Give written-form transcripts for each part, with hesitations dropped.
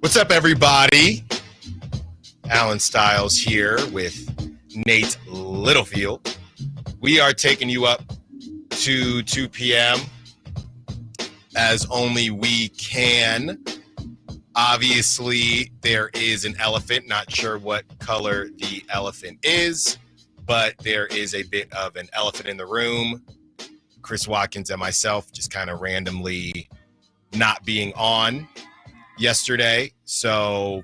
What's up, everybody? Allen Stiles here with Nate Littlefield. We are taking you up to 2 p.m. as only we can. Obviously, there is an elephant. Not sure what color the elephant is, but there is a bit of an elephant in the room. Chris Watkins and myself just kind of randomly not being on yesterday. So,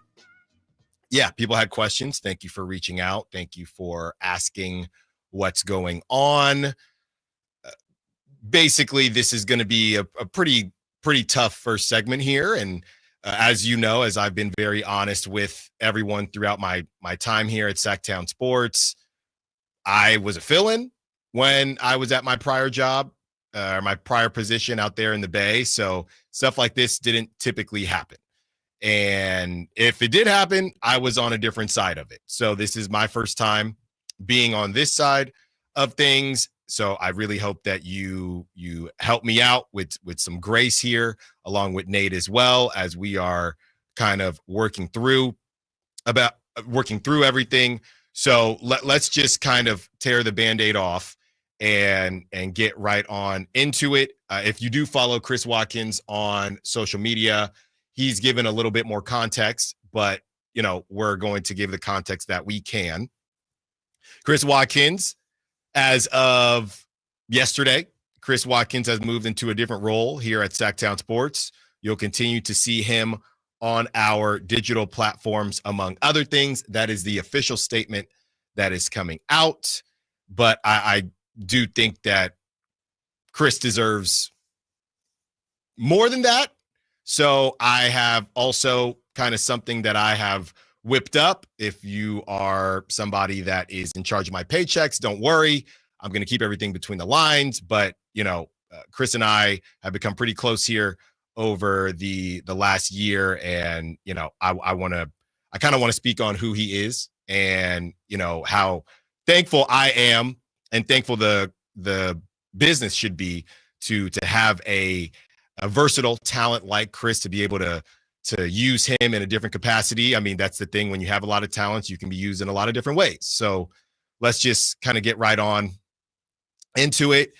yeah, people had questions. Thank you for reaching out. Thank you for asking what's going on. Basically, this is going to be a pretty tough first segment here. And as you know, as I've been very honest with everyone throughout my time here at Sacktown Sports, I was a fill-in when I was at my prior job, my prior position out there in the Bay. So stuff like this didn't typically happen. And if it did happen, I was on a different side of it. So this is my first time being on this side of things. So I really hope that you help me out with some grace here, along with Nate as well, as we are kind of working through everything. So let's just kind of tear the Band-Aid off and get right on into it. If you do follow Chris Watkins on social media, he's given a little bit more context, but we're going to give the context that we can. Chris Watkins, as of yesterday, Chris Watkins has moved into a different role here at Sacktown Sports. You'll continue to see him on our digital platforms, among other things. That is the official statement that is coming out. But I do think that Chris deserves more than that. So I have also kind of something that I have whipped up. If you are somebody that is in charge of my paychecks, don't worry. I'm going to keep everything between the lines. But, Chris and I have become pretty close here over the last year. And, I kind of want to speak on who he is and, how thankful I am and thankful the business should be to have a versatile talent like Chris to be able to use him in a different capacity. I mean, that's the thing. When you have a lot of talents, you can be used in a lot of different ways. So let's just kind of get right on into it.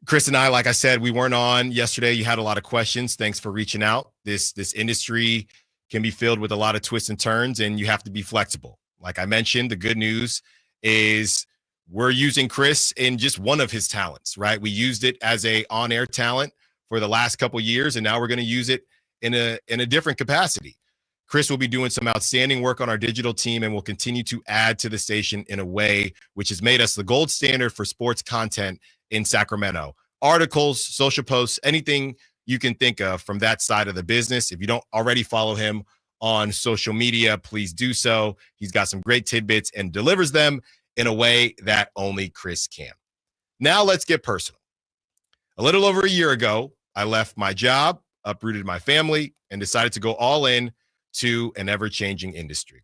Chris and I, like I said, we weren't on yesterday. You had a lot of questions. Thanks for reaching out. This industry can be filled with a lot of twists and turns, and you have to be flexible. Like I mentioned, the good news is we're using Chris in just one of his talents, right? We used it as a on-air talent for the last couple of years, and now we're going to use it in a different capacity. Chris will be doing some outstanding work on our digital team and will continue to add to the station in a way which has made us the gold standard for sports content in Sacramento. Articles, social posts, anything you can think of from that side of the business. If you don't already follow him on social media, please do so. He's got some great tidbits and delivers them in a way that only Chris can. Now let's get personal. A little over a year ago, I left my job, uprooted my family, and decided to go all in to an ever-changing industry.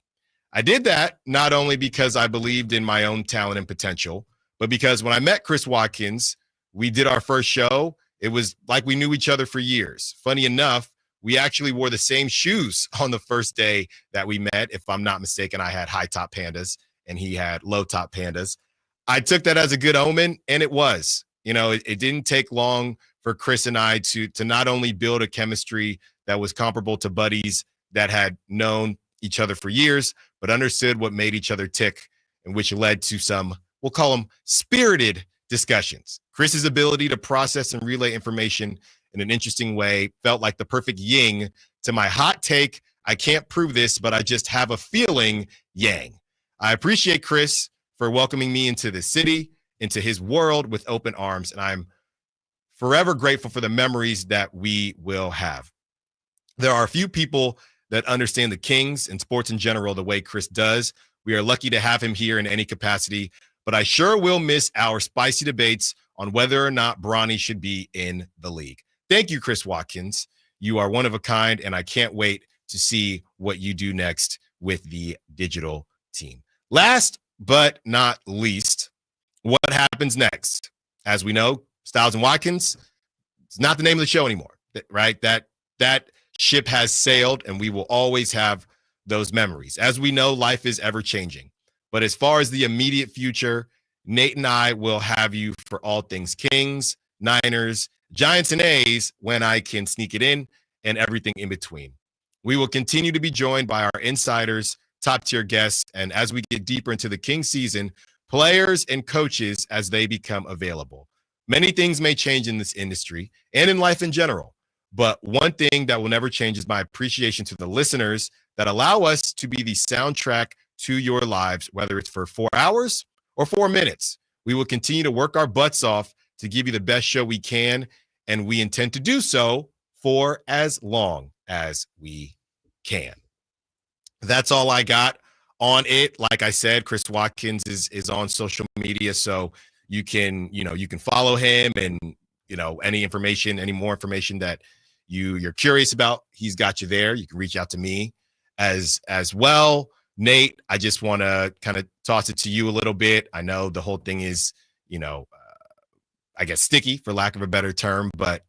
I did that not only because I believed in my own talent and potential, but because when I met Chris Watkins, we did our first show. It was like we knew each other for years. Funny enough, we actually wore the same shoes on the first day that we met. If I'm not mistaken, I had high-top Pandas and he had low-top Pandas. I took that as a good omen, and it was. It didn't take long for Chris and I to not only build a chemistry that was comparable to buddies that had known each other for years, but understood what made each other tick, and which led to some, we'll call them spirited discussions. Chris's ability to process and relay information in an interesting way felt like the perfect yin to my hot take, I can't prove this, but I just have a feeling, yang. I appreciate Chris for welcoming me into the city, into his world with open arms, and I'm forever grateful for the memories that we will have. There are a few people that understand the Kings and sports in general the way Chris does. We are lucky to have him here in any capacity, but I sure will miss our spicy debates on whether or not Bronny should be in the league. Thank you, Chris Watkins. You are one of a kind, and I can't wait to see what you do next with the digital team. Last but not least, what happens next? As we know, Stiles and Watkins, it's not the name of the show anymore, right? That ship has sailed, and we will always have those memories. As we know, life is ever changing. But as far as the immediate future, Nate and I will have you for all things Kings, Niners, Giants, and A's when I can sneak it in, and everything in between. We will continue to be joined by our insiders, top-tier guests, and as we get deeper into the Kings season, players and coaches as they become available. Many things may change in this industry and in life in general, but one thing that will never change is my appreciation to the listeners that allow us to be the soundtrack to your lives, whether it's for 4 hours or 4 minutes. We will continue to work our butts off to give you the best show we can, and we intend to do so for as long as we can. That's all I got on it. Like I said, Chris Watkins is on social media, so you can follow him, and any more information that you're curious about, he's got you there. You can reach out to me as well. Nate, I just want to kind of toss it to you a little bit. I know the whole thing is, I guess sticky for lack of a better term, but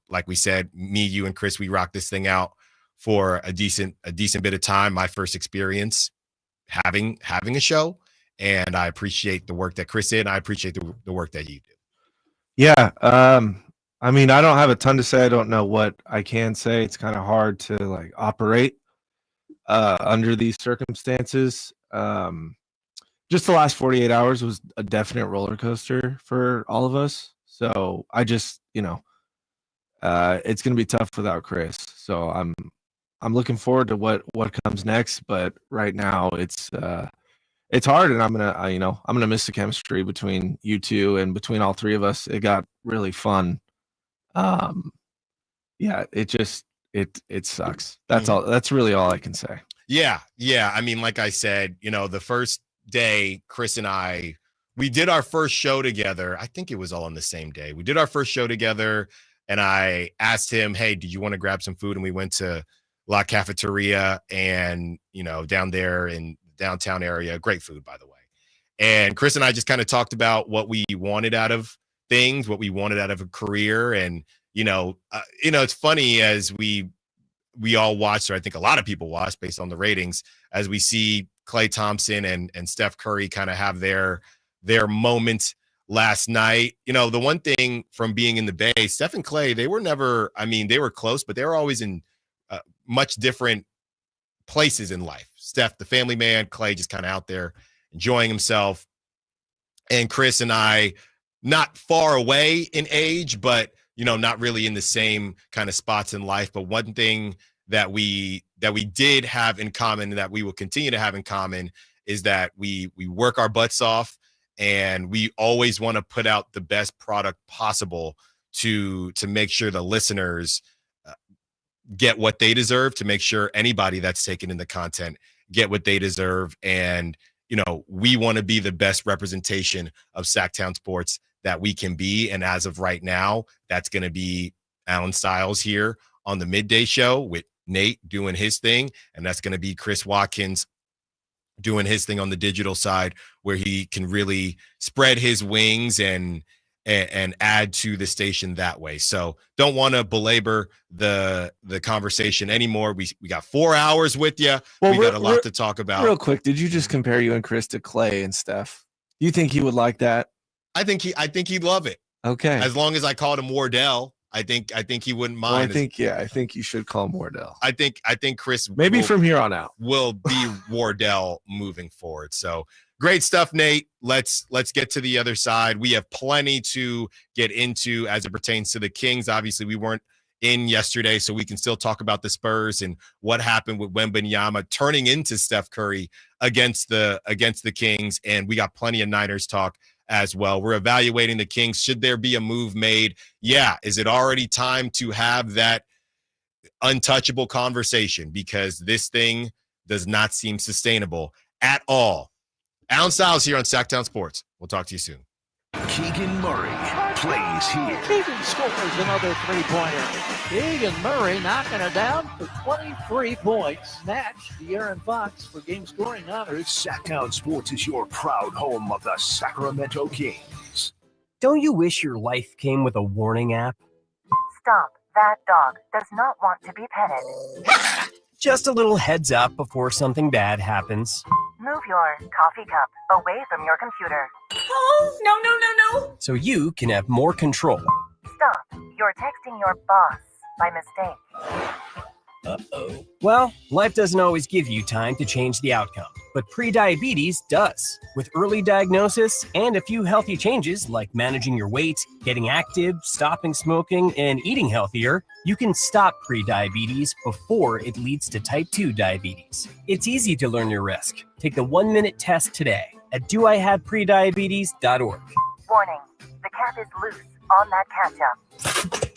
like we said, me, you, and Chris, we rocked this thing out for a decent bit of time. My first experience having a show, and I appreciate the work that Chris did. And I appreciate the work that you do. Yeah. I mean, I don't have a ton to say. I don't know what I can say. It's kind of hard to operate under these circumstances. Just the last 48 hours was a definite roller coaster for all of us. So I just, it's going to be tough without Chris. So I'm looking forward to what comes next. But right now it's hard, and I'm gonna miss the chemistry between you two and between all three of us. It got really fun. Yeah, it sucks. That's all. That's really all I can say. Yeah. I mean, like I said, the first day, Chris and I, we did our first show together. I think it was all on the same day. We did our first show together, and I asked him, "Hey, did you want to grab some food?" And we went to La Cafeteria, and down there in downtown area, great food, by the way. And Chris and I just kind of talked about what we wanted out of things, what we wanted out of a career, and it's funny as we all watched, or I think a lot of people watched based on the ratings, as we see Klay Thompson and Steph Curry kind of have their moment last night. The one thing from being in the Bay, Steph and Klay, they were never, they were close, but they were always in much different places in life. Steph, the family man, Klay just kind of out there enjoying himself. And Chris and I, not far away in age, but not really in the same kind of spots in life. But one thing that we did have in common, and that we will continue to have in common, is that we work our butts off, and we always want to put out the best product possible to make sure the listeners get what they deserve, to make sure anybody that's taken in the content get what they deserve. And we want to be the best representation of Sacktown sports that we can be. And as of right now, that's going to be Allen Stiles here on the midday show with Nate doing his thing. And that's going to be Chris Watkins doing his thing on the digital side, where he can really spread his wings and add to the station that way. So don't want to belabor the conversation anymore. We got 4 hours with you. Well, we got a lot to talk about. Real quick, did you just compare you and Chris to Klay and Steph? Do you think he would like that? I think he'd love it. Okay. As long as I called him Wardell, I think he wouldn't mind. Well, I think you should call him Wardell. I think Chris maybe from here on out will be Wardell moving forward. So great stuff, Nate. Let's get to the other side. We have plenty to get into as it pertains to the Kings. Obviously, we weren't in yesterday, so we can still talk about the Spurs and what happened with Wembanyama turning into Steph Curry against the Kings, and we got plenty of Niners talk as well. We're evaluating the Kings. Should there be a move made? Yeah. Is it already time to have that untouchable conversation? Because this thing does not seem sustainable at all. Allen Stiles here on Sacktown Sports. We'll talk to you soon. Keegan Murray plays here. Keegan scores another three-pointer. Keegan Murray knocking it down for 23 points. Snatch De'Aaron Fox for game scoring honors. Sacktown Sports is your proud home of the Sacramento Kings. Don't you wish your life came with a warning app? Stop. That dog does not want to be petted. Just a little heads up before something bad happens. Move your coffee cup away from your computer. Oh, no. So you can have more control. Stop. You're texting your boss by mistake. Uh-oh. Well, life doesn't always give you time to change the outcome, but prediabetes does. With early diagnosis and a few healthy changes like managing your weight, getting active, stopping smoking, and eating healthier, you can stop prediabetes before it leads to type 2 diabetes. It's easy to learn your risk. Take the 1-minute test today at doihaveprediabetes.org. Warning. The cap is loose on that ketchup.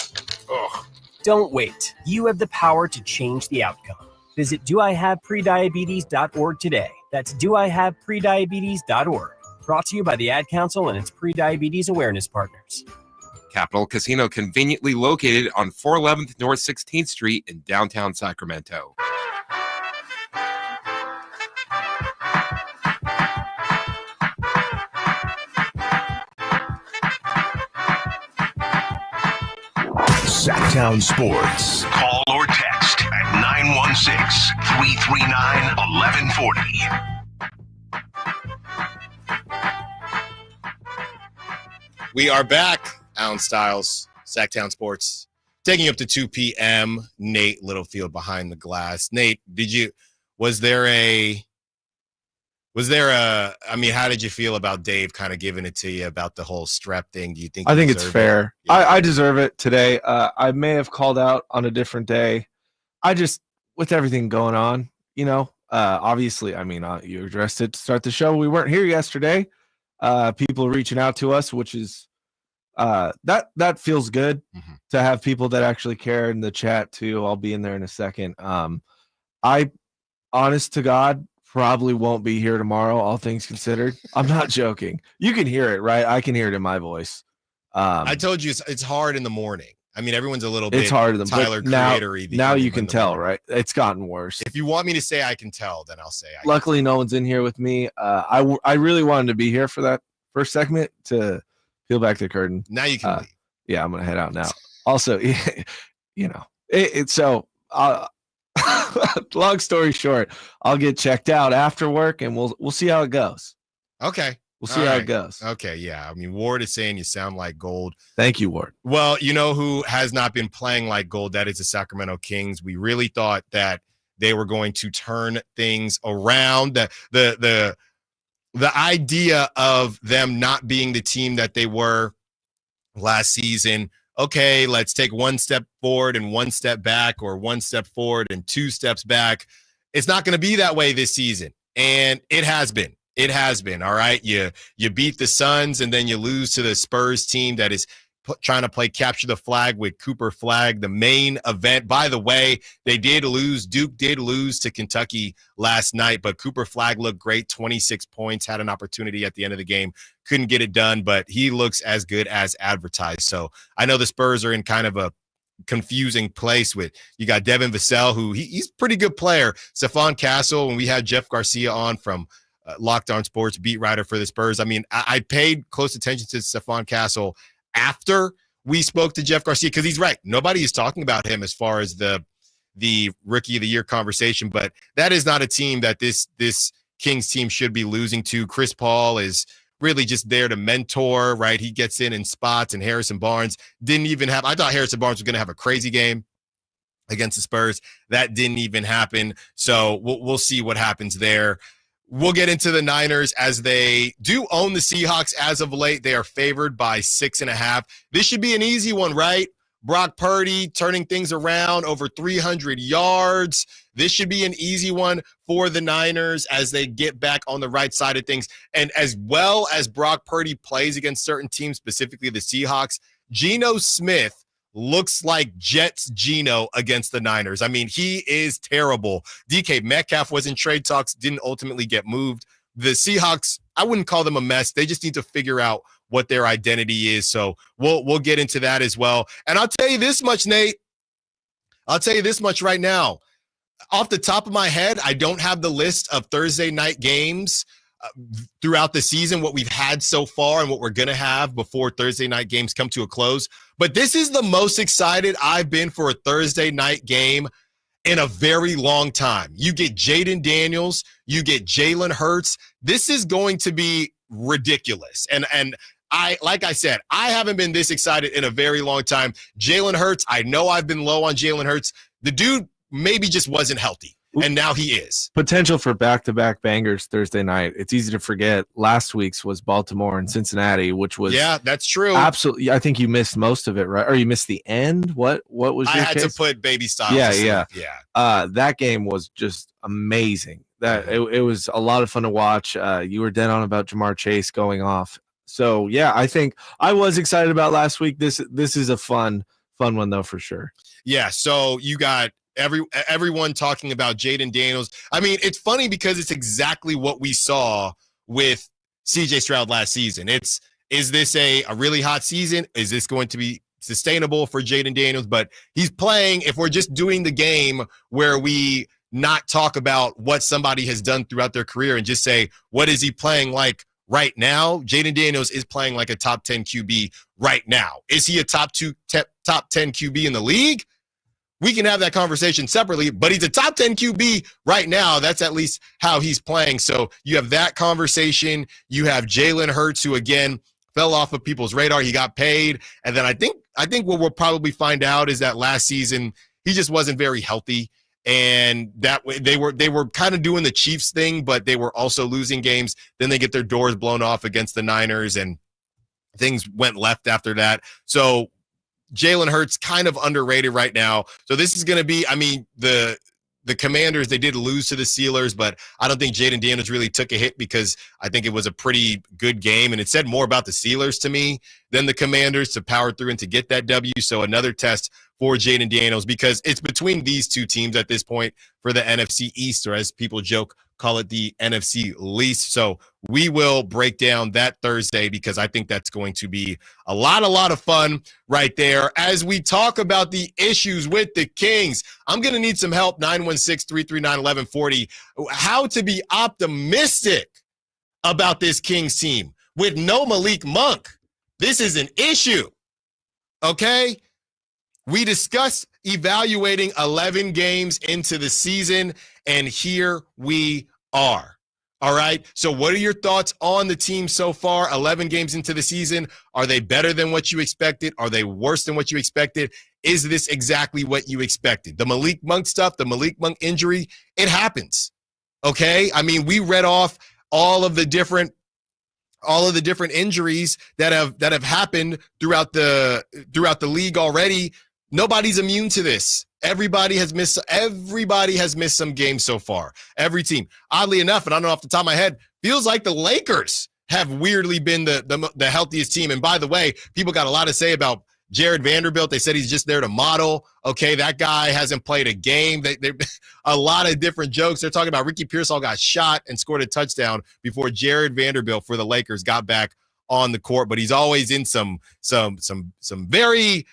Ugh. Don't wait. You have the power to change the outcome. Visit doihaveprediabetes.org today. That's doihaveprediabetes.org. Brought to you by the Ad Council and its prediabetes awareness partners. Capital Casino, conveniently located on 411th North 16th Street in downtown Sacramento. Sacktown Sports. Call or text at 916-339-1140. We are back. Allen Stiles, Sacramento Sports, taking you up to 2 p.m. Nate Littlefield behind the glass. Nate, I mean, how did you feel about Dave kind of giving it to you about the whole strep thing? Do you think I think it's fair. Yeah. I deserve it today. I may have called out on a different day. With everything going on, obviously, I mean, you addressed it to start the show. We weren't here yesterday. People reaching out to us, which is that feels good to have people that actually care in the chat too. I'll be in there in a second. I, honest to God, probably won't be here tomorrow, all things considered. I'm not joking. You can hear it, right? I can hear it in my voice. I told you it's hard in the morning. I mean, everyone's a little bit hard in the Tyler Creator-y. Now you can tell, right? It's gotten worse. If you want me to say I can tell, then I'll say I Luckily, no one's in here with me. I really wanted to be here for that first segment to peel back the curtain. Now you can leave. Yeah, I'm going to head out now. Also, long story short, I'll get checked out after work and we'll see how it goes. Okay. We'll see how it goes. Okay, yeah. I mean, Ward is saying you sound like gold. Thank you, Ward. Well, you know who has not been playing like gold? That is the Sacramento Kings. We really thought that they were going to turn things around. The idea of them not being the team that they were last season. Okay, let's take one step forward and one step back, or one step forward and two steps back. It's not going to be that way this season. And it has been. It has been. All right. You beat the Suns and then you lose to the Spurs team that is trying to play capture the flag with Cooper Flag, the main event. By the way, they did lose. Duke did lose to Kentucky last night, but Cooper Flag looked great. 26 points, had an opportunity at the end of the game. Couldn't get it done, but he looks as good as advertised. So I know the Spurs are in kind of a confusing place with, you got Devin Vassell, who he's a pretty good player. Stephon Castle, and we had Jeff Garcia on from Locked On Sports, beat writer for the Spurs. I mean, I paid close attention to Stephon Castle after we spoke to Jeff Garcia, because he's right. Nobody is talking about him as far as the rookie of the year conversation, but that is not a team that this Kings team should be losing to. Chris Paul is really just there to mentor, right? He gets in spots, and Harrison Barnes didn't even have, I thought Harrison Barnes was going to have a crazy game against the Spurs. That didn't even happen. So we'll see what happens there. We'll get into the Niners, as they do own the Seahawks as of late. They are favored by 6.5. This should be an easy one, right? Brock Purdy turning things around, over 300 yards. This should be an easy one for the Niners as they get back on the right side of things. And as well as Brock Purdy plays against certain teams, specifically the Seahawks, Geno Smith looks like Jets Geno against the Niners. I mean, he is terrible. DK Metcalf was in trade talks, didn't ultimately get moved. The Seahawks, I wouldn't call them a mess. They just need to figure out what their identity is. So we'll get into that as well. And I'll tell you this much, Nate. I'll tell you this much right now. Off the top of my head, I don't have the list of Thursday night games throughout the season, what we've had so far and what we're going to have before Thursday night games come to a close. But this is the most excited I've been for a Thursday night game in a very long time. You get Jaden Daniels, you get Jalen Hurts. This is going to be ridiculous. And like I said, I haven't been this excited in a very long time. Jalen Hurts, I know I've been low on Jalen Hurts. The dude maybe just wasn't healthy, and now he is. Potential for back-to-back bangers Thursday night. It's easy to forget last week's was Baltimore and Cincinnati, which was that's true. Absolutely. I think you missed most of it, right? Or you missed the end. What was your case? To put Baby Styles. Yeah. That game was just amazing. That it was a lot of fun to watch. You were dead on about Jamar Chase going off. So yeah, I think I was excited about last week. This is a fun one though, for sure. Yeah. So you got everyone talking about Jaden Daniels. I mean, it's funny because it's exactly what we saw with CJ Stroud last season. Is this a really hot season? Is this going to be sustainable for Jaden Daniels? But he's playing, if we're just doing the game where we not talk about what somebody has done throughout their career and just say, what is he playing like right now? Jaden Daniels is playing like a top 10 QB right now. Is he a top 10 QB in the league? We can have that conversation separately, but he's a top 10 QB right now. That's at least how he's playing. So you have that conversation. You have Jalen Hurts, who again fell off of people's radar. He got paid. And then I think what we'll probably find out is that last season he just wasn't very healthy. And that they were kind of doing the Chiefs thing, but they were also losing games. Then they get their doors blown off against the Niners, and things went left after that. So Jalen Hurts kind of underrated right now. So this is going to be, I mean, the Commanders, they did lose to the Steelers, but I don't think Jaden Daniels really took a hit because I think it was a pretty good game. And it said more about the Steelers to me than the Commanders to power through and to get that W. So another test for Jaden Daniels, because it's between these two teams at this point for the NFC East, or as people joke, call it the NFC least. So we will break down that Thursday because I think that's going to be a lot of fun right there. As we talk about the issues with the Kings, I'm going to need some help. 916-339-1140. How to be optimistic about this Kings team with no Malik Monk. This is an issue. Okay? We discussed evaluating 11 games into the season, and here we are. All right. So what are your thoughts on the team so far? 11 games into the season. Are they better than what you expected? Are they worse than what you expected? Is this exactly what you expected? The Malik Monk stuff, the Malik Monk injury, it happens. Okay. I mean, we read off all of the different injuries that have happened throughout the league already. Nobody's immune to this. Everybody has missed some games so far. Every team. Oddly enough, and I don't know off the top of my head, feels like the Lakers have weirdly been the healthiest team. And by the way, people got a lot to say about Jared Vanderbilt. They said he's just there to model. Okay, that guy hasn't played a game. They a lot of different jokes. They're talking about Ricky Pearsall got shot and scored a touchdown before Jared Vanderbilt for the Lakers got back on the court. But he's always in some very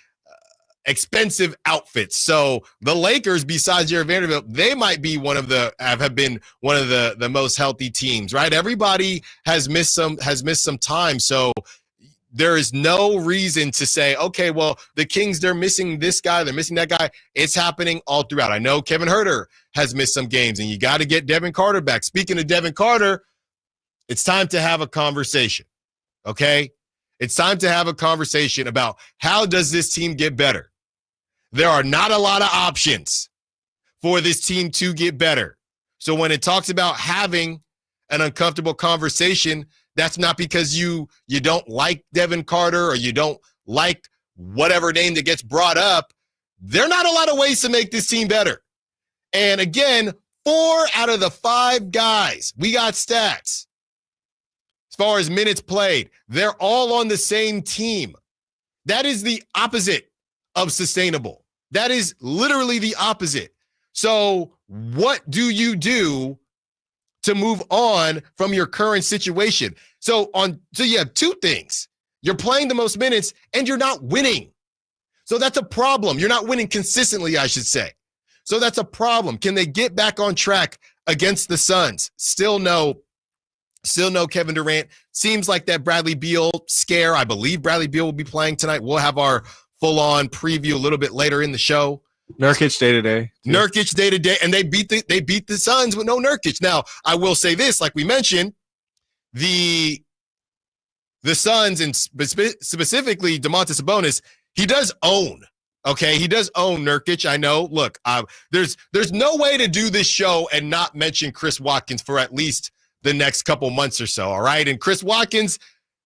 expensive outfits. So the Lakers, besides Jared Vanderbilt, they might be have been one of the most healthy teams, right? Everybody has missed some time. So there is no reason to say, okay, well, the Kings, they're missing this guy, they're missing that guy. It's happening all throughout. I know Kevin Huerter has missed some games, and you got to get Devin Carter back. Speaking of Devin Carter, it's time to have a conversation, okay? It's time to have a conversation about how does this team get better? There are not a lot of options for this team to get better. So when it talks about having an uncomfortable conversation, that's not because you don't like Devin Carter or you don't like whatever name that gets brought up. There are not a lot of ways to make this team better. And again, 4 out of the 5 guys, we got stats. As far as minutes played, they're all on the same team. That is the opposite of sustainable. That is literally the opposite. So what do you do to move on from your current situation? So you have 2 things. You're playing the most minutes and you're not winning. So that's a problem. You're not winning consistently, I should say. So that's a problem. Can they get back on track against the Suns? Still no Still no Kevin Durant. Seems like that Bradley Beal scare. I believe Bradley Beal will be playing tonight. We'll have our full-on preview a little bit later in the show. Nurkic day-to-day. Nurkic day-to-day, and they beat the Suns with no Nurkic. Now, I will say this, like we mentioned, the Suns, and specifically Domantas Sabonis, he does own. Okay, he does own Nurkic. I know. Look, there's no way to do this show and not mention Chris Watkins for at least the next couple months or so. All right, and Chris Watkins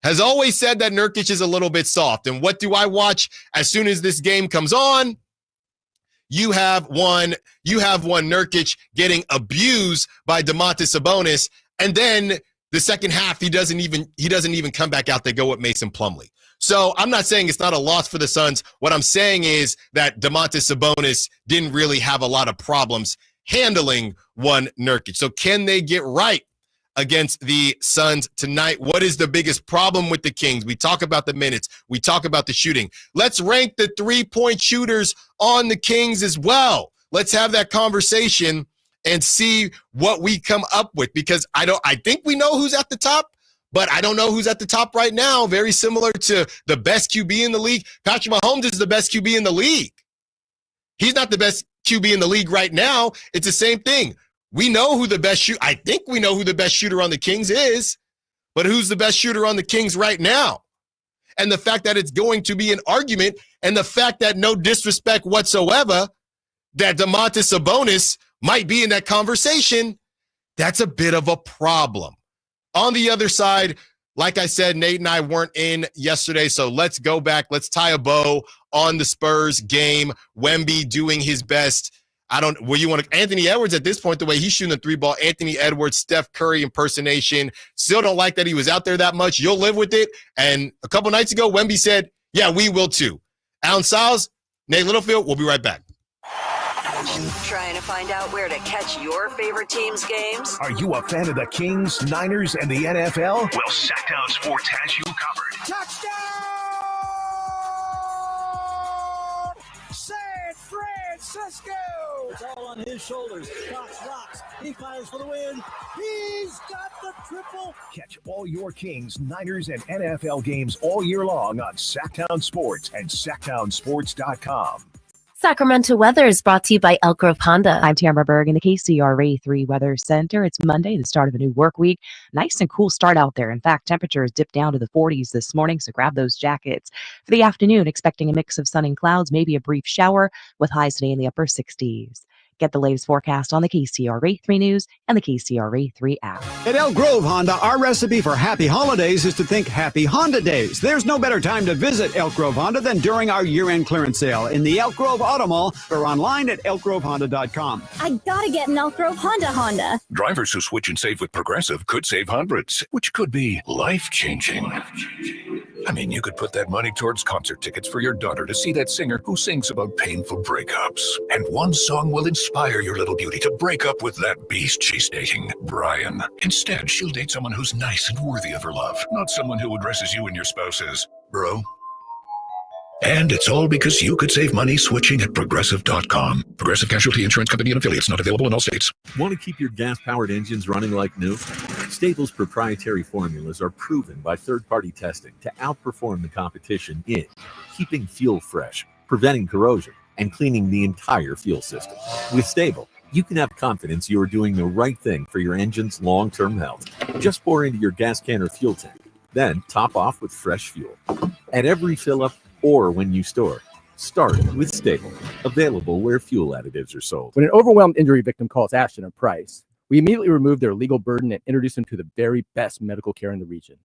has always said that Nurkic is a little bit soft. And what do I watch as soon as this game comes on? You have one Nurkic getting abused by Domantas Sabonis, and then the second half he doesn't even come back out. They go with Mason Plumlee. So I'm not saying it's not a loss for the Suns. What I'm saying is that Domantas Sabonis didn't really have a lot of problems handling one Nurkic. So can they get right against the Suns tonight? What is the biggest problem with the Kings? We talk about the minutes. We talk about the shooting. Let's rank the three-point shooters on the Kings as well. Let's have that conversation and see what we come up with, because I think we know who's at the top, but I don't know who's at the top right now. Very similar to the best QB in the league. Patrick Mahomes is the best QB in the league. He's not the best QB in the league right now. It's the same thing. We know who the best shooter. I think we know who the best shooter on the Kings is, but who's the best shooter on the Kings right now? And the fact that it's going to be an argument, and the fact that, no disrespect whatsoever, that Domantas Sabonis might be in that conversation, that's a bit of a problem. On the other side, like I said, Nate and I weren't in yesterday, so let's go back. Let's tie a bow on the Spurs game. Wemby doing his best. Anthony Edwards at this point, the way he's shooting the three ball, Anthony Edwards, Steph Curry impersonation. Still don't like that he was out there that much. You'll live with it. And a couple nights ago, Wemby said, yeah, we will too. Allen Stiles, Nate Littlefield, we'll be right back. Trying to find out where to catch your favorite team's games? Are you a fan of the Kings, Niners, and the NFL? Well, Sacktown Sports has you covered. Touchdown! San Francisco! It's all on his shoulders. Cox rocks. He fires for the win. He's got the triple. Catch all your Kings, Niners, and NFL games all year long on Sacktown Sports and SacktownSports.com. Sacramento weather is brought to you by Elk Grove Honda. I'm Tamara Berg in the KCRA 3 Weather Center. It's Monday, the start of a new work week. Nice and cool start out there. In fact, temperatures dipped down to the 40s this morning, so grab those jackets. For the afternoon, expecting a mix of sun and clouds, maybe a brief shower, with highs today in the upper 60s. Get the latest forecast on the KCRA 3 News and the KCRA 3 app. At Elk Grove Honda, our recipe for happy holidays is to think Happy Honda Days. There's no better time to visit Elk Grove Honda than during our year-end clearance sale in the Elk Grove Auto Mall or online at elkgrovehonda.com. I gotta get an Elk Grove Honda. Drivers who switch and save with Progressive could save hundreds, which could be life-changing. I mean, you could put that money towards concert tickets for your daughter to see that singer who sings about painful breakups. And one song will inspire your little beauty to break up with that beast she's dating, Brian. Instead, she'll date someone who's nice and worthy of her love, not someone who addresses you and your spouse as bro. And it's all because you could save money switching at Progressive.com. Progressive Casualty Insurance Company and affiliates, not available in all states. Want to keep your gas-powered engines running like new? Stable's proprietary formulas are proven by third-party testing to outperform the competition in keeping fuel fresh, preventing corrosion, and cleaning the entire fuel system. With Stable, you can have confidence you are doing the right thing for your engine's long-term health. Just pour into your gas can or fuel tank, then top off with fresh fuel. At every fill-up or when you store, start with Stable, available where fuel additives are sold. When an overwhelmed injury victim calls Ashton or Price, we immediately remove their legal burden and introduce them to the very best medical care in the region.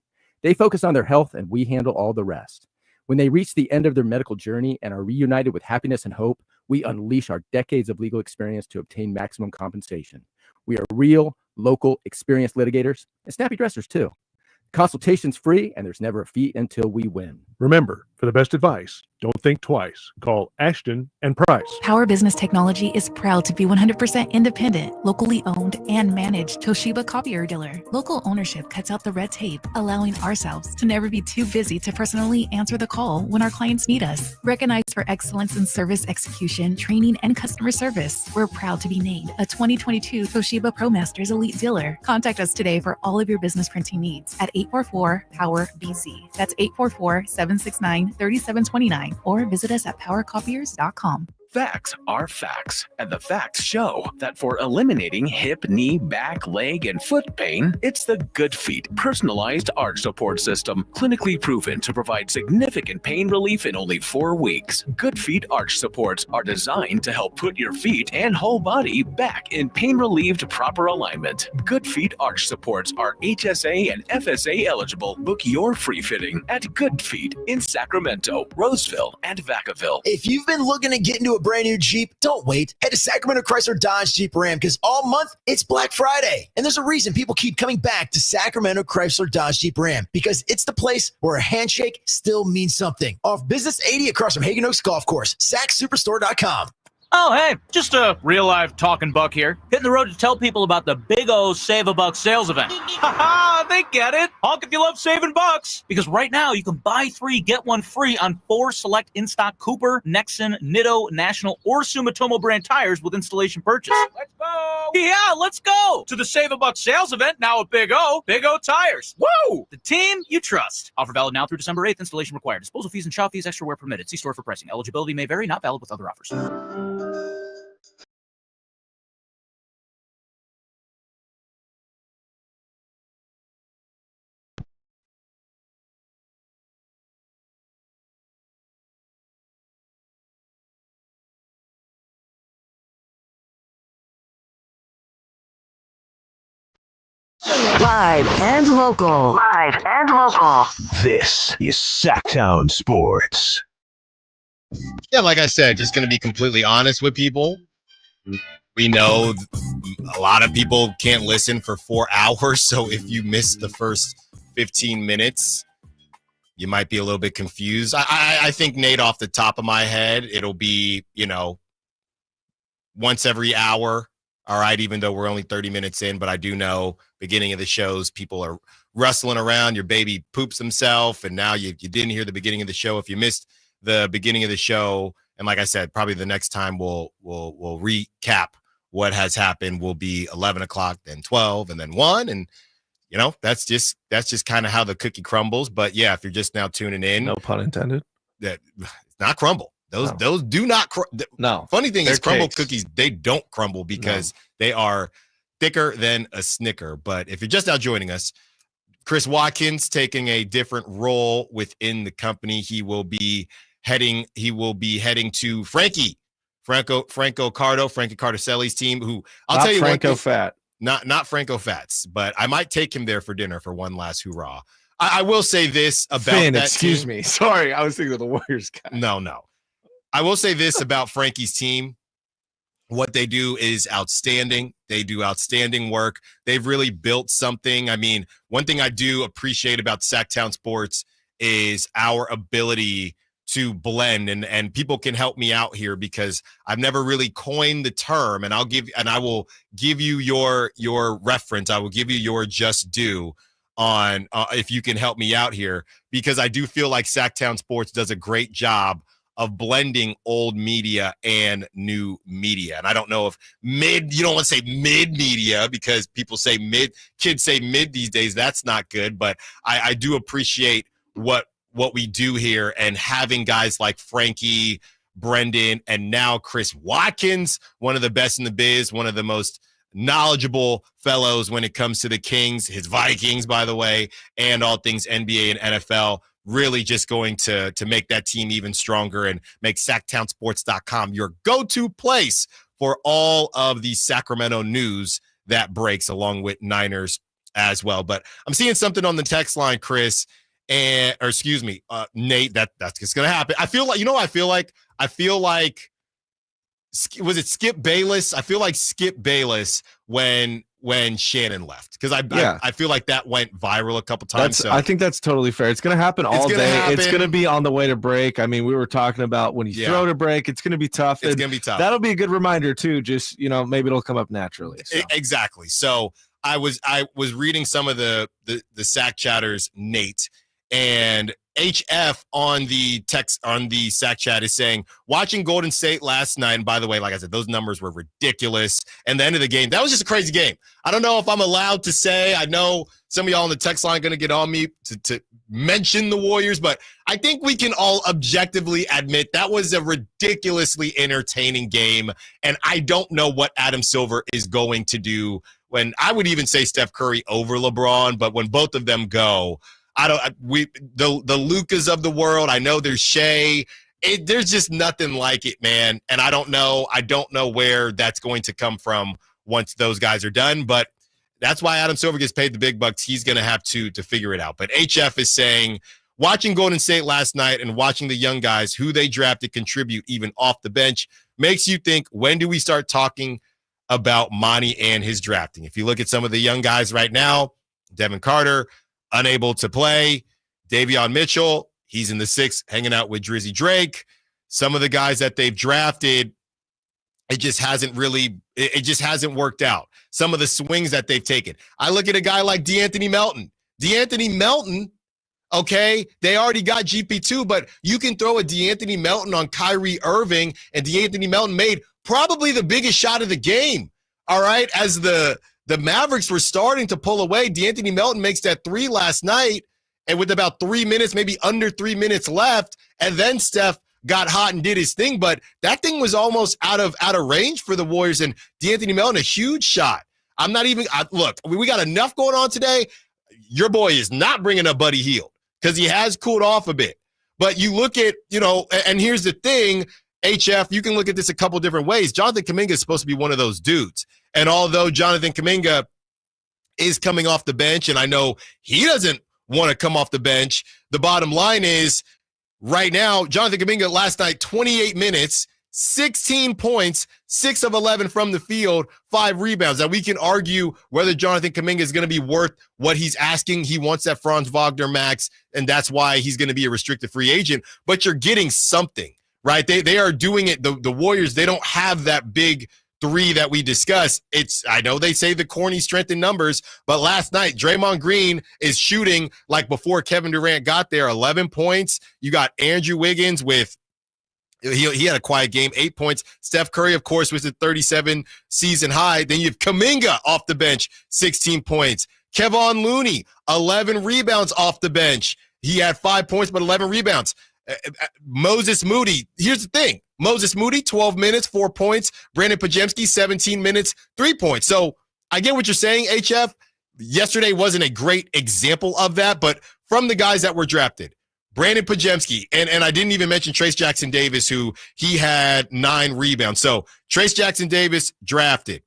They focus on their health and we handle all the rest. When they reach the end of their medical journey and are reunited with happiness and hope, we unleash our decades of legal experience to obtain maximum compensation. We are real, local, experienced litigators and snappy dressers too. Consultation's free and there's never a fee until we win. Remember, For the best advice, don't think twice. Call Ashton and Price. Power Business Technology is proud to be 100% independent, locally owned, and managed Toshiba copier dealer. Local ownership cuts out the red tape, allowing ourselves to never be too busy to personally answer the call when our clients need us. Recognized for excellence in service execution, training, and customer service, we're proud to be named a 2022 Toshiba ProMasters Elite Dealer. Contact us today for all of your business printing needs at 844-POWER-BZ. That's 844-769-3729. Or visit us at powercopiers.com. Facts are facts, and the facts show that for eliminating hip, knee, back, leg, and foot pain, it's the Good Feet personalized arch support system, clinically proven to provide significant pain relief in only 4 weeks. Good Feet arch supports are designed to help put your feet and whole body back in pain-relieved proper alignment. Good Feet arch supports are HSA and FSA eligible. Book your free fitting at Good Feet in Sacramento, Roseville, and Vacaville. If you've been looking to get into a brand new Jeep, don't wait. Head to Sacramento Chrysler Dodge Jeep Ram because all month it's Black Friday. And there's a reason people keep coming back to Sacramento Chrysler Dodge Jeep Ram because it's the place where a handshake still means something. Off Business 80 across from Hagen Oaks Golf Course. SacSuperstore.com. Oh, hey, just a real-life talking buck here. Hitting the road to tell people about the Big O Save a Buck sales event. Ha-ha, they get it. Honk if you love saving bucks. Because right now, you can buy 3, get 1 free on 4 select in-stock Cooper, Nexen, Nitto, National, or Sumitomo brand tires with installation purchase. Let's go. Yeah, let's go to the Save a Buck sales event now at Big O Tires. Woo! The team you trust. Offer valid now through December 8th. Installation required. Disposal fees and shop fees extra where permitted. See store for pricing. Eligibility may vary. Not valid with other offers. Live and local. Live and local. This is Sacktown Sports. Yeah, like I said, just going to be completely honest with people. We know a lot of people can't listen for 4 hours, so if you miss the first 15 minutes, you might be a little bit confused. I think, Nate, off the top of my head, it'll be, once every hour, all right, even though we're only 30 minutes in, but I do know beginning of the shows, people are rustling around, your baby poops himself, and now you didn't hear the beginning of the show. If you missed the beginning of the show, and like I said, probably the next time we'll recap what has happened will be 11 o'clock, then 12, and then 1, and that's just kind of how the cookie crumbles. But yeah, if you're just now tuning in, no pun intended, that it's not crumble. Those do not no. Funny thing is, crumble cakes. cookies, they don't crumble because they are thicker than a Snicker. But if you're just now joining us, Chris Watkins taking a different role within the company. He will be heading to Frankie Cardoselli's team, who I'll not tell you Franco what, Fat. Not Franco Fats, but I might take him there for dinner for one last hoorah. I will say this about Finn, that excuse team. me. Sorry, I was thinking of the Warriors guy. No. I will say this about Frankie's team. What they do is outstanding. They do outstanding work. They've really built something. I mean, one thing I do appreciate about Sacktown Sports is our ability to blend, and people can help me out here because I've never really coined the term, and I will give you your reference. I will give you your just due on if you can help me out here, because I do feel like Sacktown Sports does a great job of blending old media and new media. And I don't know if you don't want to say mid media because people say mid, kids say mid these days. That's not good. But I do appreciate what we do here, and having guys like Frankie, Brendan, and now Chris Watkins, one of the best in the biz, one of the most knowledgeable fellows when it comes to the Kings, his Vikings, by the way, and all things NBA and NFL. Really just going to make that team even stronger and make SacktownSports.com your go-to place for all of the Sacramento news that breaks, along with Niners as well. But I'm seeing something on the text line, Chris, Nate, that's just going to happen. I feel like, was it Skip Bayless? I feel like Skip Bayless when when Shannon left, because I feel like that went viral a couple times. I think that's totally fair. It's going to happen all day. It's going to be on the way to break. I mean, we were talking about when you throw to break, it's going to be tough. It's going to be tough. That'll be a good reminder too. Just, maybe it'll come up naturally. So. Exactly. So I was reading some of the Sack Chatters, Nate, and HF on the text on the Sack Chat is saying, watching Golden State last night, and by the way, like I said, those numbers were ridiculous. And the end of the game, that was just a crazy game. I don't know if I'm allowed to say, I know some of y'all on the text line going to get on me to mention the Warriors, but I think we can all objectively admit that was a ridiculously entertaining game. And I don't know what Adam Silver is going to do when I would even say Steph Curry over LeBron, but when both of them go, the Lucas of the world, I know there's Shea. There's just nothing like it, man. And I don't know where that's going to come from once those guys are done. But that's why Adam Silver gets paid the big bucks. He's going to have to figure it out. But HF is saying, watching Golden State last night and watching the young guys who they drafted contribute even off the bench makes you think, when do we start talking about Monty and his drafting? If you look at some of the young guys right now, Devin Carter, unable to play. Davion Mitchell, he's in the 6th, hanging out with Drizzy Drake. Some of the guys that they've drafted, it just hasn't worked out. Some of the swings that they've taken. I look at a guy like DeAnthony Melton, okay, they already got GP2, but you can throw a DeAnthony Melton on Kyrie Irving, and DeAnthony Melton made probably the biggest shot of the game, all right, as the Mavericks were starting to pull away. DeAnthony Melton makes that 3 last night, and with about 3 minutes, maybe under 3 minutes left, and then Steph got hot and did his thing, but that thing was almost out of range for the Warriors, and DeAnthony Melton, a huge shot. Look, we got enough going on today. Your boy is not bringing up Buddy Hield because he has cooled off a bit. But you look at, and here's the thing, HF, you can look at this a couple different ways. Jonathan Kuminga is supposed to be one of those dudes. And although Jonathan Kuminga is coming off the bench, and I know he doesn't want to come off the bench, the bottom line is right now, Jonathan Kuminga last night, 28 minutes, 16 points, 6 of 11 from the field, 5 rebounds. Now, we can argue whether Jonathan Kuminga is going to be worth what he's asking. He wants that Franz Wagner max, and that's why he's going to be a restricted free agent. But you're getting something, right? They are doing it. The Warriors, they don't have that big 3 that we discussed. I know they say the corny strength in numbers, but last night, Draymond Green is shooting like before Kevin Durant got there, 11 points. You got Andrew Wiggins with, he had a quiet game, 8 points. Steph Curry, of course, was at 37 season high. Then you have Kuminga off the bench, 16 points. Kevon Looney, 11 rebounds off the bench. He had 5 points, but 11 rebounds. Moses Moody, here's the thing. Moses Moody, 12 minutes, 4 points. Brandon Pajemski, 17 minutes, 3 points. So I get what you're saying, HF. Yesterday wasn't a great example of that, but from the guys that were drafted, Brandon Pajemski, and I didn't even mention Trace Jackson Davis, who he had 9 rebounds. So Trace Jackson Davis, drafted.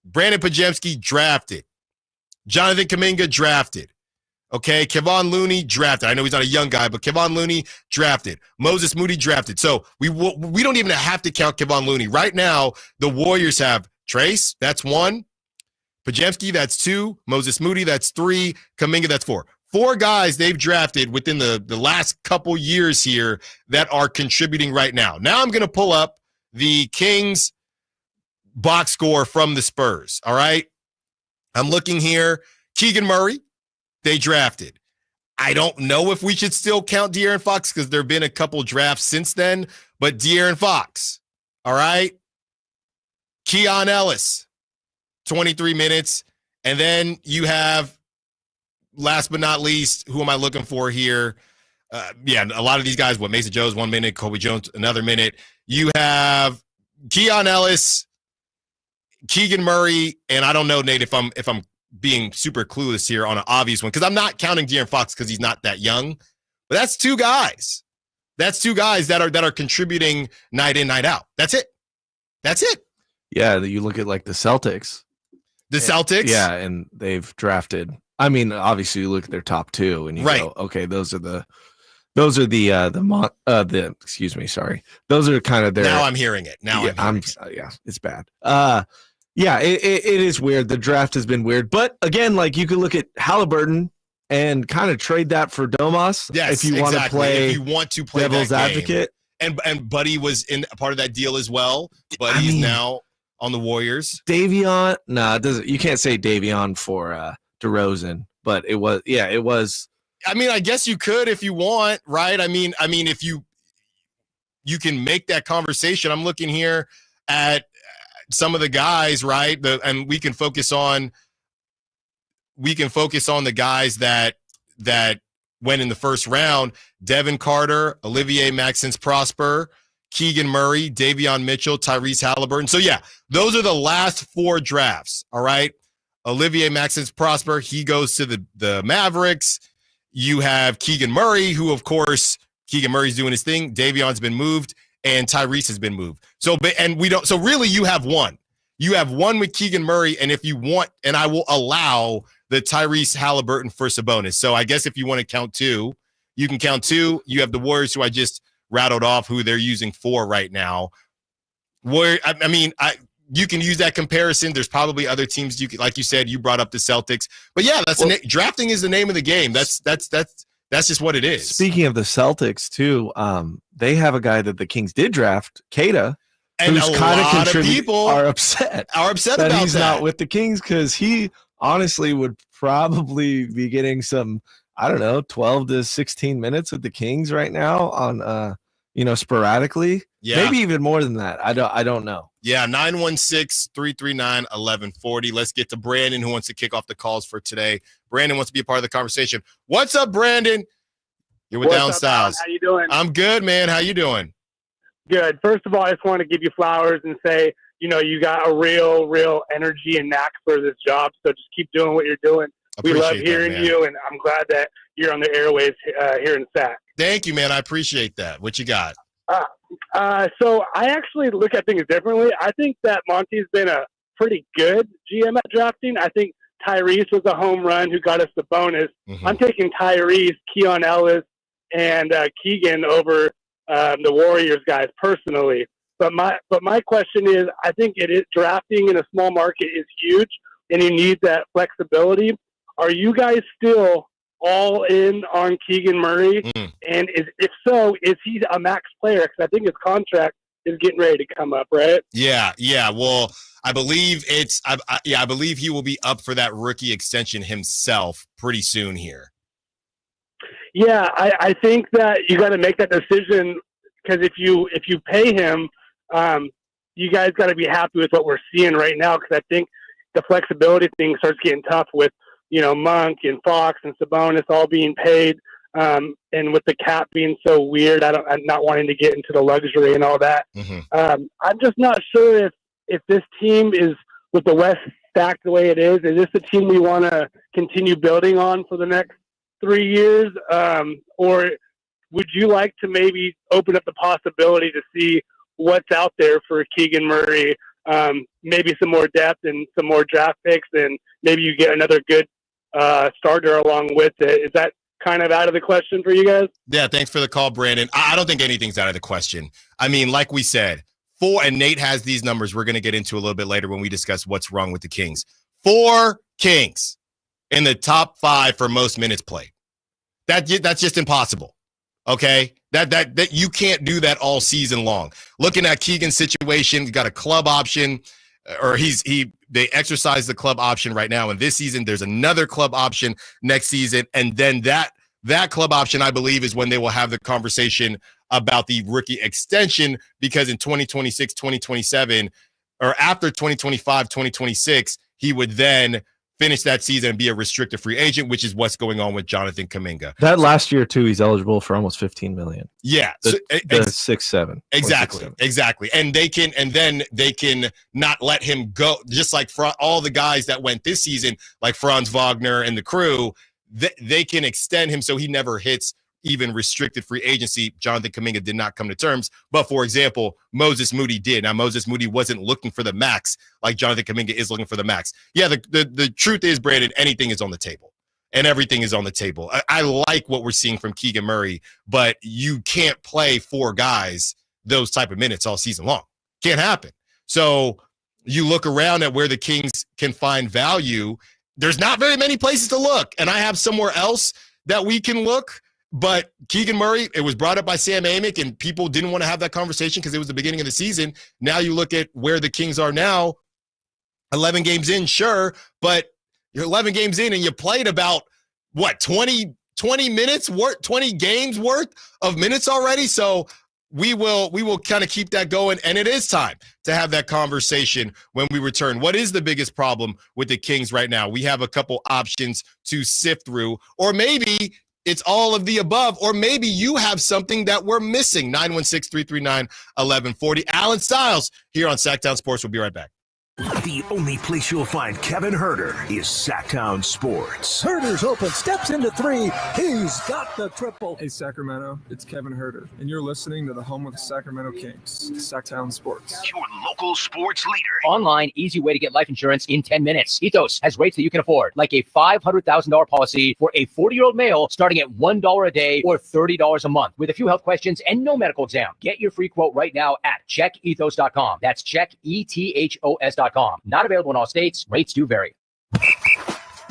Brandon Pajemski, drafted. Jonathan Kuminga, drafted. Okay, Kevon Looney, drafted. I know he's not a young guy, but Kevon Looney, drafted. Moses Moody, drafted. So we don't even have to count Kevon Looney. Right now, the Warriors have Trace, that's 1. Pajemski, that's 2. Moses Moody, that's 3. Kuminga, that's 4. 4 guys they've drafted within the last couple years here that are contributing right now. Now I'm going to pull up the Kings box score from the Spurs, all right? I'm looking here. Keegan Murray, they drafted. I don't know if we should still count De'Aaron Fox because there have been a couple drafts since then, but De'Aaron Fox, all right? Keon Ellis, 23 minutes. And then you have, last but not least, who am I looking for here? A lot of these guys, Mason Jones, 1 minute, Kobe Jones, another minute. You have Keon Ellis, Keegan Murray, and I don't know, Nate, if I'm being super clueless here on an obvious one, because I'm not counting De'Aaron Fox because he's not that young, but that's 2 guys. That's 2 guys that are contributing night in, night out. That's it. Yeah, you look at like the Celtics. Celtics? Yeah, and they've drafted. I mean, obviously you look at their top 2 and you go, okay, those are those are kind of their. Now I'm hearing it. Yeah, it's bad. Yeah, it is weird. The draft has been weird. But again, like you could look at Halliburton and kind of trade that for Domas Yes, if you want to play. If you want to play devil's that game. advocate. And Buddy was in a part of that deal as well. Buddy's now on the Warriors. Davion, it doesn't. You can't say Davion for DeRozan, but it was. I mean, I guess you could if you want, right? I mean, if you can make that conversation. I'm looking here at some of the guys, right? And we can focus on the guys that went in the first round: Devin Carter, Olivier Maxence Prosper, Keegan Murray, Davion Mitchell, Tyrese Halliburton. So yeah, those are the last 4 drafts. All right. Olivier Maxence Prosper, he goes to the Mavericks. You have Keegan Murray, who of course Keegan Murray's doing his thing. Davion's been moved and Tyrese has been moved. So really you have one. You have one with Keegan Murray, and if you want, and I will allow the Tyrese Halliburton for Sabonis. So I guess if you want to count 2, you can count 2. You have the Warriors, who I just rattled off, who they're using 4 right now. You can use that comparison. There's probably other teams you could, like you said, you brought up the Celtics. But yeah, drafting is the name of the game. That's just what it is. Speaking of the Celtics too, they have a guy that the Kings did draft, Keita. And a lot of people are upset that about he's not with the Kings, because he honestly would probably be getting some, 12 to 16 minutes with the Kings right now on, sporadically. Yeah. Maybe even more than that. I don't know. Yeah, 916-339-1140. Let's get to Brandon, who wants to kick off the calls for today. Brandon wants to be a part of the conversation. What's up, Brandon? You're with Allen Stiles. How you doing? I'm good, man. How you doing? Good. First of all, I just want to give you flowers and say, you got a real energy and knack for this job. So just keep doing what you're doing. We love hearing you, and I'm glad that you're on the airwaves here in Sac. Thank you, man. I appreciate that. What you got? So I actually look at things differently. I think that Monty's been a pretty good GM at drafting. I think Tyrese was a home run who got us the bonus. Mm-hmm. I'm taking Tyrese, Keon Ellis, and Keegan over the Warriors guys personally. But my question is, I think it is drafting in a small market is huge, and you need that flexibility. Are you guys still all in on Keegan Murray? Mm. And if so, is he a max player? Because I think his contract is getting ready to come up, right? Yeah. Well, I believe I believe he will be up for that rookie extension himself pretty soon here. Yeah, I think that you got to make that decision, because if you pay him, you guys got to be happy with what we're seeing right now. Because I think the flexibility thing starts getting tough with Monk and Fox and Sabonis all being paid, and with the cap being so weird, I'm not wanting to get into the luxury and all that. Mm-hmm. I'm just not sure if this team is, with the West stacked the way it is this a team we want to continue building on for the next 3 years, or would you like to maybe open up the possibility to see what's out there for Keegan Murray? Maybe some more depth and some more draft picks, and maybe you get another good starter along with it. Is that kind of out of the question for you guys? Yeah, thanks for the call, Brandon. I don't think anything's out of the question. I mean, like we said, 4, and Nate has these numbers we're going to get into a little bit later when we discuss what's wrong with the Kings. 4 Kings in the top 5 for most minutes played. That's just impossible. Okay, that you can't do that all season long. Looking at Keegan's situation, he's got a club option, or they exercise the club option right now. And this season, there's another club option next season, and then that club option, I believe, is when they will have the conversation about the rookie extension, because in 2026, 2027, or after 2025, 2026, he would then finish that season and be a restricted free agent, which is what's going on with Jonathan Kuminga. That last year too, he's eligible for almost $15 million. Yeah, the 6-7. Exactly. And they can not let him go, just like all the guys that went this season, like Franz Wagner and the crew. They can extend him so he never hits even restricted free agency. Jonathan Kuminga did not come to terms, but for example, Moses Moody did. Now, Moses Moody wasn't looking for the max like Jonathan Kuminga is looking for the max. Yeah, the truth is, Brandon, anything is on the table, and everything is on the table. I like what we're seeing from Keegan Murray, but you can't play 4 guys those type of minutes all season long. Can't happen. So you look around at where the Kings can find value, there's not very many places to look. And I have somewhere else that we can look. But Keegan Murray, it was brought up by Sam Amick, and people didn't want to have that conversation because it was the beginning of the season. Now you look at where the Kings are now, 11 games in, sure, but you're 11 games in and you played about, 20 minutes worth, 20 games worth of minutes already. So we will kind of keep that going, and it is time to have that conversation when we return. What is the biggest problem with the Kings right now? We have a couple options to sift through, or maybe it's all of the above, or maybe you have something that we're missing. 916-339-1140. Allen Stiles here on Sacktown Sports. We'll be right back. The only place you'll find Kevin Herter is Sacktown Sports. Herter's open, steps into three. He's got the triple. Hey, Sacramento, it's Kevin Herter, and you're listening to the home of the Sacramento Kings, Sacktown Sports. Your local sports leader. Online, easy way to get life insurance in 10 minutes. Ethos has rates that you can afford, like a $500,000 policy for a 40-year-old male starting at $1 a day or $30 a month with a few health questions and no medical exam. Get your free quote right now at checkethos.com. That's checkethos.com. Not available in all states. Rates do vary.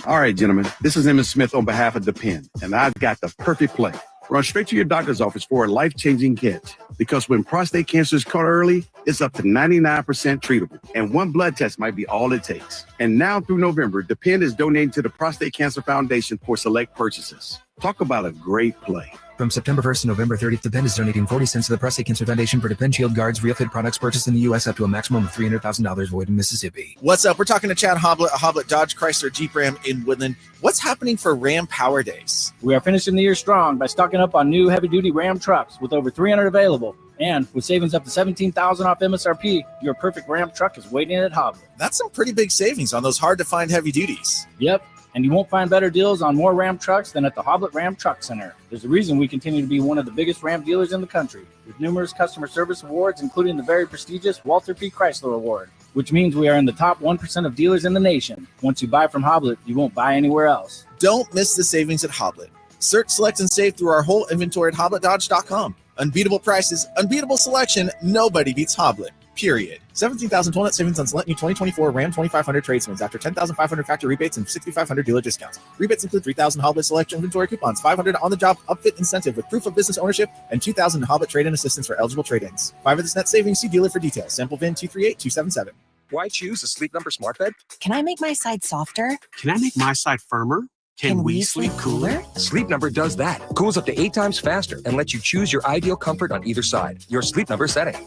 All right, gentlemen, this is Emmett Smith on behalf of Depend, and I've got the perfect play. Run straight to your doctor's office for a life-changing kit, because when prostate cancer is caught early, it's up to 99% treatable, and one blood test might be all it takes. And now through November, Depend is donating to the Prostate Cancer Foundation for select purchases. Talk about a great play. From September 1st to November 30th, Depend is donating 40 cents to the Prostate Cancer Foundation for Depend Shield Guards Real Fit products purchased in the U.S. up to a maximum of $300,000 void in Mississippi. What's up? We're talking to Chad Hoblet, Hoblet Dodge Chrysler Jeep Ram in Woodland. What's happening for Ram Power Days? We are finishing the year strong by stocking up on new heavy-duty Ram trucks with over 300 available. And with savings up to $17,000 off MSRP, your perfect Ram truck is waiting at Hoblet. That's some pretty big savings on those hard-to-find heavy duties. Yep. And you won't find better deals on more Ram trucks than at the Hoblet Ram Truck Center. There's a reason we continue to be one of the biggest Ram dealers in the country, with numerous customer service awards, including the very prestigious Walter P. Chrysler Award, which means we are in the top 1% of dealers in the nation. Once you buy from Hoblet, you won't buy anywhere else. Don't miss the savings at Hoblet. Search, select, and save through our whole inventory at HobletDodge.com. Unbeatable prices, unbeatable selection, nobody beats Hoblet. Period. 17,000 total net savings on select new 2024 Ram 2500 tradesmans after 10,500 factory rebates and 6,500 dealer discounts. Rebates include 3,000 Hoblet selection inventory coupons, 500 on-the-job upfit incentive with proof of business ownership, and 2,000 Hoblet trade-in assistance for eligible trade-ins. 5 of this net savings, see dealer for details. Sample VIN 238277. Why choose a Sleep Number smart bed? Can I make my side softer? Can I make my side firmer? Can we sleep cooler? Sleep Number does that. Cools up to 8 times faster and lets you choose your ideal comfort on either side. Your Sleep Number setting.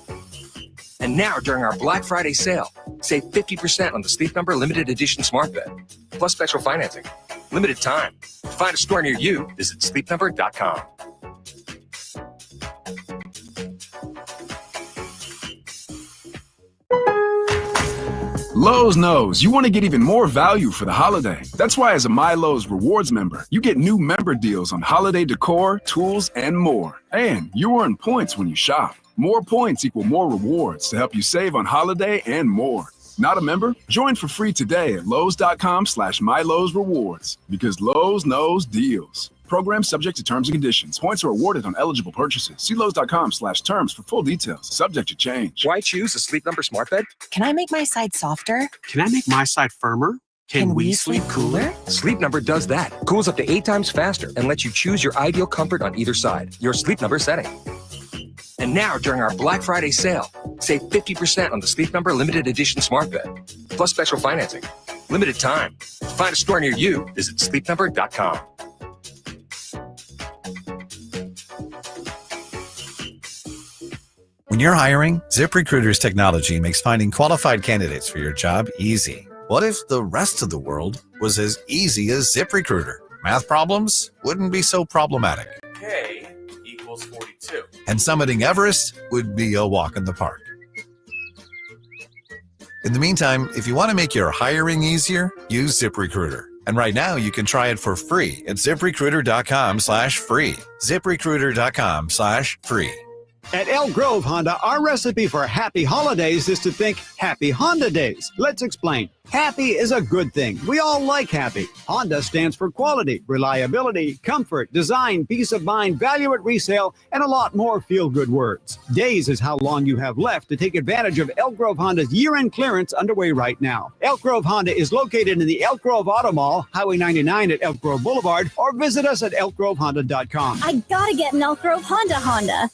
And now, during our Black Friday sale, save 50% on the Sleep Number limited edition smart bed, plus special financing. Limited time. To find a store near you, visit sleepnumber.com. Lowe's knows you want to get even more value for the holiday. That's why as a MyLowe's Rewards member, you get new member deals on holiday decor, tools, and more. And you earn points when you shop. More points equal more rewards to help you save on holiday and more. Not a member? Join for free today at Lowe's.com/MyLowe'sRewards, because Lowe's knows deals. Program subject to terms and conditions. Points are awarded on eligible purchases. See Lowe's.com/terms for full details. Subject to change. Why choose a Sleep Number smart bed? Can I make my side softer? Can I make my side firmer? Can we sleep cooler? Sleep Number does that. Cools up to 8 times faster and lets you choose your ideal comfort on either side. Your Sleep Number setting. And now, during our Black Friday sale, save 50% on the Sleep Number limited edition smart bed, plus special financing. Limited time. To find a store near you, visit sleepnumber.com. When you're hiring, ZipRecruiter's technology makes finding qualified candidates for your job easy. What if the rest of the world was as easy as ZipRecruiter? Math problems wouldn't be so problematic. K equals 42. And summiting Everest would be a walk in the park. In the meantime, if you want to make your hiring easier, use ZipRecruiter. And right now, you can try it for free at ZipRecruiter.com/free. ZipRecruiter.com/free. At Elk Grove Honda, our recipe for happy holidays is to think happy Honda days. Let's explain. Happy is a good thing. We all like happy. Honda stands for quality, reliability, comfort, design, peace of mind, value at resale, and a lot more feel-good words. Days is how long you have left to take advantage of Elk Grove Honda's year-end clearance underway right now. Elk Grove Honda is located in the Elk Grove Auto Mall, Highway 99 at Elk Grove Boulevard, or visit us at elkgrovehonda.com. I gotta get an Elk Grove Honda.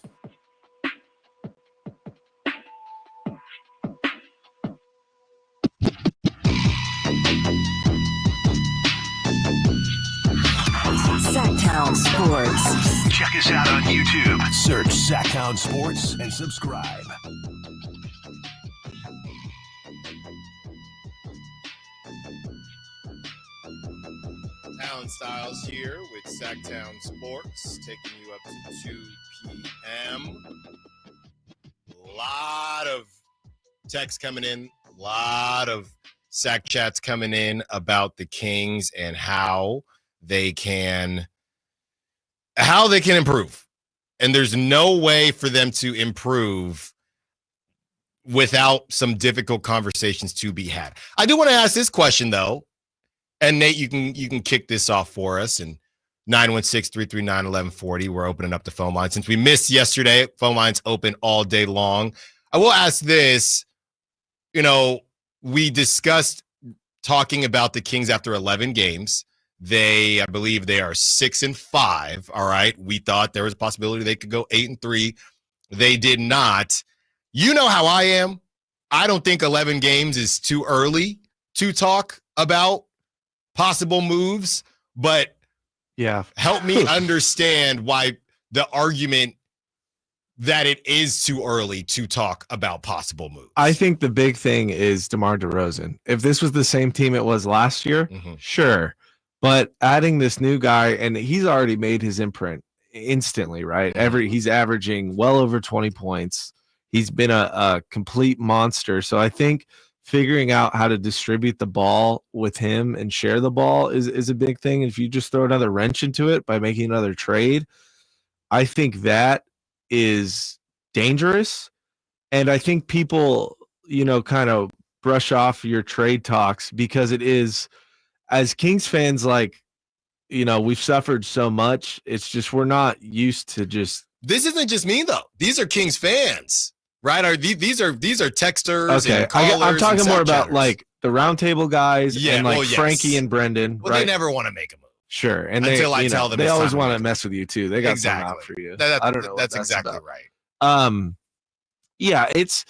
Sacktown Sports. Check us out on YouTube. Search Sacktown Sports and subscribe. Allen Stiles here with Sacktown Sports, taking you up to 2 p.m. A lot of texts coming in, a lot of Sack chats coming in about the Kings and how they can improve. And there's no way for them to improve without some difficult conversations to be had. I do want to ask this question though. And Nate, you can kick this off for us. And 916-339-1140. We're opening up the phone line. Since we missed yesterday, phone lines open all day long. I will ask this. You know, we discussed talking about the Kings after 11 games. I believe they are 6-5. All right. We thought there was a possibility they could go 8-3. They did not. You know how I am. I don't think 11 games is too early to talk about possible moves, but yeah, help me understand why the argument that it is too early to talk about possible moves. I think the big thing is DeMar DeRozan. If this was the same team it was last year, sure. But adding this new guy, and he's already made his imprint instantly, right? He's averaging well over 20 points. He's been a complete monster. So I think figuring out how to distribute the ball with him and share the ball is a big thing. If you just throw another wrench into it by making another trade, I think that is dangerous. And I think people, kind of brush off your trade talks because it is, as Kings fans, we've suffered so much. It's just, we're not used to just. This isn't just me though. These are Kings fans. Right? These are texters and callers. I'm talking more about chatters. The roundtable guys and Frankie and Brendan. Well, they never want to make a move. Sure. And until I tell them they always want to mess with you too. They got exactly. something out for you. I don't know. That's exactly right. Yeah, it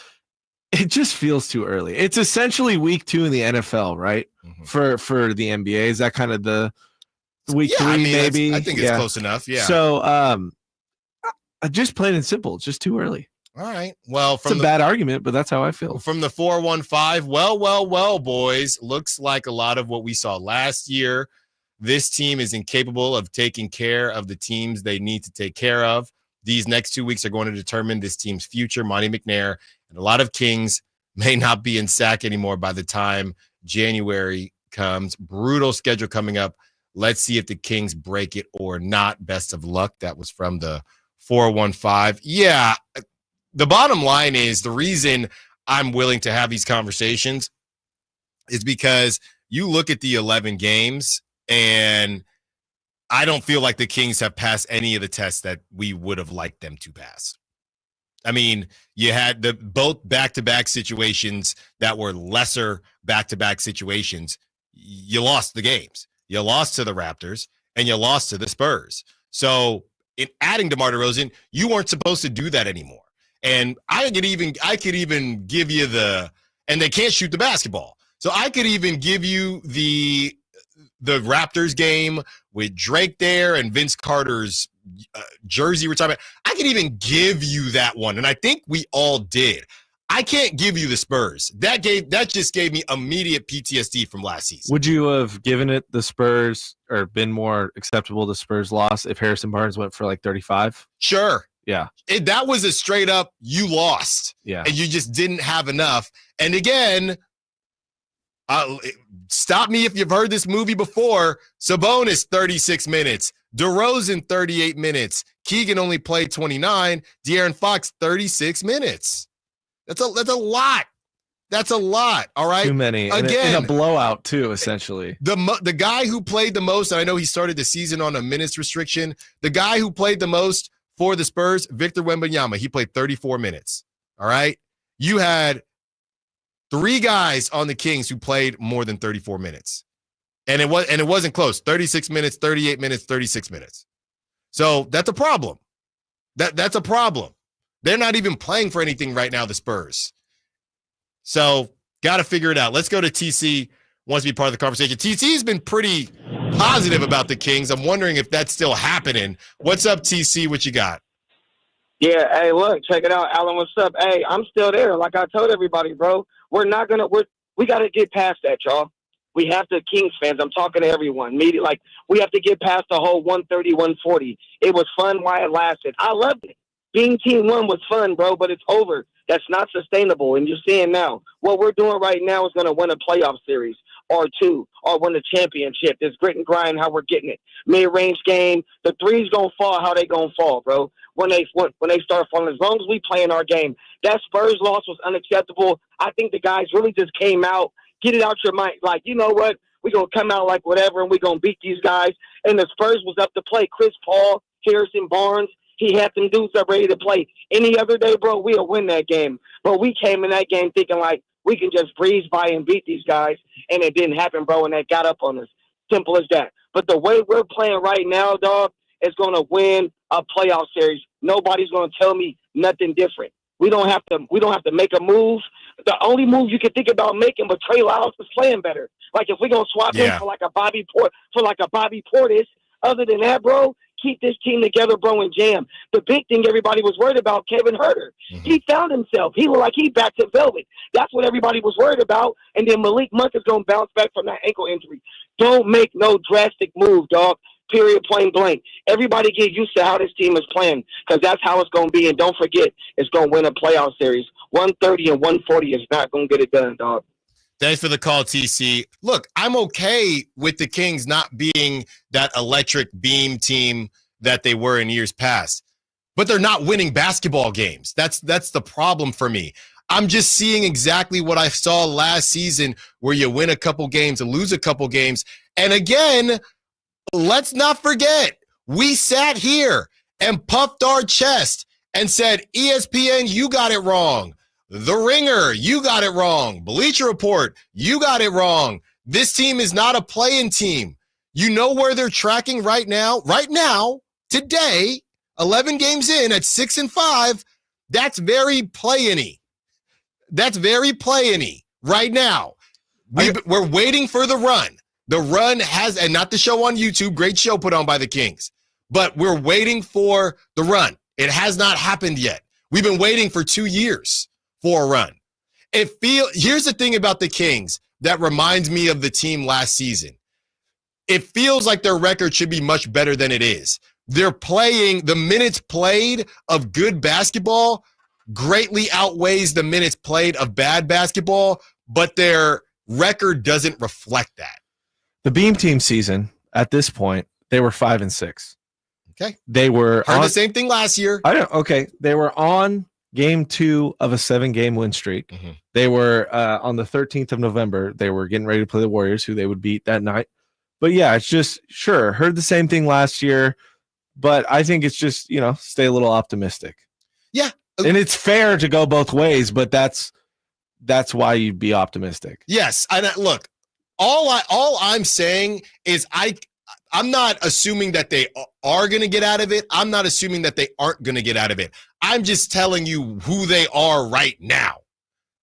just feels too early. It's essentially week 2 in the NFL, right? For the NBA. Is that kind of the week 3 maybe? I think it's close enough. Yeah. So just plain and simple, it's just too early. All right. Well, it's a bad argument, but that's how I feel. From the 415, well, boys, looks like a lot of what we saw last year. This team is incapable of taking care of the teams they need to take care of. These next 2 weeks are going to determine this team's future. Monty McNair and a lot of Kings may not be in Sac anymore by the time January comes. Brutal schedule coming up. Let's see if the Kings break it or not. Best of luck. That was from the 415. Yeah. The bottom line is the reason I'm willing to have these conversations is because you look at the 11 games and I don't feel like the Kings have passed any of the tests that we would have liked them to pass. I mean, you had both back-to-back situations that were lesser back-to-back situations. You lost the games. You lost to the Raptors and you lost to the Spurs. So in adding DeMar DeRozan, you weren't supposed to do that anymore. And I could even give you and they can't shoot the basketball. So I could even give you the Raptors game with Drake there and Vince Carter's jersey retirement. I could even give you that one. And I think we all did. I can't give you the Spurs. That just gave me immediate PTSD from last season. Would you have given it the Spurs or been more acceptable the Spurs loss if Harrison Barnes went for 35? Sure. Yeah. That was a straight up, you lost. Yeah. And you just didn't have enough. And again, stop me if you've heard this movie before. Sabonis, 36 minutes. DeRozan, 38 minutes. Keegan only played 29. De'Aaron Fox, 36 minutes. That's a lot. That's a lot. All right. Too many. Again, in a blowout too, essentially. The guy who played the most, and I know he started the season on a minutes restriction. The guy who played the most for the Spurs, Victor Wembanyama, he played 34 minutes. All right. You had 3 guys on the Kings who played more than 34 minutes. And it wasn't close. 36 minutes, 38 minutes, 36 minutes. So that's a problem. That's a problem. They're not even playing for anything right now, the Spurs. So got to figure it out. Let's go to TC, wants to be part of the conversation. TC has been pretty positive about the Kings. I'm wondering if that's still happening. What's up, TC? What you got? Yeah, hey, look, check it out, Allen. What's up? Hey, I'm still there. Like I told everybody, bro, we got to get past that, y'all. We have to, Kings fans, I'm talking to everyone. We have to get past the whole 130, 140. It was fun while it lasted. I loved it. Being Team 1 was fun, bro, but it's over. That's not sustainable. And you're seeing now, what we're doing right now is going to win a playoff series or 2 or win a championship. It's grit and grind how we're getting it. Mid-range game, the threes going to fall how they going to fall, bro. When they start falling, as long as we play in our game. That Spurs loss was unacceptable. I think the guys really just came out, get it out your mind. Like, you know what? We're going to come out like whatever, and we're going to beat these guys. And the Spurs was up to play. Chris Paul, Harrison Barnes, he had them dudes up ready to play. Any other day, bro, we'll win that game. But we came in that game thinking like we can just breeze by and beat these guys, and it didn't happen, bro, and they got up on us. Simple as that. But the way we're playing right now, dog, is going to win a playoff series. Nobody's going to tell me nothing different. We don't have to make a move. The only move you can think about making, but Trey Lyles is playing better. Like if we're gonna swap him for like a Bobby Portis. Other than that, bro, keep this team together, bro, and jam. The big thing everybody was worried about, Kevin Huerter. Mm-hmm. He found himself. He looked like he back to velvet. That's what everybody was worried about. And then Malik Monk is gonna bounce back from that ankle injury. Don't make no drastic move, dog. Period, plain blank. Everybody get used to how this team is playing because that's how it's going to be. And don't forget, it's going to win a playoff series. 130 and 140 is not going to get it done, dog. Thanks for the call, TC. Look, I'm okay with the Kings not being that electric beam team that they were in years past, but they're not winning basketball games. That's the problem for me. I'm just seeing exactly what I saw last season where you win a couple games and lose a couple games. And again, let's not forget, we sat here and puffed our chest and said, ESPN, you got it wrong. The Ringer, you got it wrong. Bleacher Report, you got it wrong. This team is not a play-in team. You know where they're tracking right now? Right now, today, 11 games in at 6-5, that's very play-in-y. That's very play-in-y right now. We're waiting for the run. The run has, and not the show on YouTube, great show put on by the Kings, but we're waiting for the run. It has not happened yet. We've been waiting for 2 years for a run. Here's the thing about the Kings that reminds me of the team last season. It feels like their record should be much better than it is. They're playing, the minutes played of good basketball greatly outweighs the minutes played of bad basketball, but their record doesn't reflect that. The Beam Team season, at this point, they were 5-6. Okay. They were the same thing last year. Okay. They were on game 2 of a 7-game win streak. Mm-hmm. They were on the 13th of November. They were getting ready to play the Warriors, who they would beat that night. But yeah, it's just, sure, heard the same thing last year, but I think it's just, stay a little optimistic. Yeah. And it's fair to go both ways, but that's why you'd be optimistic. Yes. And look, all I'm saying is I'm not assuming that they are going to get out of it. I'm not assuming that they aren't going to get out of it. I'm just telling you who they are right now.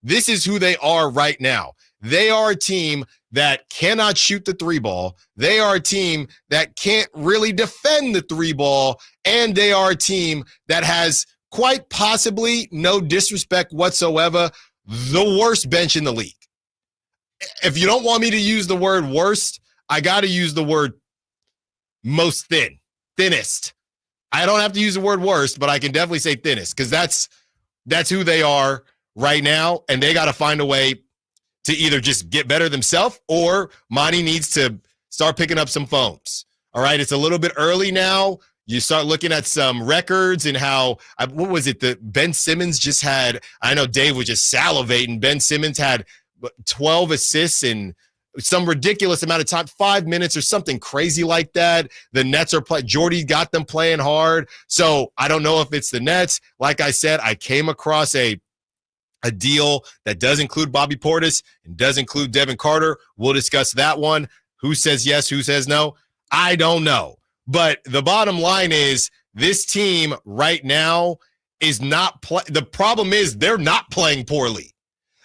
This is who they are right now. They are a team that cannot shoot the 3-ball. They are a team that can't really defend the 3-ball. And they are a team that has quite possibly, no disrespect whatsoever, the worst bench in the league. If you don't want me to use the word worst, I got to use the word most thinnest. I don't have to use the word worst, but I can definitely say thinnest because that's who they are right now, and they got to find a way to either just get better themselves or Monty needs to start picking up some phones. All right, it's a little bit early now. You start looking at some records and how, what was it, that Ben Simmons just had, I know Dave was just salivating. Ben Simmons had 12 assists in some ridiculous amount of time, 5 minutes or something crazy like that. The Nets are playing, Jordy got them playing hard. So I don't know if it's the Nets. Like I said, I came across a deal that does include Bobby Portis and does include Devin Carter. We'll discuss that one. Who says yes, who says no? I don't know. But the bottom line is this team right now is not the problem is they're not playing poorly.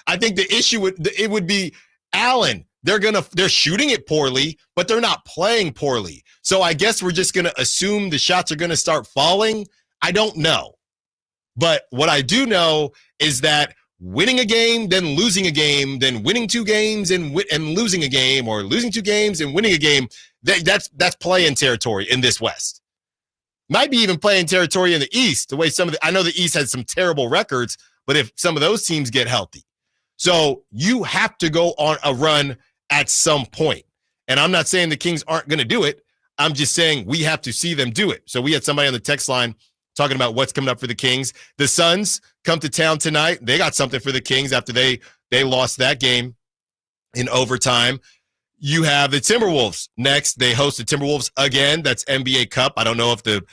I think the issue would be Allen. They're shooting it poorly, but they're not playing poorly. So I guess we're just going to assume the shots are going to start falling. I don't know. But what I do know is that winning a game, then losing a game, then winning 2 games and losing a game, or losing 2 games and winning a game, that's playing territory in this West. Might be even playing territory in the East, the way I know the East had some terrible records, but if some of those teams get healthy. So you have to go on a run at some point. And I'm not saying the Kings aren't going to do it. I'm just saying we have to see them do it. So we had somebody on the text line talking about what's coming up for the Kings. The Suns come to town tonight. They got something for the Kings after they lost that game in overtime. You have the Timberwolves next. They host the Timberwolves again. That's NBA Cup. I don't know if the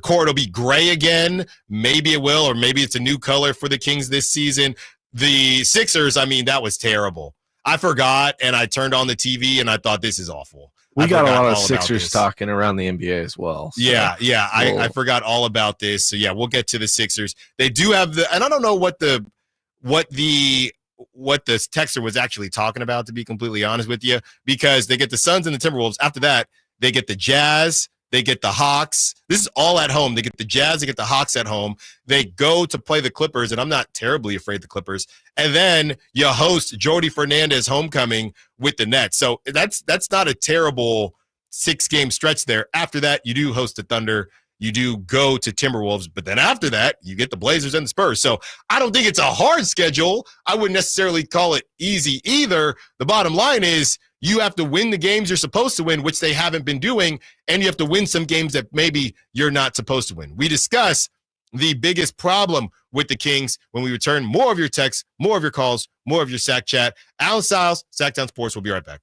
court will be gray again. Maybe it will, or maybe it's a new color for the Kings this season. The Sixers, I mean, that was terrible. I forgot, and I turned on the TV, and I thought, this is awful. We got a lot of Sixers talking around the NBA as well. So. Yeah. I forgot all about this. So, yeah, we'll get to the Sixers. They do have and I don't know what the texter was actually talking about, to be completely honest with you, because they get the Suns and the Timberwolves. After that, they get the Jazz. They get the Hawks. This is all at home. They get the Jazz. They get the Hawks at home. They go to play the Clippers, and I'm not terribly afraid of the Clippers. And then you host Jordy Fernandez homecoming with the Nets. So that's not a terrible 6-game stretch there. After that, you do host the Thunder. You do go to Timberwolves. But then after that, you get the Blazers and the Spurs. So I don't think it's a hard schedule. I wouldn't necessarily call it easy either. The bottom line is, you have to win the games you're supposed to win, which they haven't been doing, and you have to win some games that maybe you're not supposed to win. We discuss the biggest problem with the Kings when we return. More of your texts, more of your calls, more of your Sack Chat. Allen Stiles, Sacktown Sports. We'll be right back.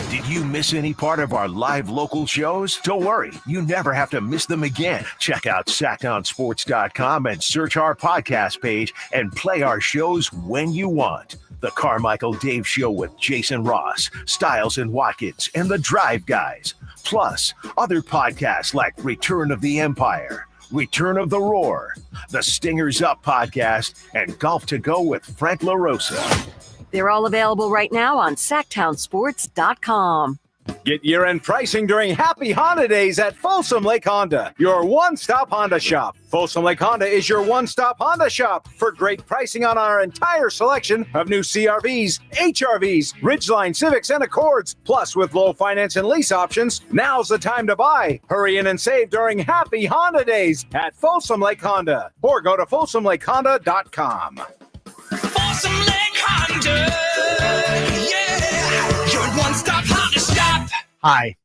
Did you miss any part of our live local shows? Don't worry, you never have to miss them again. Check out SacktownSports.com and search our podcast page and play our shows when you want. The Carmichael Dave Show with Jason Ross, Stiles and Watkins, and the Drive Guys. Plus, other podcasts like Return of the Empire, Return of the Roar, the Stingers Up podcast, and Golf to Go with Frank LaRosa. They're all available right now on SacktownSports.com. Get year-end pricing during Happy Honda Days at Folsom Lake Honda, your one-stop Honda shop. Folsom Lake Honda is your one-stop Honda shop for great pricing on our entire selection of new CRVs, HRVs, Ridgeline, Civics, and Accords. Plus, with low finance and lease options, now's the time to buy. Hurry in and save during Happy Honda Days at Folsom Lake Honda, or go to FolsomLakeHonda.com. Folsom Lake Honda, yeah, your one-stop Honda shop. Hi,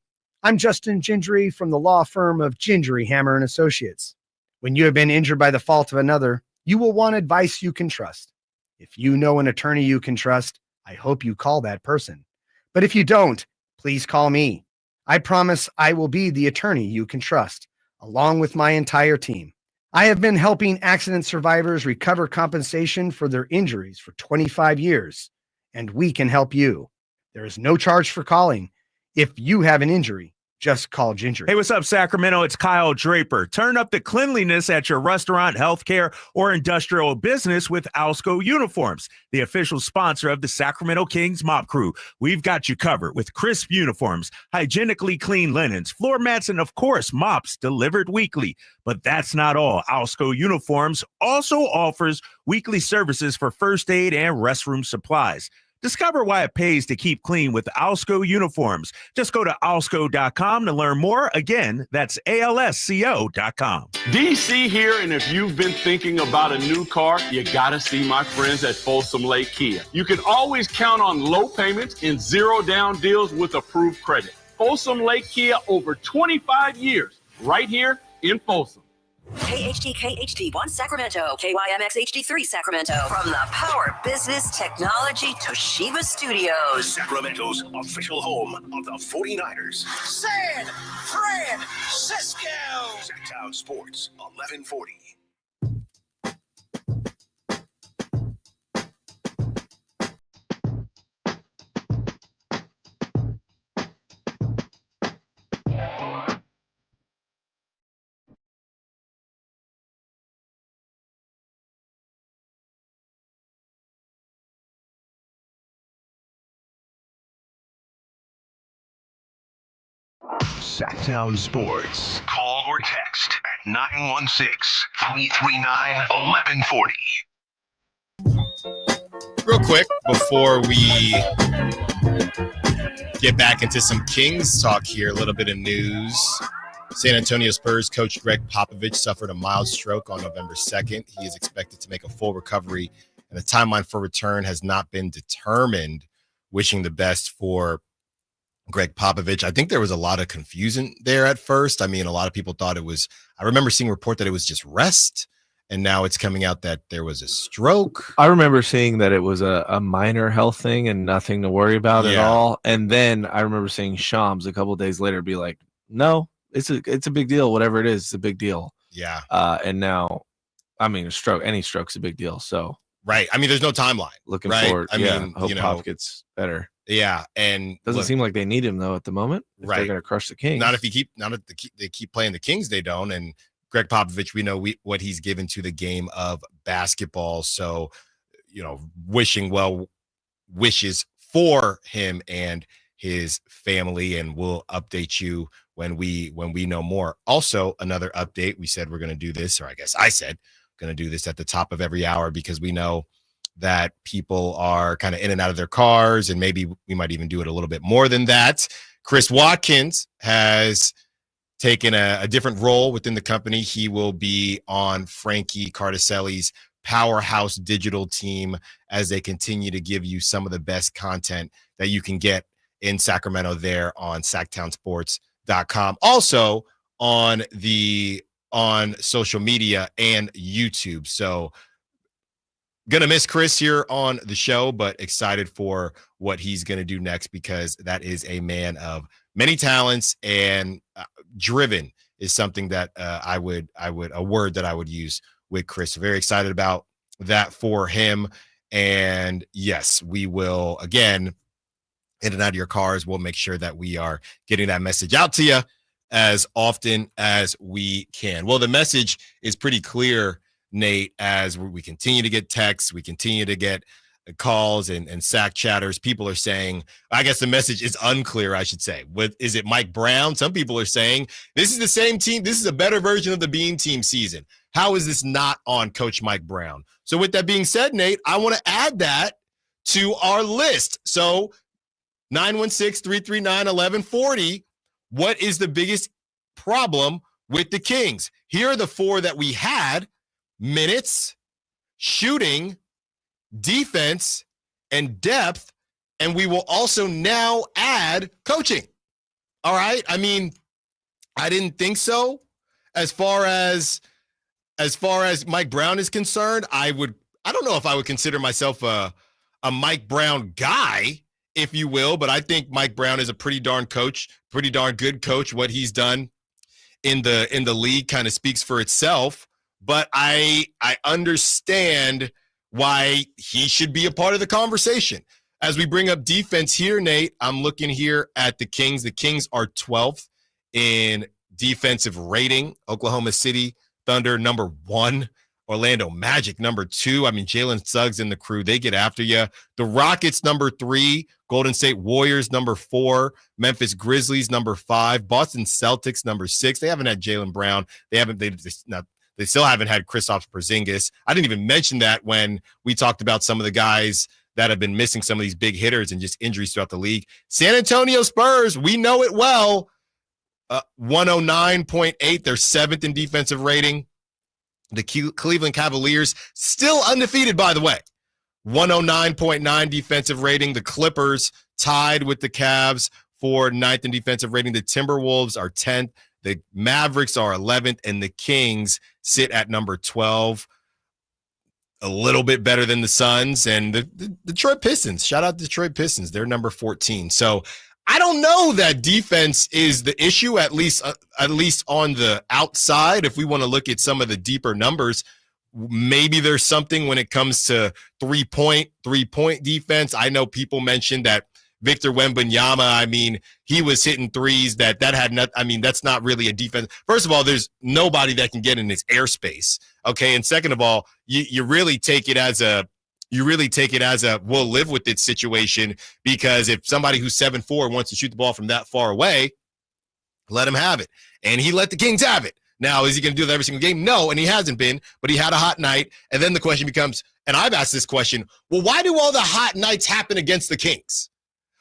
I'm Justin Gingery from the law firm of Gingery, Hammer & Associates. When you have been injured by the fault of another, you will want advice you can trust. If you know an attorney you can trust, I hope you call that person. But if you don't, please call me. I promise I will be the attorney you can trust, along with my entire team. I have been helping accident survivors recover compensation for their injuries for 25 years, and we can help you. There is no charge for calling. If you have an injury, just call Gingery. Hey, what's up, Sacramento? It's Kyle Draper. Turn up the cleanliness at your restaurant, healthcare, or industrial business with Alsco Uniforms, the official sponsor of the Sacramento Kings Mop Crew. We've got you covered with crisp uniforms, hygienically clean linens, floor mats, and, of course, mops delivered weekly. But that's not all. Alsco Uniforms also offers weekly services for first aid and restroom supplies. Discover why it pays to keep clean with Alsco Uniforms. Just go to alsco.com to learn more. Again, that's ALSCO.com. DC here, and if you've been thinking about a new car, you gotta see my friends at Folsom Lake Kia. You can always count on low payments and zero down deals with approved credit. Folsom Lake Kia over 25 years, right here in Folsom. KHD1 Sacramento, KYMX HD3 Sacramento. From the Power Business Technology Toshiba Studios. Sacramento's official home of the 49ers. San Francisco. Sacktown Sports, 1140. Sacktown Sports. Call or text at 916-339-1140. Real quick, before we get back into some Kings talk here, a little bit of news. San Antonio Spurs coach Gregg Popovich suffered a mild stroke on November 2nd. He is expected to make a full recovery, and the timeline for return has not been determined. Wishing the best for Gregg Popovich. I think there was a lot of confusion there at first. I mean, a lot of people thought it was, I remember seeing a report that it was just rest, and now it's coming out that there was a stroke. I remember seeing that it was a minor health thing and nothing to worry about at all. And then I remember seeing Shams a couple of days later be like, no, it's a big deal. Whatever it is, it's a big deal. Yeah. And now, I mean, any stroke's a big deal. So right. I mean, there's no timeline. Looking right? forward. I mean, hope Pop gets better. Yeah, and doesn't seem like they need him though at the moment. Right, they're going to crush the Kings. Not if they keep playing the Kings, they don't. And Gregg Popovich, we know what he's given to the game of basketball. So, wishing well wishes for him and his family, and we'll update you when we know more. Also, another update. We said we're going to do this, or I guess I said going to do this at the top of every hour because we know that people are kind of in and out of their cars, and maybe we might even do it a little bit more than that. Chris Watkins has taken a different role within the company. He will be on Frankie Cardicelli's Powerhouse Digital team as they continue to give you some of the best content that you can get in Sacramento there on sacktownsports.com. Also on social media and YouTube. So gonna miss Chris here on the show, but excited for what he's gonna do next because that is a man of many talents, and driven is something that a word that I would use with Chris. Very excited about that for him. And yes, we will, again, in and out of your cars, we'll make sure that we are getting that message out to you as often as we can. Well, the message is pretty clear, Nate, as we continue to get texts, we continue to get calls and sack chatters. People are saying, I guess the message is unclear, I should say. Is it Mike Brown? Some people are saying this is the same team. This is a better version of the Beam Team season. How is this not on Coach Mike Brown? So with that being said, Nate, I want to add that to our list. So 916-339-1140. What is the biggest problem with the Kings? Here are the four that we had: minutes, shooting, defense, and depth. And we will also now add coaching. All right. I mean, I didn't think so. As far as Mike Brown is concerned, I don't know if I would consider myself a Mike Brown guy, if you will, but I think Mike Brown is a pretty darn good coach. What he's done in the league kind of speaks for itself. But I understand why he should be a part of the conversation. As we bring up defense here, Nate, I'm looking here at the Kings. The Kings are 12th in defensive rating. Oklahoma City Thunder, number 1. Orlando Magic, number 2. I mean, Jalen Suggs and the crew, they get after you. The Rockets, number 3. Golden State Warriors, number 4. Memphis Grizzlies, number 5. Boston Celtics, number 6. They haven't had Jaylen Brown. They still haven't had Kristaps Porzingis. I didn't even mention that when we talked about some of the guys that have been missing some of these big hitters and just injuries throughout the league. San Antonio Spurs, we know it well. 109.8. They're 7th in defensive rating. The Cleveland Cavaliers, still undefeated, by the way. 109.9 defensive rating. The Clippers tied with the Cavs for 9th in defensive rating. The Timberwolves are 10th. The Mavericks are 11th, and the Kings sit at number 12. A little bit better than the Suns and the Detroit Pistons. Shout out to Detroit Pistons. They're number 14. So I don't know that defense is the issue, at least on the outside. If we want to look at some of the deeper numbers, maybe there's something when it comes to three-point defense. I know people mentioned that Victor Wembanyama, I mean, he was hitting threes that had not, I mean, that's not really a defense. First of all, there's nobody that can get in his airspace. Okay. And second of all, you really take it as a we'll live with it situation, because if somebody who's 7'4" wants to shoot the ball from that far away, let him have it. And he let the Kings have it. Now, is he going to do that every single game? No, and he hasn't been, but he had a hot night. And then the question becomes, and I've asked this question, well, why do all the hot nights happen against the Kings?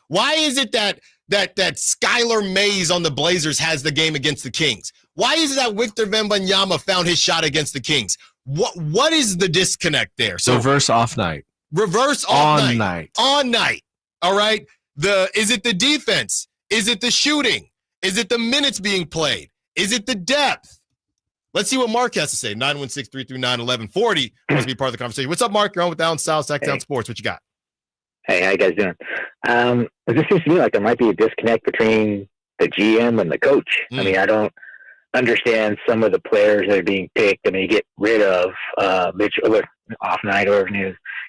Why is it that Skylar Mays on the Blazers has the game against the Kings? Why is it that Victor Wembanyama found his shot against the Kings? What is the disconnect there? So reverse off night. Reverse off night. On night. All right. Is it the defense? Is it the shooting? Is it the minutes being played? Is it the depth? Let's see what Mark has to say. 916-339-1140 wants to be part of the conversation. What's up, Mark? You're on with Allen Stiles, Sacramento Sports. What you got? Hey, how you guys doing? It just seems to me like there might be a disconnect between the GM and the coach. I mean, I don't understand some of the players that are being picked. I mean, you get rid of Mitchell off night or he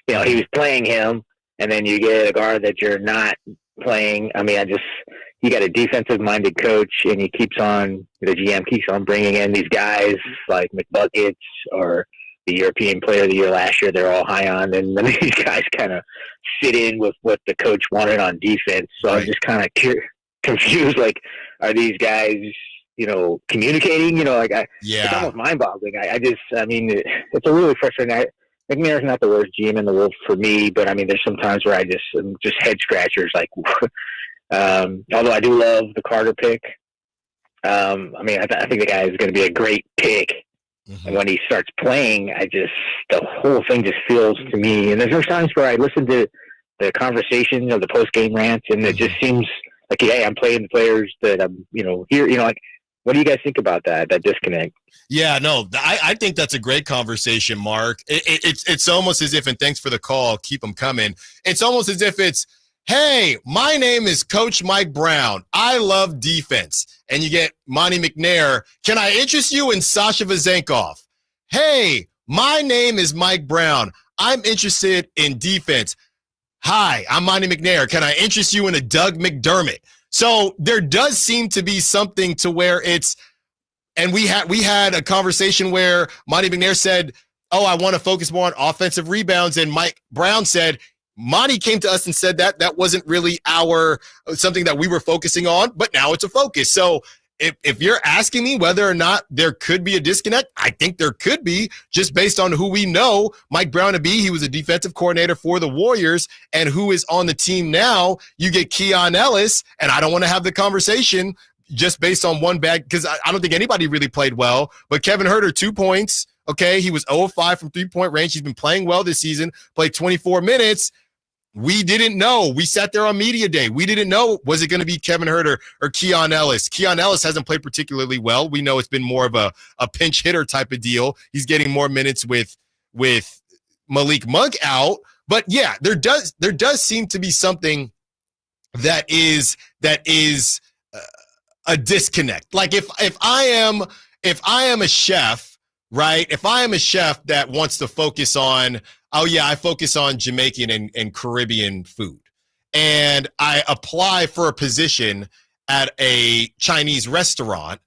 was playing him, and then you get a guard that you're not playing. I mean, you got a defensive-minded coach, and the GM keeps on bringing in these guys like McBuckets or the European Player of the Year last year. They're all high on, and then these guys kind of fit in with what the coach wanted on defense. So I'm just kind of confused. Like, are these guys, communicating? It's almost mind-boggling. It's a really frustrating. McNair's not the worst GM in the world for me, but I mean, there's some times where I'm just head scratchers. Like, although I do love the Carter pick. I think the guy is going to be a great pick. Mm-hmm. And when he starts playing, the whole thing just feels to me. And there's times where I listen to the conversation, the post-game rants, and it just seems like, hey, I'm playing the players that I'm, here. What do you guys think about that disconnect? Yeah, no, I think that's a great conversation, Mark. It's almost as if, and thanks for the call, keep them coming. It's almost as if it's, hey, my name is Coach Mike Brown. I love defense. And you get Monty McNair. Can I interest you in Sasha Vezenkov? Hey, my name is Mike Brown. I'm interested in defense. Hi, I'm Monty McNair. Can I interest you in a Doug McDermott? So there does seem to be something to where it's, and we had a conversation where Monty McNair said, oh, I want to focus more on offensive rebounds. And Mike Brown said, Monty came to us and said that wasn't really something that we were focusing on, but now it's a focus. So if you're asking me whether or not there could be a disconnect, I think there could be, just based on who we know Mike Brown to be. He was a defensive coordinator for the Warriors, and who is on the team now. You get Keon Ellis, and I don't want to have the conversation just based on one bad, because I don't think anybody really played well, but Kevin Huerter, 2 points. Okay, he was 0-5 from three-point range. He's been playing well this season, played 24 minutes. We didn't know. We sat there on media day. We didn't know, was it going to be Kevin Huerter or Keon Ellis? Keon Ellis hasn't played particularly well. We know it's been more of a pinch hitter type of deal. He's getting more minutes with Malik Monk out. But yeah, there does seem to be something that is a disconnect. Like if I am a chef, right? If I am a chef that wants to focus on, oh yeah, I focus on Jamaican and Caribbean food, and I apply for a position at a Chinese restaurant,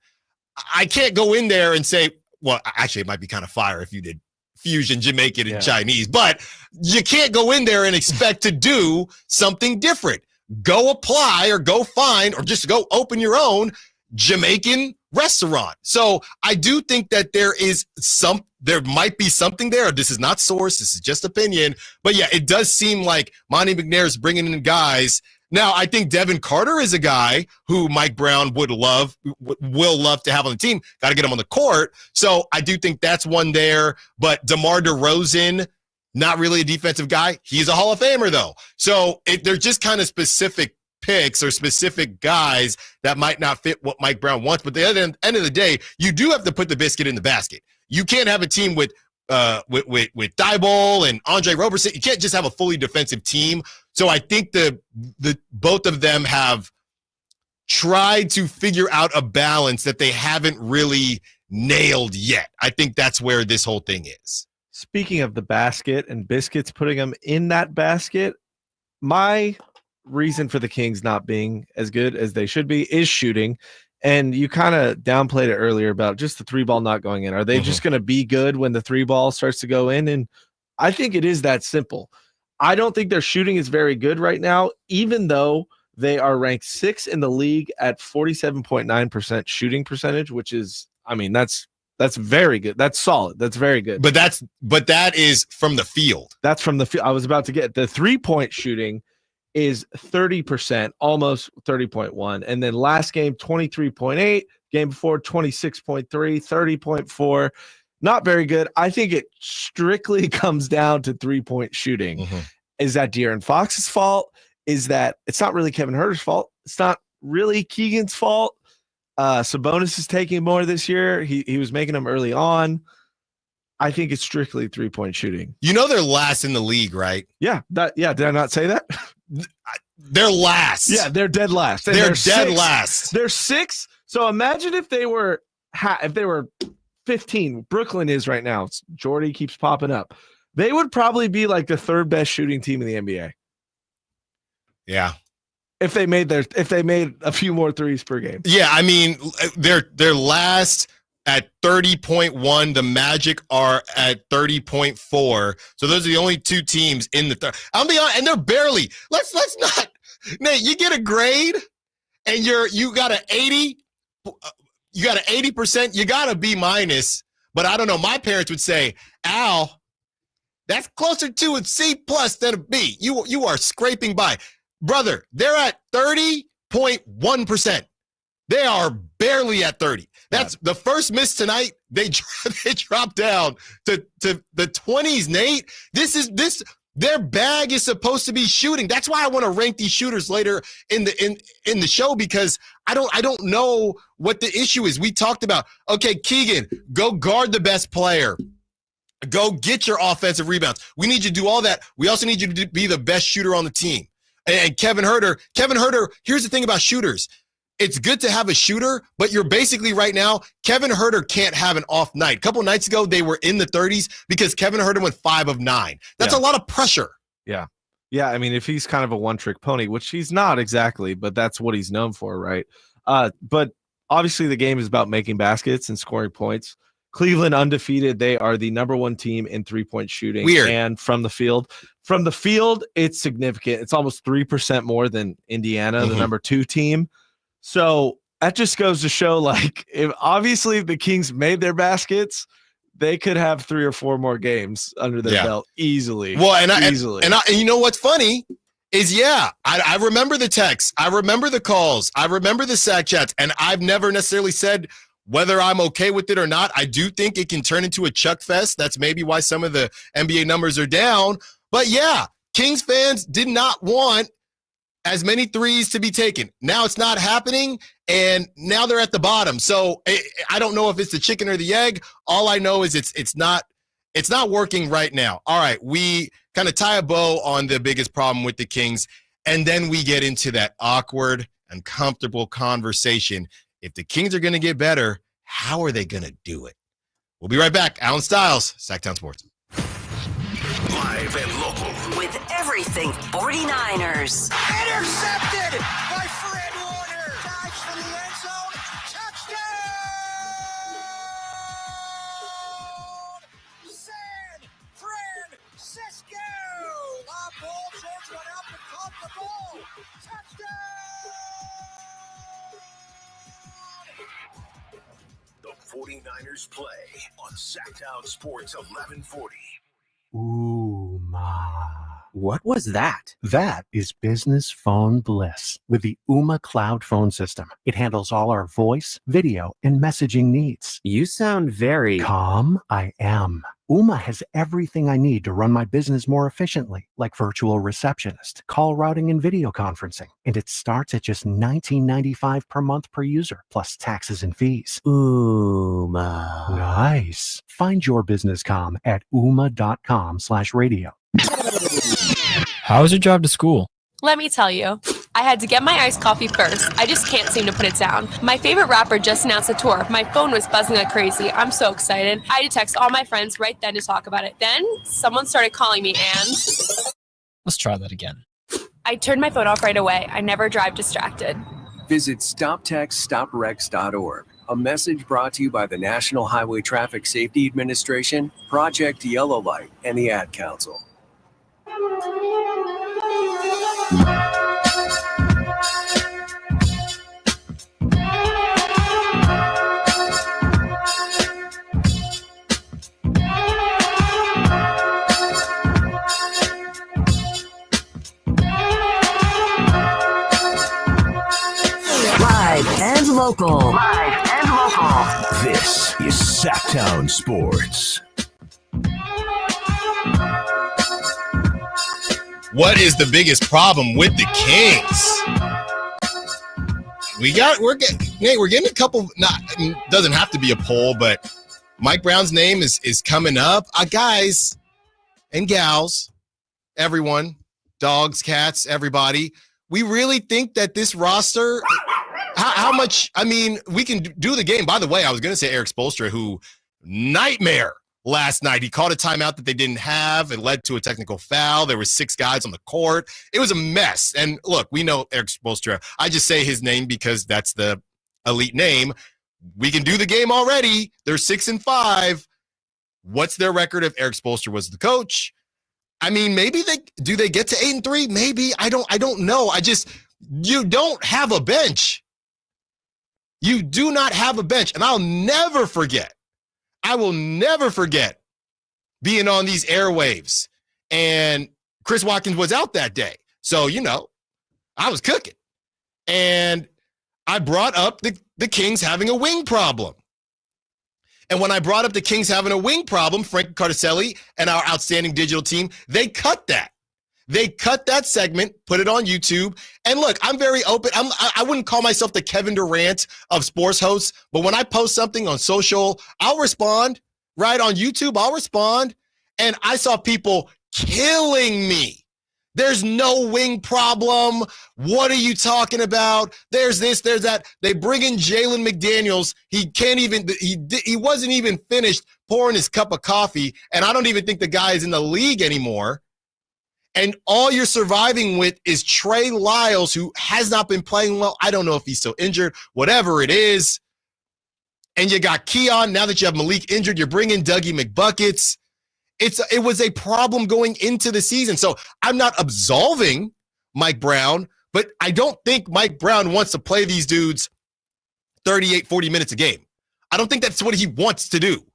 I can't go in there and say, well, actually it might be kind of fire if you did fusion Jamaican and Chinese, but you can't go in there and expect to do something different. Go apply or go find or just go open your own Jamaican restaurant. So I do think that there might be something there. This is not source. This is just opinion. But yeah, it does seem like Monty McNair is bringing in guys. Now, I think Devin Carter is a guy who Mike Brown will love to have on the team. Got to get him on the court. So I do think that's one there. But DeMar DeRozan, not really a defensive guy. He's a Hall of Famer, though. So they're just kind of specific picks or specific guys that might not fit what Mike Brown wants. But at the end of the day, you do have to put the biscuit in the basket. You can't have a team with Thibault and Andre Roberson. You can't just have a fully defensive team. So I think the both of them have tried to figure out a balance that they haven't really nailed yet. I think that's where this whole thing is. Speaking of the basket and biscuits, putting them in that basket, my reason for the Kings not being as good as they should be is shooting. And you kind of downplayed it earlier about just the 3-ball not going in. Are they just going to be good when the 3-ball starts to go in? And I think it is that simple. I don't think their shooting is very good right now, even though they are ranked 6th in the league at 47.9% shooting percentage, which is, I mean, that's very good. That's solid. That's very good. But that is from the field. That's from the field. I was about to get the 3-point shooting is 30%, almost 30.1. And then last game, 23.8. Game before, 26.3, 30.4. Not very good. I think it strictly comes down to 3-point shooting. Is that De'Aaron Fox's fault? Is that it's not really Kevin Huerter's fault? It's not really Keegan's fault. Sabonis is taking more this year. He was making them early on. I think it's strictly 3-point shooting. You know they're last in the league, right? Yeah. Did I not say that? They're last. Yeah, they're dead last. They're dead last. They're 6. So imagine if they were 15. Brooklyn is right now. Jordy keeps popping up. They would probably be like the 3rd best shooting team in the NBA. Yeah. If they made a few more threes per game. Yeah, I mean, they're last at 30.1. The Magic are at 30.4. So those are the only 2 teams in the third. I'll be honest, and they're barely. Let's not. Nate, you get a grade, and you got an 80. You got an 80%. You got a B-. But I don't know. My parents would say, Al, that's closer to a C+ than a B. You are scraping by. Brother, they're at 30.1%. They are barely at 30. That's the first miss tonight. They dropped down to the 20s, Nate. Their bag is supposed to be shooting. That's why I want to rank these shooters later in the show, because I don't know what the issue is. We talked about, okay, Keegan, go guard the best player. Go get your offensive rebounds. We need you to do all that. We also need you to be the best shooter on the team. And Kevin Huerter, here's the thing about shooters. It's good to have a shooter, but you're basically right now, Kevin Huerter can't have an off night. A couple of nights ago, they were in the 30s because Kevin Huerter went 5 of 9. That's a lot of pressure. Yeah. Yeah. I mean, if he's kind of a one-trick pony, which he's not exactly, but that's what he's known for, right? But obviously the game is about making baskets and scoring points. Cleveland undefeated. They are the number 1 team in 3-point shooting. Weird. And from the field. From the field, it's significant. It's almost 3% more than Indiana, the number 2 team. So that just goes to show, like, if the Kings made their baskets, they could have 3 or 4 more games under their belt easily. Well, and you know what's funny is, I remember the texts. I remember the calls. I remember the sack chats. And I've never necessarily said whether I'm okay with it or not. I do think it can turn into a chuck fest. That's maybe why some of the NBA numbers are down. But Kings fans did not want as many threes to be taken. Now it's not happening, and now they're at the bottom. So I don't know if it's the chicken or the egg. All I know is it's not working right now. All right, we kind of tie a bow on the biggest problem with the Kings, and then we get into that awkward, uncomfortable conversation. If the Kings are going to get better, how are they going to do it? We'll be right back. Allen Stiles, Sacktown Sports. Live and local. With everything 49ers. Intercepted by Fred Warner. Dives for the end zone. Touchdown! San Francisco. Bob Ball, George went up and caught the ball. Touchdown! The 49ers play on Sacktown Sports 1140. Ooh, ma. What was that? That is business phone bliss with the Ooma Cloud phone system. It handles all our voice, video, and messaging needs. You sound very calm. I am. Ooma has everything I need to run my business more efficiently, like virtual receptionist, call routing, and video conferencing. And it starts at just $19.95 per month per user, plus taxes and fees. Ooma. Nice. Find your business comm at ooma.com/radio. How was your job to school? Let me tell you, I had to get my iced coffee first. I just can't seem to put it down. My favorite rapper just announced a tour. My phone was buzzing like crazy. I'm so excited. I had to text all my friends right then to talk about it. Then someone started calling me and... Let's try that again. I turned my phone off right away. I never drive distracted. Visit StopTextStopWrecks.org. A message brought to you by the National Highway Traffic Safety Administration, Project Yellow Light, and the Ad Council. Live and local. Live and local. This is Sacktown Sports. What is the biggest problem with the Kings? We're getting a couple. Doesn't have to be a poll, but Mike Brown's name is coming up. Guys and gals, everyone, dogs, cats, everybody. We really think that this roster, how much? I mean, we can do the game. By the way, I was going to say Eric Spoelstra, who nightmare last night. He called a timeout that they didn't have. It led to a technical foul. There were 6 guys on the court. It was a mess. And look, we know Eric Spoelstra. I just say his name because that's the elite name. We can do the game already. They're 6-5. What's their record if Eric Spoelstra was the coach? I mean, maybe they get to 8-3? Maybe. I don't know. You don't have a bench. You do not have a bench. And I will never forget being on these airwaves, and Chris Watkins was out that day. So, I was cooking. And I brought up the Kings having a wing problem. And when I brought up the Kings having a wing problem, Frank Cardicelli and our outstanding digital team, they cut that. They cut that segment, put it on YouTube. And look, I'm very open. I wouldn't call myself the Kevin Durant of sports hosts, but when I post something on social, I'll respond. Right on YouTube, I'll respond. And I saw people killing me. There's no wing problem. What are you talking about? There's this, there's that. They bring in Jalen McDaniels. He wasn't even finished pouring his cup of coffee. And I don't even think the guy is in the league anymore. And all you're surviving with is Trey Lyles, who has not been playing well. I don't know if he's still injured, whatever it is. And you got Keon. Now that you have Malik injured, you're bringing Dougie McBuckets. It was a problem going into the season. So I'm not absolving Mike Brown, but I don't think Mike Brown wants to play these dudes 38, 40 minutes a game. I don't think that's what he wants to do.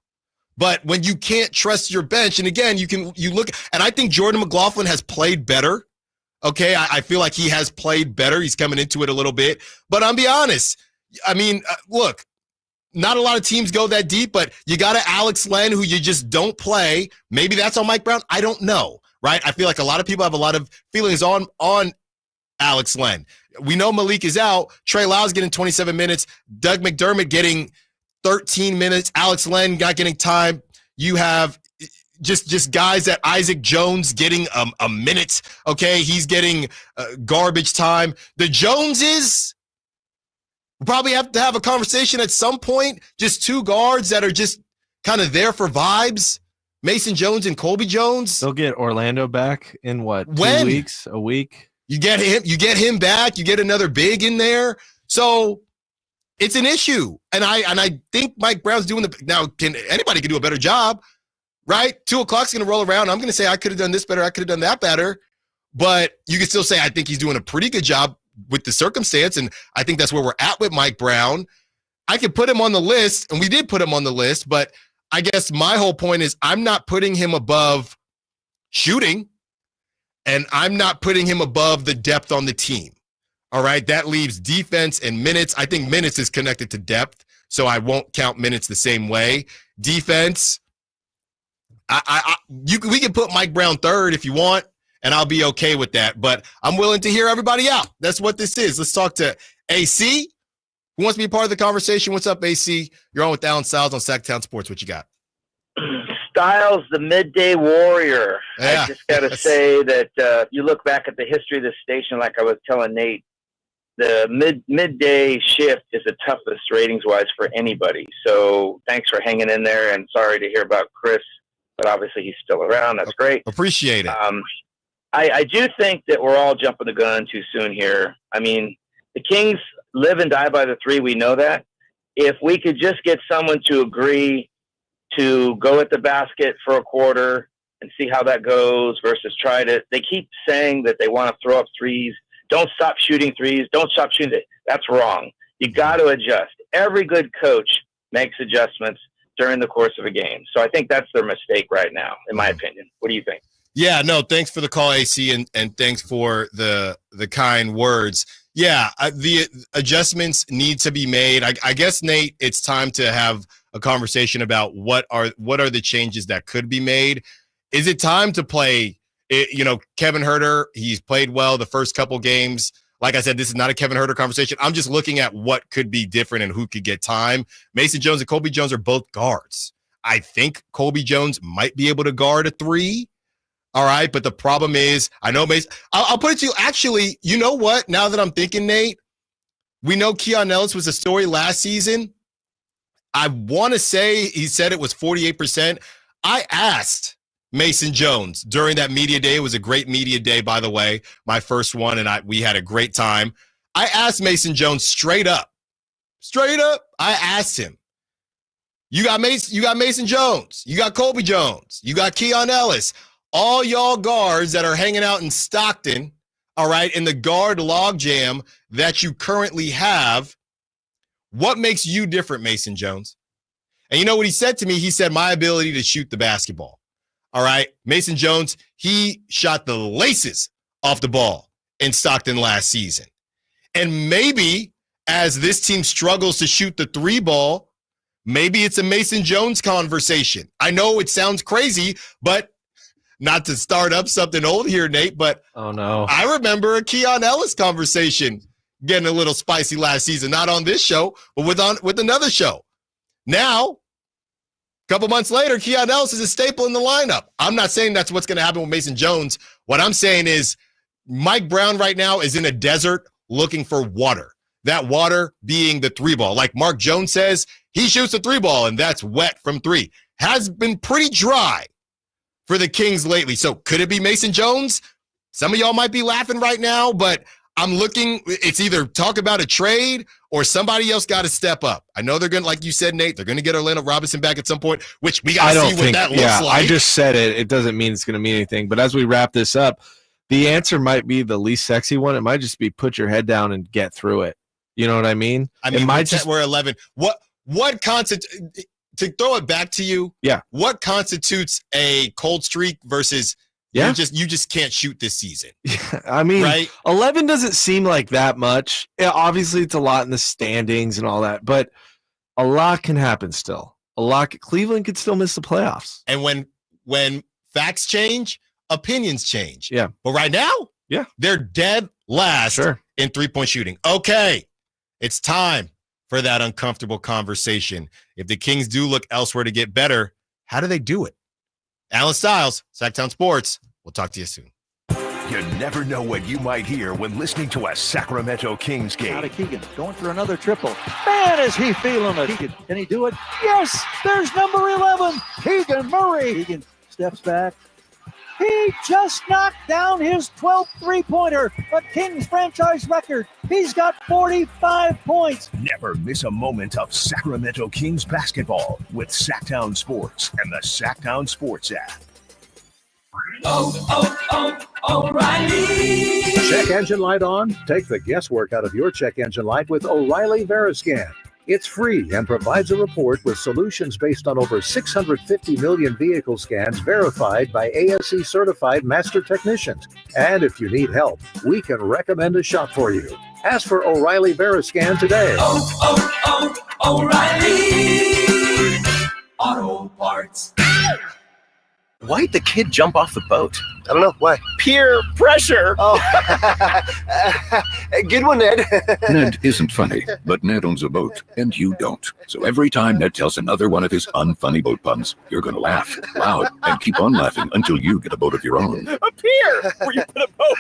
But when you can't trust your bench, and again, you look, and I think Jordan McLaughlin has played better. Okay, I feel like he has played better. He's coming into it a little bit. But I'll be honest. I mean, look, not a lot of teams go that deep, but you got an Alex Len who you just don't play. Maybe that's on Mike Brown. I don't know, right? I feel like a lot of people have a lot of feelings on Alex Len. We know Malik is out. Trey Lyles getting 27 minutes. Doug McDermott getting 13 minutes. Alex Len getting time. You have just guys that Isaac Jones getting a minute. Okay, he's getting garbage time. The Joneses, we'll probably have to have a conversation at some point. Just 2 guards that are just kind of there for vibes. Mason Jones and Colby Jones. They'll get Orlando back in what? When? 2 weeks? A week? You get him back. You get another big in there. So it's an issue. And I think Mike Brown's doing anybody can do a better job, right? 2 o'clock's going to roll around. I'm going to say I could have done this better. I could have done that better. But you can still say I think he's doing a pretty good job with the circumstance. And I think that's where we're at with Mike Brown. I could put him on the list, and we did put him on the list, but I guess my whole point is I'm not putting him above shooting. And I'm not putting him above the depth on the team. All right. That leaves defense and minutes. I think minutes is connected to depth, so I won't count minutes the same way. Defense, we can put Mike Brown third if you want, and I'll be okay with that. But I'm willing to hear everybody out. That's what this is. Let's talk to AC. Who wants to be a part of the conversation? What's up, AC? You're on with Allen Stiles on Sactown Sports. What you got? Styles, the midday warrior. Yeah. I just got to say that if you look back at the history of this station, like I was telling Nate, the midday shift is the toughest ratings-wise for anybody. So thanks for hanging in there, and sorry to hear about Chris, but obviously he's still around. That's great. Appreciate it. I do think that we're all jumping the gun too soon here. I mean, the Kings live and die by the three. We know that. If we could just get someone to agree to go at the basket for a quarter and see how that goes versus they keep saying that they want to throw up threes. Don't stop shooting threes. Don't stop shooting. That's wrong. You got to adjust. Every good coach makes adjustments during the course of a game. So I think that's their mistake right now, in my opinion. What do you think? Yeah, no, thanks for the call, AC, and thanks for the kind words. Yeah, the adjustments need to be made. I guess, Nate, it's time to have a conversation about what are the changes that could be made. Is it time to play? Kevin Huerter, he's played well the first couple games. Like I said, this is not a Kevin Huerter conversation. I'm just looking at what could be different and who could get time. Mason Jones and Colby Jones are both guards. I think Colby Jones might be able to guard a three. All right, but the problem is, I know Mason. I'll put it to you. Actually, you know what? Now that I'm thinking, Nate, we know Keon Ellis was a story last season. I want to say he said it was 48%. I asked Mason Jones during that media day. It was a great media day, by the way, my first one, and we had a great time. I asked Mason Jones straight up. I asked him, you got Mason Jones, you got Colby Jones, you got Keon Ellis, all y'all guards that are hanging out in Stockton, all right, in the guard logjam that you currently have. What makes you different, Mason Jones? And you know what he said to me? He said, my ability to shoot the basketball. All right, Mason Jones, he shot the laces off the ball in Stockton last season. And maybe as this team struggles to shoot the three ball, maybe it's a Mason Jones conversation. I know it sounds crazy, but not to start up something old here, Nate, but oh no, I remember a Keon Ellis conversation getting a little spicy last season, not on this show, but with another show. Now, a couple months later, Keon Ellis is a staple in the lineup. I'm not saying that's what's going to happen with Mason Jones. What I'm saying is Mike Brown right now is in a desert looking for water. That water being the three ball. Like Mark Jones says, he shoots the three ball, and that's wet from three. Has been pretty dry for the Kings lately. So could it be Mason Jones? Some of y'all might be laughing right now, but I'm looking, it's either talk about a trade or somebody else got to step up. I know they're going to, like you said, Nate, they're going to get Orlando Robinson back at some point, which we got to see what that looks like. I just said it. It doesn't mean it's going to mean anything. But as we wrap this up, the answer might be the least sexy one. It might just be put your head down and get through it. You know what I mean? I mean, we're 11. What constitutes, to throw it back to you, yeah, what constitutes a cold streak versus you just can't shoot this season? I mean, right? 11 doesn't seem like that much. Yeah, obviously, it's a lot in the standings and all that, but a lot can happen still. Cleveland could still miss the playoffs. And when facts change, opinions change. Yeah. But right now, yeah, they're dead last in three-point shooting. Okay, it's time for that uncomfortable conversation. If the Kings do look elsewhere to get better, how do they do it? Allen Stiles, Sactown Sports. We'll talk to you soon. You never know what you might hear when listening to a Sacramento Kings game. Out of Keegan, going for another triple. Man, is he feeling it. Keegan, can he do it? Yes, there's number 11, Keegan Murray. Keegan steps back. He just knocked down his 12th three-pointer, a Kings franchise record. He's got 45 points. Never miss a moment of Sacramento Kings basketball with Sactown Sports and the Sactown Sports app. Check engine light on? Take the guesswork out of your check engine light with O'Reilly Veriscan. It's free and provides a report with solutions based on over 650 million vehicle scans verified by ASE certified master technicians. And if you need help, we can recommend a shop for you. Ask for O'Reilly Veriscan today. O'Reilly Auto Parts. Why'd the kid jump off the boat? I don't know. Why? Peer pressure. Oh, good one, Ned. Ned isn't funny, but Ned owns a boat, and you don't. So every time Ned tells another one of his unfunny boat puns, you're going to laugh loud and keep on laughing until you get a boat of your own. A pier where you put a boat.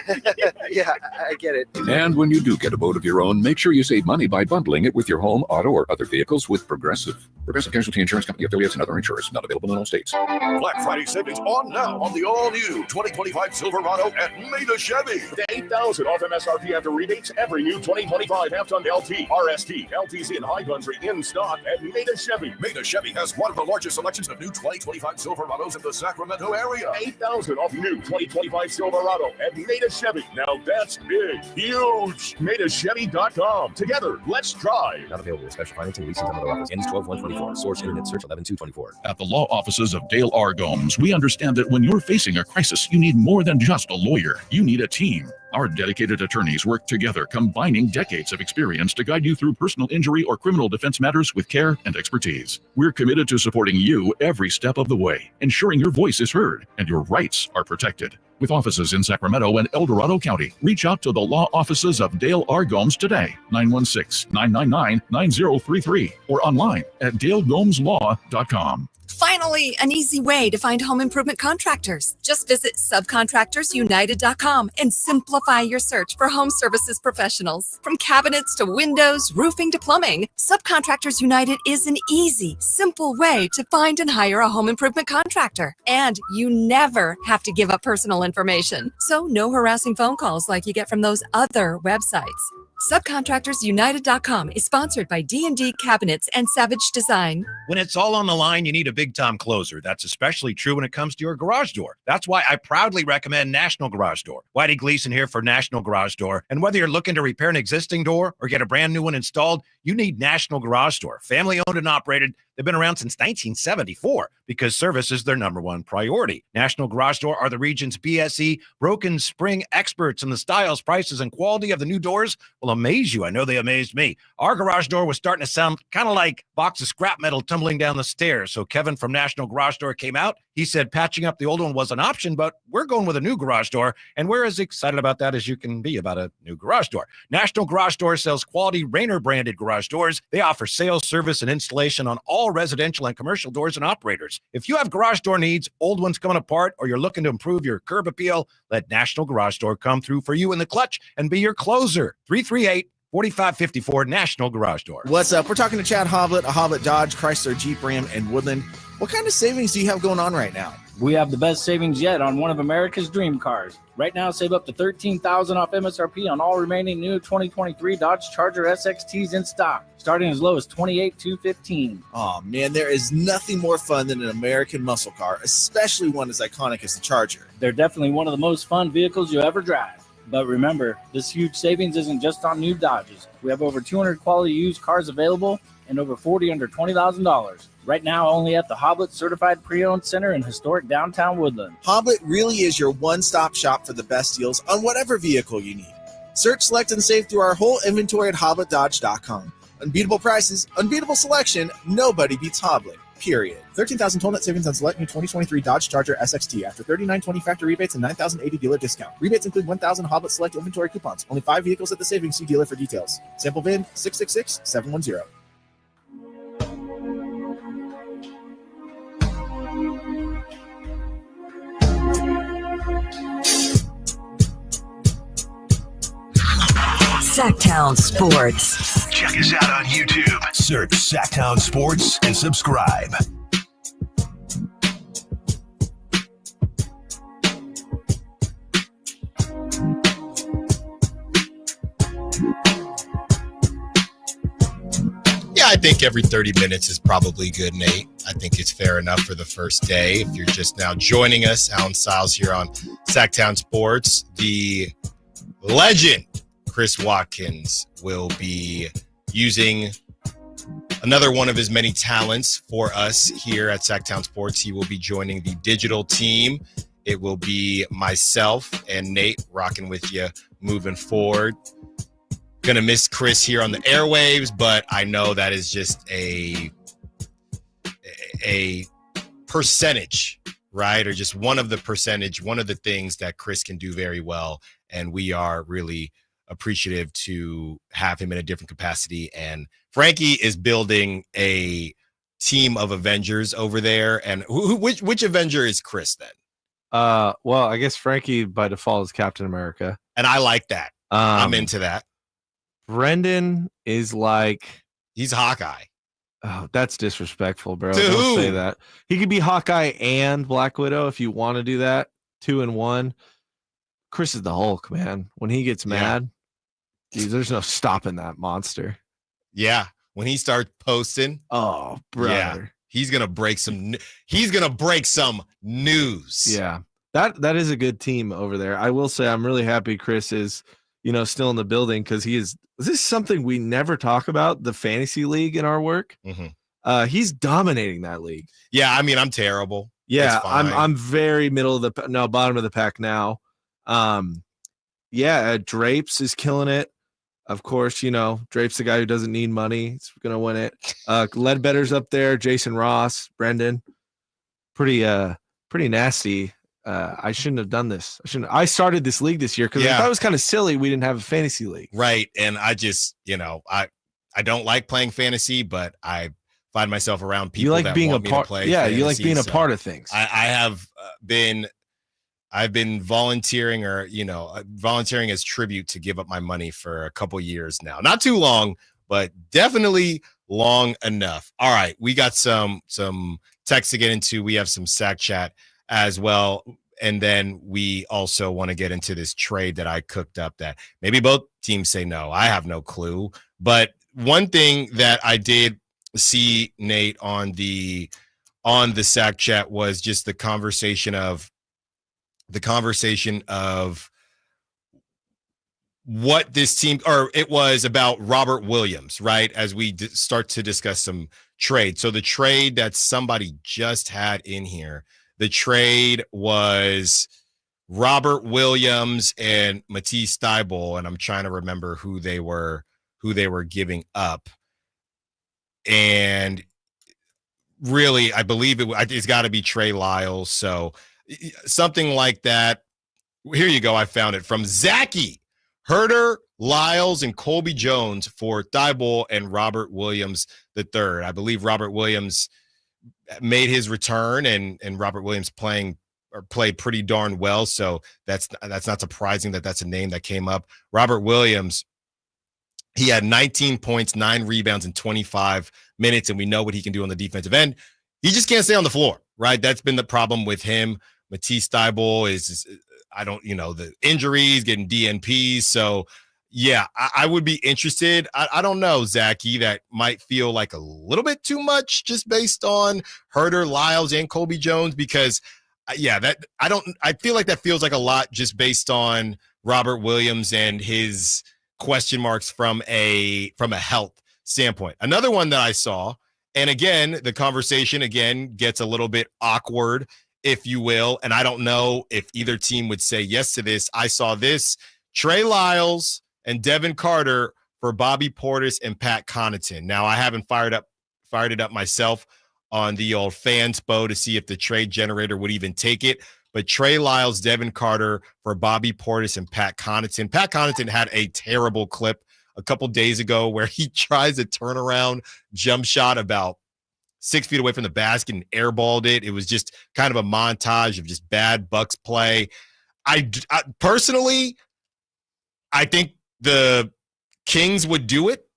Yeah, I get it. And when you do get a boat of your own, make sure you save money by bundling it with your home, auto, or other vehicles with Progressive. Progressive Casualty Insurance Company affiliates and other insurers. Not available in all states. Black Friday savings on now on the all-new 2025 Silverado at Maida Chevy. With $8,000 off MSRP after rebates, every new 2025 half-ton LT, RST, LTZ, and high country in stock at Maida Chevy. Maida Chevy has one of the largest selections of new 2025 Silverados in the Sacramento area. $8,000 off new 2025 Silverado at Maida Chevy. Now that's big, huge. MaidaChevy.com. Together, let's drive. Not available with special financing, leasing, and other offers. Ends 12/1/24. Source internet search 11/2/24. At the law offices of Dale R. Gomes, we understand that when you're facing a crisis, you need more than just a lawyer. You need a team. Our dedicated attorneys work together, combining decades of experience to guide you through personal injury or criminal defense matters with care and expertise. We're committed to supporting you every step of the way, ensuring your voice is heard and your rights are protected. With offices in Sacramento and El Dorado County, reach out to the law offices of Dale R. Gomes today, 916-999-9033, or online at dalegomslaw.com. Finally, an easy way to find home improvement contractors. Just visit subcontractorsunited.com and simplify your search for home services professionals. From cabinets to windows, roofing to plumbing, Subcontractors United is an easy, simple way to find and hire a home improvement contractor. And you never have to give up personal information. So no harassing phone calls like you get from those other websites. Subcontractorsunited.com is sponsored by D&D Cabinets and Savage Design. When it's all on the line, you need a big-time closer. That's especially true when it comes to your garage door. That's why I proudly recommend National Garage Door. Whitey Gleason here for National Garage Door. And whether you're looking to repair an existing door or get a brand new one installed, you need National Garage Door. Family-owned and operated. They've been around since 1974 because service is their number one priority. National Garage Door are the region's BSE broken spring experts, and the styles, prices, and quality of the new doors will amaze you. I know they amazed me. Our garage door was starting to sound kind of like a box of scrap metal tumbling down the stairs. So Kevin from National Garage Door came out. He said patching up the old one was an option, but we're going with a new garage door, and we're as excited about that as you can be about a new garage door. National Garage Door sells quality Rainer-branded garage doors. They offer sales, service, and installation on all residential and commercial doors and operators. If you have garage door needs, old ones coming apart, or you're looking to improve your curb appeal, let National Garage Door come through for you in the clutch and be your closer. 338-4554 National Garage Door. What's up? We're talking to Chad Hoblet, a Hoblet Dodge, Chrysler, Jeep, Ram, and Woodland. What kind of savings do you have going on right now? We have the best savings yet on one of America's dream cars. Right now, save up to $13,000 off MSRP on all remaining new 2023 Dodge Charger SXTs in stock, starting as low as $28,215. Oh man, there is nothing more fun than an American muscle car, especially one as iconic as the Charger. They're definitely one of the most fun vehicles you'll ever drive. But remember, this huge savings isn't just on new Dodges. We have over 200 quality used cars available and over 40 under $20,000. Right now, only at the Hoblet Certified Pre-Owned Center in historic downtown Woodland. Hoblet really is your one-stop shop for the best deals on whatever vehicle you need. Search, select, and save through our whole inventory at HobletDodge.com. Unbeatable prices, unbeatable selection, nobody beats Hoblet, period. $13,000 total net savings on select new 2023 Dodge Charger SXT after $39.20 factory rebates and $9,080 dealer discount. Rebates include 1,000 Hoblet Select inventory coupons. Only 5 vehicles at the savings. See dealer for details. Sample VIN 666710. Sacktown Sports. Check us out on YouTube. Search Sacktown Sports and subscribe. Yeah, I think every 30 minutes is probably good, Nate. I think it's fair enough for the first day. If you're just now joining us, Allen Stiles here on Sacktown Sports. The legend Chris Watkins will be using another one of his many talents for us here at Sacktown Sports. He will be joining the digital team. It will be myself and Nate rocking with you moving forward. Gonna miss Chris here on the airwaves, but I know that is just a percentage, right? Or just one of the things that Chris can do very well. And we are really appreciative to have him in a different capacity. And Frankie is building a team of Avengers over there. And which Avenger is Chris then? Well, I guess Frankie by default is Captain America. And I like that. I'm into that. Brendan is like... He's Hawkeye. Oh, that's disrespectful, bro. To Don't who? say that. He could be Hawkeye and Black Widow if you want to do that. 2 in 1. Chris is the Hulk, man. When he gets mad, geez, there's no stopping that monster. Yeah. When he starts posting. Oh, brother. Yeah. He's gonna break some news. Yeah. That is a good team over there. I will say I'm really happy Chris is, still in the building because this is something we never talk about, the fantasy league in our work. Mm-hmm. He's dominating that league. Yeah, I mean, I'm terrible. Yeah, I'm very bottom of the pack now. Drapes is killing it. Of course, Drape's the guy who doesn't need money. He's going to win it. Ledbetter's up there. Jason Ross, Brendan. Pretty nasty. I shouldn't have done this. I started this league this year because I thought it was kind of silly we didn't have a fantasy league. Right. And I just, I don't like playing fantasy, but I find myself around people that want me to play fantasy. You like being a part of things. I've been volunteering volunteering as tribute to give up my money for a couple years now. Not too long, but definitely long enough. All right. We got some text to get into. We have some Sack Chat as well. And then we also want to get into this trade that I cooked up that maybe both teams say no. I have no clue. But one thing that I did see, Nate, on the Sack Chat was just the conversation of what this team, or it was about Robert Williams, right? As we start to discuss some trade. So the trade that somebody just had in here, the trade was Robert Williams and Matisse Thybulle, and I'm trying to remember who they were giving up. And really, I believe it's got to be Trey Lyles. So something like that. Here you go. I found it from Zachy. Herder, Lyles, and Colby Jones for Thybulle and Robert Williams III. I believe Robert Williams made his return, and Robert Williams played pretty darn well. So that's not surprising that that's a name that came up. Robert Williams, he had 19 points, 9 rebounds in 25 minutes, and we know what he can do on the defensive end. He just can't stay on the floor, right? That's been the problem with him. Matisse Thybulle is the injuries, getting DNPs. So, yeah, I would be interested. I don't know, Zachy, that might feel like a little bit too much just based on Herder, Lyles, and Colby Jones because, I feel like that feels like a lot just based on Robert Williams and his question marks from a health standpoint. Another one that I saw, and again, the conversation gets a little bit awkward, if you will, and I don't know if either team would say yes to this. I saw this: Trey Lyles and Devin Carter for Bobby Portis and Pat Connaughton. Now, I haven't fired it up myself on the old Fanspo to see if the trade generator would even take it, but Trey Lyles, Devin Carter for Bobby Portis and Pat Connaughton. Pat Connaughton had a terrible clip a couple days ago where he tries a turnaround jump shot about 6 feet away from the basket and airballed it. It was just kind of a montage of just bad Bucks play. I personally, I think the Kings would do it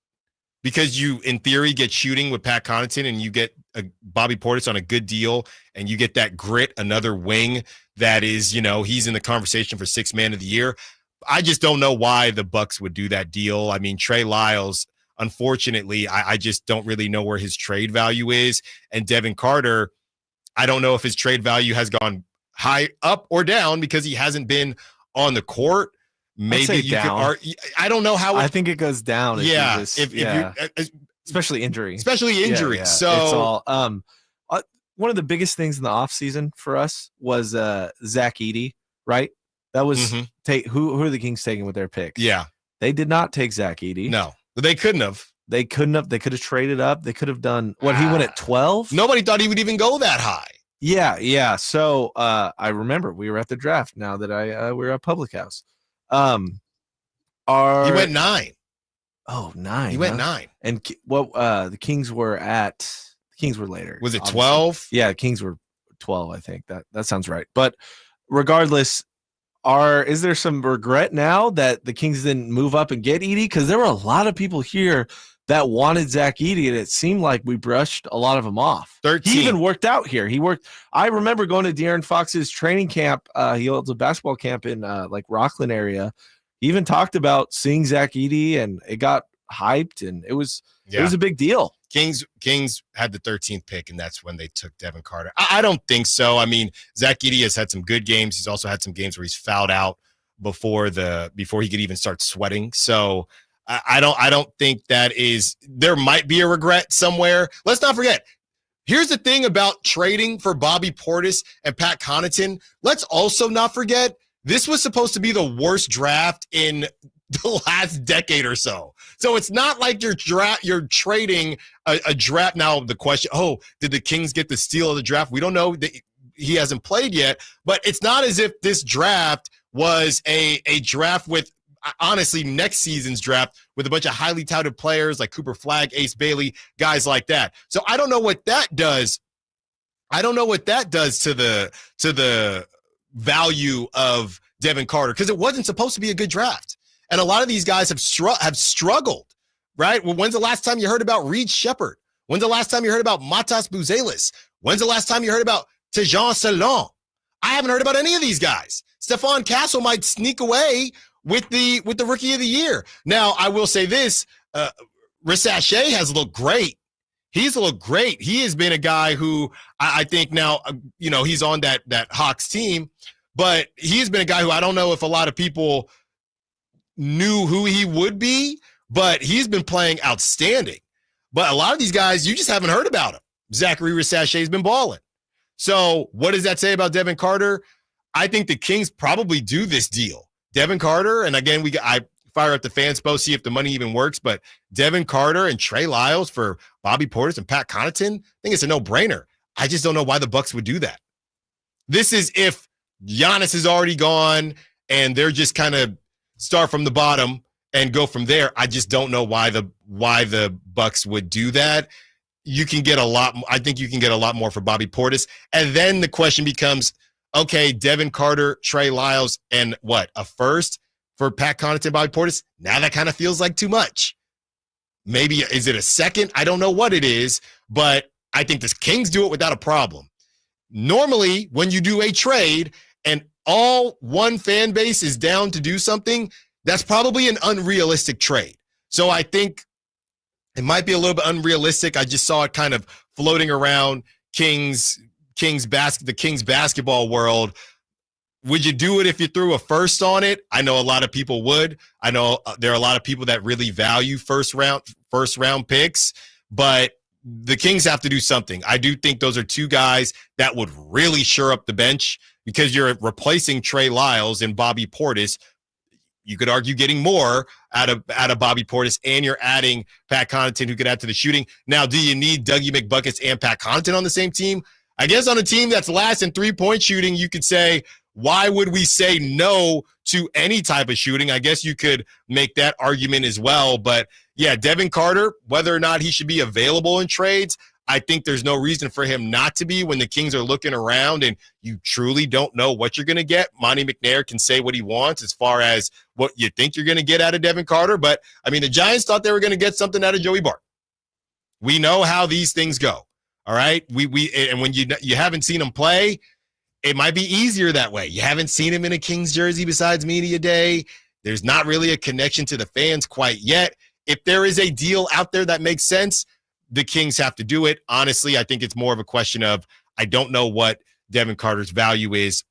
because you, in theory, get shooting with Pat Connaughton and you get Bobby Portis on a good deal and you get that grit, another wing that is, he's in the conversation for 6th man of the year. I just don't know why the Bucks would do that deal. I mean, Trey Lyles, unfortunately, I just don't really know where his trade value is. And Devin Carter, I don't know if his trade value has gone high up or down because he hasn't been on the court. Maybe you down. I don't know how. I think it goes down. Yeah. especially injury. Yeah. So it's all one of the biggest things in the offseason for us was Zach Edey, right? That was who are the Kings taking with their pick? Yeah. They did not take Zach Edey. No, they couldn't have. They could have traded up. They could have done what he went at 12. Nobody thought he would even go that high. Yeah. So I remember we were at the draft. Now that we were at Public House. He went 9. Oh, 9. He went 9. And the Kings were later. Was it 12? Yeah, the Kings were 12. I think that sounds right. But regardless. Is there some regret now that the Kings didn't move up and get Edey? Because there were a lot of people here that wanted Zach Edey, and it seemed like we brushed a lot of them off. 13. He even worked out here. I remember going to De'Aaron Fox's training camp. He holds a basketball camp in like Rockland area. He even talked about seeing Zach Edey, and it got hyped, and it was a big deal. Kings had the 13th pick, and that's when they took Devin Carter. I don't think so. I mean, Zach Edey has had some good games. He's also had some games where he's fouled out before he could even start sweating. So I don't think that is. There might be a regret somewhere. Let's not forget. Here's the thing about trading for Bobby Portis and Pat Connaughton. Let's also not forget this was supposed to be the worst draft in the last decade or so. So it's not like you're trading a draft. Now the question, did the Kings get the steal of the draft? We don't know. He hasn't played yet, but it's not as if this draft was a draft with, honestly, next season's draft with a bunch of highly touted players like Cooper Flagg, Ace Bailey, guys like that. So I don't know what that does. I don't know what that does to the value of Devin Carter, because it wasn't supposed to be a good draft. And a lot of these guys have struggled, right? Well, when's the last time you heard about Reed Shepherd? When's the last time you heard about Matas Buzelis? When's the last time you heard about Tejan Salon? I haven't heard about any of these guys. Stephon Castle might sneak away with the Rookie of the Year. Now, I will say this, Risache has looked great. He's looked great. He has been a guy who I think now, he's on that Hawks team, but he's been a guy who I don't know if a lot of people knew who he would be, but he's been playing outstanding. But a lot of these guys, you just haven't heard about him. Zachary Risache's been balling. So what does that say about Devin Carter? I think the Kings probably do this deal. Devin Carter, and again, I fire up the Fanspo, see if the money even works, but Devin Carter and Trey Lyles for Bobby Portis and Pat Connaughton, I think it's a no-brainer. I just don't know why the Bucks would do that. This is if Giannis is already gone and they're just kind of start from the bottom and go from there. I just don't know why the Bucks would do that. You can get a lot. I think you can get a lot more for Bobby Portis. And then the question becomes, okay, Devin Carter, Trey Lyles, and what, a first for Pat Connaughton, Bobby Portis? Now that kind of feels like too much. Maybe, is it a second? I don't know what it is, but I think the Kings do it without a problem. Normally, when you do a trade and all one fan base is down to do something, that's probably an unrealistic trade. So I think it might be a little bit unrealistic. I just saw it kind of floating around the Kings basketball world. Would you do it if you threw a first on it? I know a lot of people would. I know there are a lot of people that really value first round picks, but the Kings have to do something. I do think those are two guys that would really shore up the bench, because you're replacing Trey Lyles and Bobby Portis. You could argue getting more out of Bobby Portis, and you're adding Pat Connaughton, who could add to the shooting. Now, do you need Dougie McBuckets and Pat Connaughton on the same team? I guess on a team that's last in three-point shooting, you could say, why would we say no to any type of shooting? I guess you could make that argument as well. But yeah, Devin Carter, whether or not he should be available in trades, I think there's no reason for him not to be when the Kings are looking around and you truly don't know what you're going to get. Monty McNair can say what he wants as far as what you think you're going to get out of Devin Carter. But, I mean, the Giants thought they were going to get something out of Joey Bart. We know how these things go, all right? And when you haven't seen him play, it might be easier that way. You haven't seen him in a Kings jersey besides media day. There's not really a connection to the fans quite yet. If there is a deal out there that makes sense, the Kings have to do it. Honestly, I think it's more of a question of, I don't know what Devin Carter's value is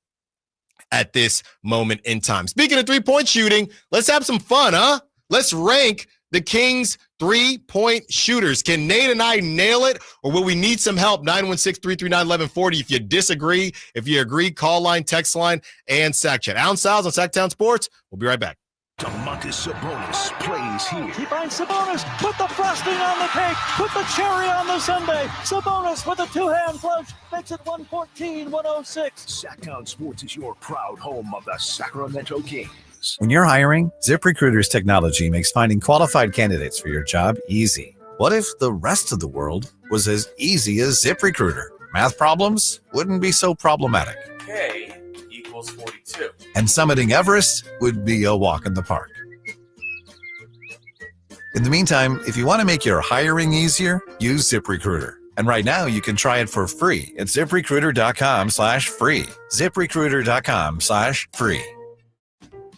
at this moment in time. Speaking of three-point shooting, let's have some fun, huh? Let's rank the Kings 3-point shooters. Can Nate and I nail it, or will we need some help? 916-339-1140. If you disagree, if you agree, call line, text line, and Sac Chat. Allen Stiles on Sacktown Sports. We'll be right back. Domantas Sabonis plays here. He finds Sabonis. Put the frosting on the cake. Put the cherry on the sundae. Sabonis with a two-hand flush. Makes it 114-106. Sacktown Sports is your proud home of the Sacramento Kings. When you're hiring, ZipRecruiter's technology makes finding qualified candidates for your job easy. What if the rest of the world was as easy as ZipRecruiter? Math problems wouldn't be so problematic. K equals 42. And summiting Everest would be a walk in the park. In the meantime, if you want to make your hiring easier, use ZipRecruiter. And right now, you can try it for free at ZipRecruiter.com/free. ZipRecruiter.com/free.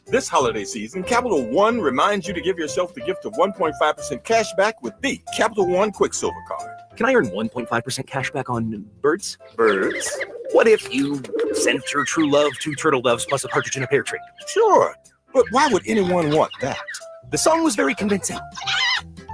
This holiday season, Capital One reminds you to give yourself the gift of 1.5% cash back with the Capital One Quicksilver Card. Can I earn 1.5% cash back on birds? Birds? What if you sent your true love 2 turtle doves plus a partridge in a pear tree? Sure, but why would anyone want that? The song was very convincing.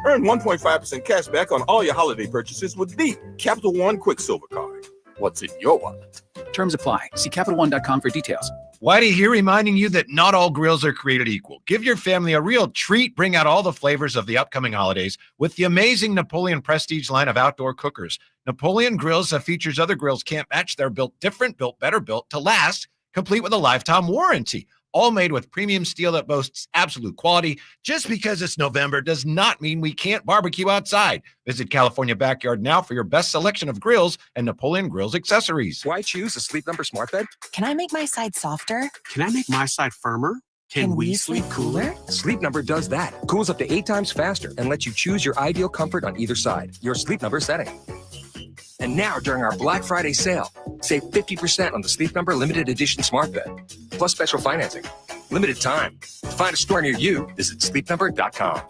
Earn 1.5% cash back on all your holiday purchases with the Capital One Quicksilver Card. What's in your wallet? Terms apply. See CapitalOne.com for details. Whitey here reminding you that not all grills are created equal. Give your family a real treat. Bring out all the flavors of the upcoming holidays with the amazing Napoleon Prestige line of outdoor cookers. Napoleon grills that features other grills can't match. They're built different, built better, built to last, complete with a lifetime warranty. All made with premium steel that boasts absolute quality. Just because it's November does not mean we can't barbecue outside. Visit California Backyard now for your best selection of grills and Napoleon Grills accessories. Why choose a Sleep Number smart bed? Can I make my side softer? Can I make my side firmer? Can we sleep cooler? Sleep Number does that. Cools up to 8 times faster and lets you choose your ideal comfort on either side. Your Sleep Number setting. And now, during our Black Friday sale, save 50% on the Sleep Number limited edition smart bed, plus special financing. Limited time. To find a store near you, visit sleepnumber.com.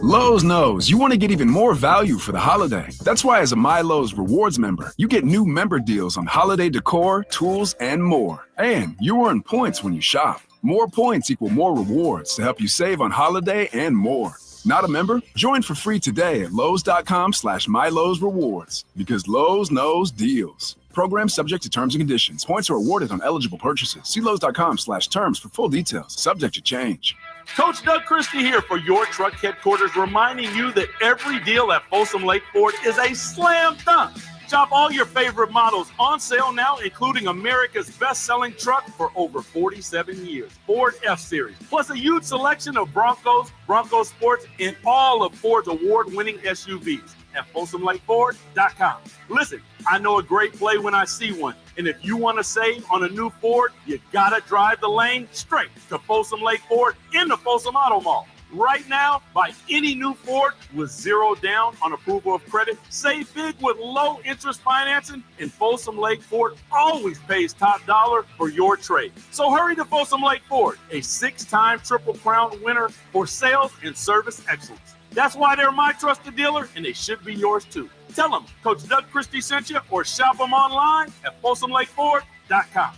Lowe's knows you want to get even more value for the holiday. That's why as a MyLowe's Rewards member, you get new member deals on holiday decor, tools, and more. And you earn points when you shop. More points equal more rewards to help you save on holiday and more. Not a member? Join for free today at Lowe's.com/MyLowe'sRewards because Lowe's knows deals. Program subject to terms and conditions. Points are awarded on eligible purchases. See Lowe's.com/terms for full details. Subject to change. Coach Doug Christie here for your truck headquarters, reminding you that every deal at Folsom Lake Ford is a slam dunk. Shop all your favorite models on sale now, including America's best-selling truck for over 47 years, Ford F-Series, plus a huge selection of Broncos, Bronco Sports, and all of Ford's award-winning SUVs at FolsomLakeFord.com. Listen, I know a great play when I see one, and if you want to save on a new Ford, you gotta drive the lane straight to Folsom Lake Ford in the Folsom Auto Mall. Right now, buy any new Ford with 0 down on approval of credit. Save big with low interest financing, and Folsom Lake Ford always pays top dollar for your trade. So hurry to Folsom Lake Ford, a 6-time Triple Crown winner for sales and service excellence. That's why they're my trusted dealer, and they should be yours too. Tell them Coach Doug Christie sent you, or shop them online at FolsomLakeFord.com.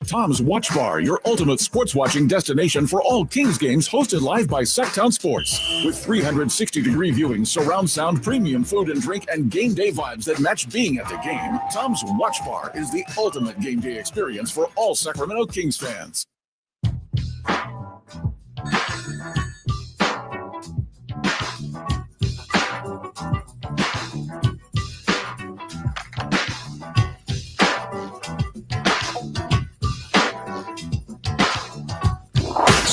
Tom's Watch Bar, your ultimate sports watching destination for all Kings games, hosted live by Sactown Sports. With 360-degree viewing, surround sound, premium food and drink, and game day vibes that match being at the game, Tom's Watch Bar is the ultimate game day experience for all Sacramento Kings fans.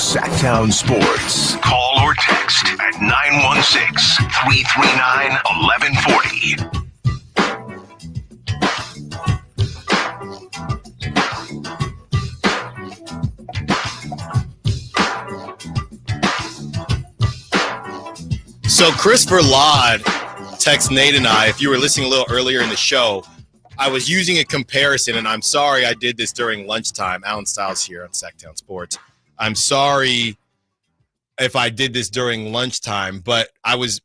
Sacktown Sports. Call or text at 916-339-1140. So Christopher Laud texted Nate and I, if you were listening a little earlier in the show, I was using a comparison, and I'm sorry I did this during lunchtime. Allen Stiles here on Sactown Sports. I'm sorry if I did this during lunchtime, but I was